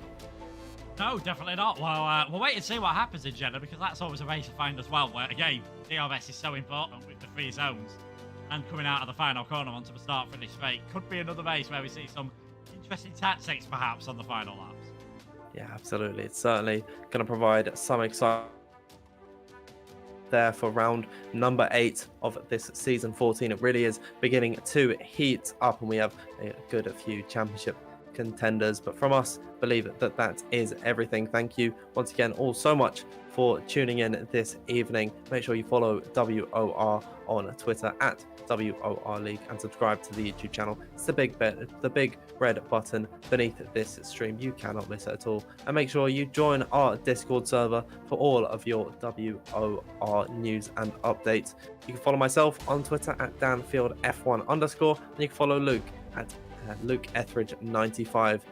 No, definitely not. Well, we'll wait and see what happens in Jeddah, because that's always a race to find as well, where, again, DRS is so important with the 3 zones. And coming out of the final corner onto the start-finish straight. Could be another race where we see some interesting tactics, perhaps, on the final laps. Yeah, absolutely. It's certainly going to provide some excitement there for round number 8 of this season 14. It really is beginning to heat up, and we have a good few championship contenders. But from us, believe that that is everything. Thank you once again all so much for tuning in this evening. Make sure you follow WOR on Twitter at WOR League and subscribe to the YouTube channel. It's the big red button beneath this stream. You cannot miss it at all. And make sure you join our Discord server for all of your WOR news and updates. You can follow myself on Twitter at DanfieldF1_, and you can follow Luke at Luke Etheridge 95.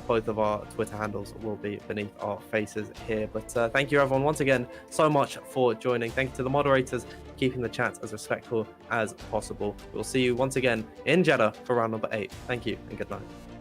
Both of our Twitter handles will be beneath our faces here. But thank you everyone once again so much for joining. Thank you to the moderators keeping the chat as respectful as possible. We'll see you once again in Jeddah for round number 8. Thank you and good night.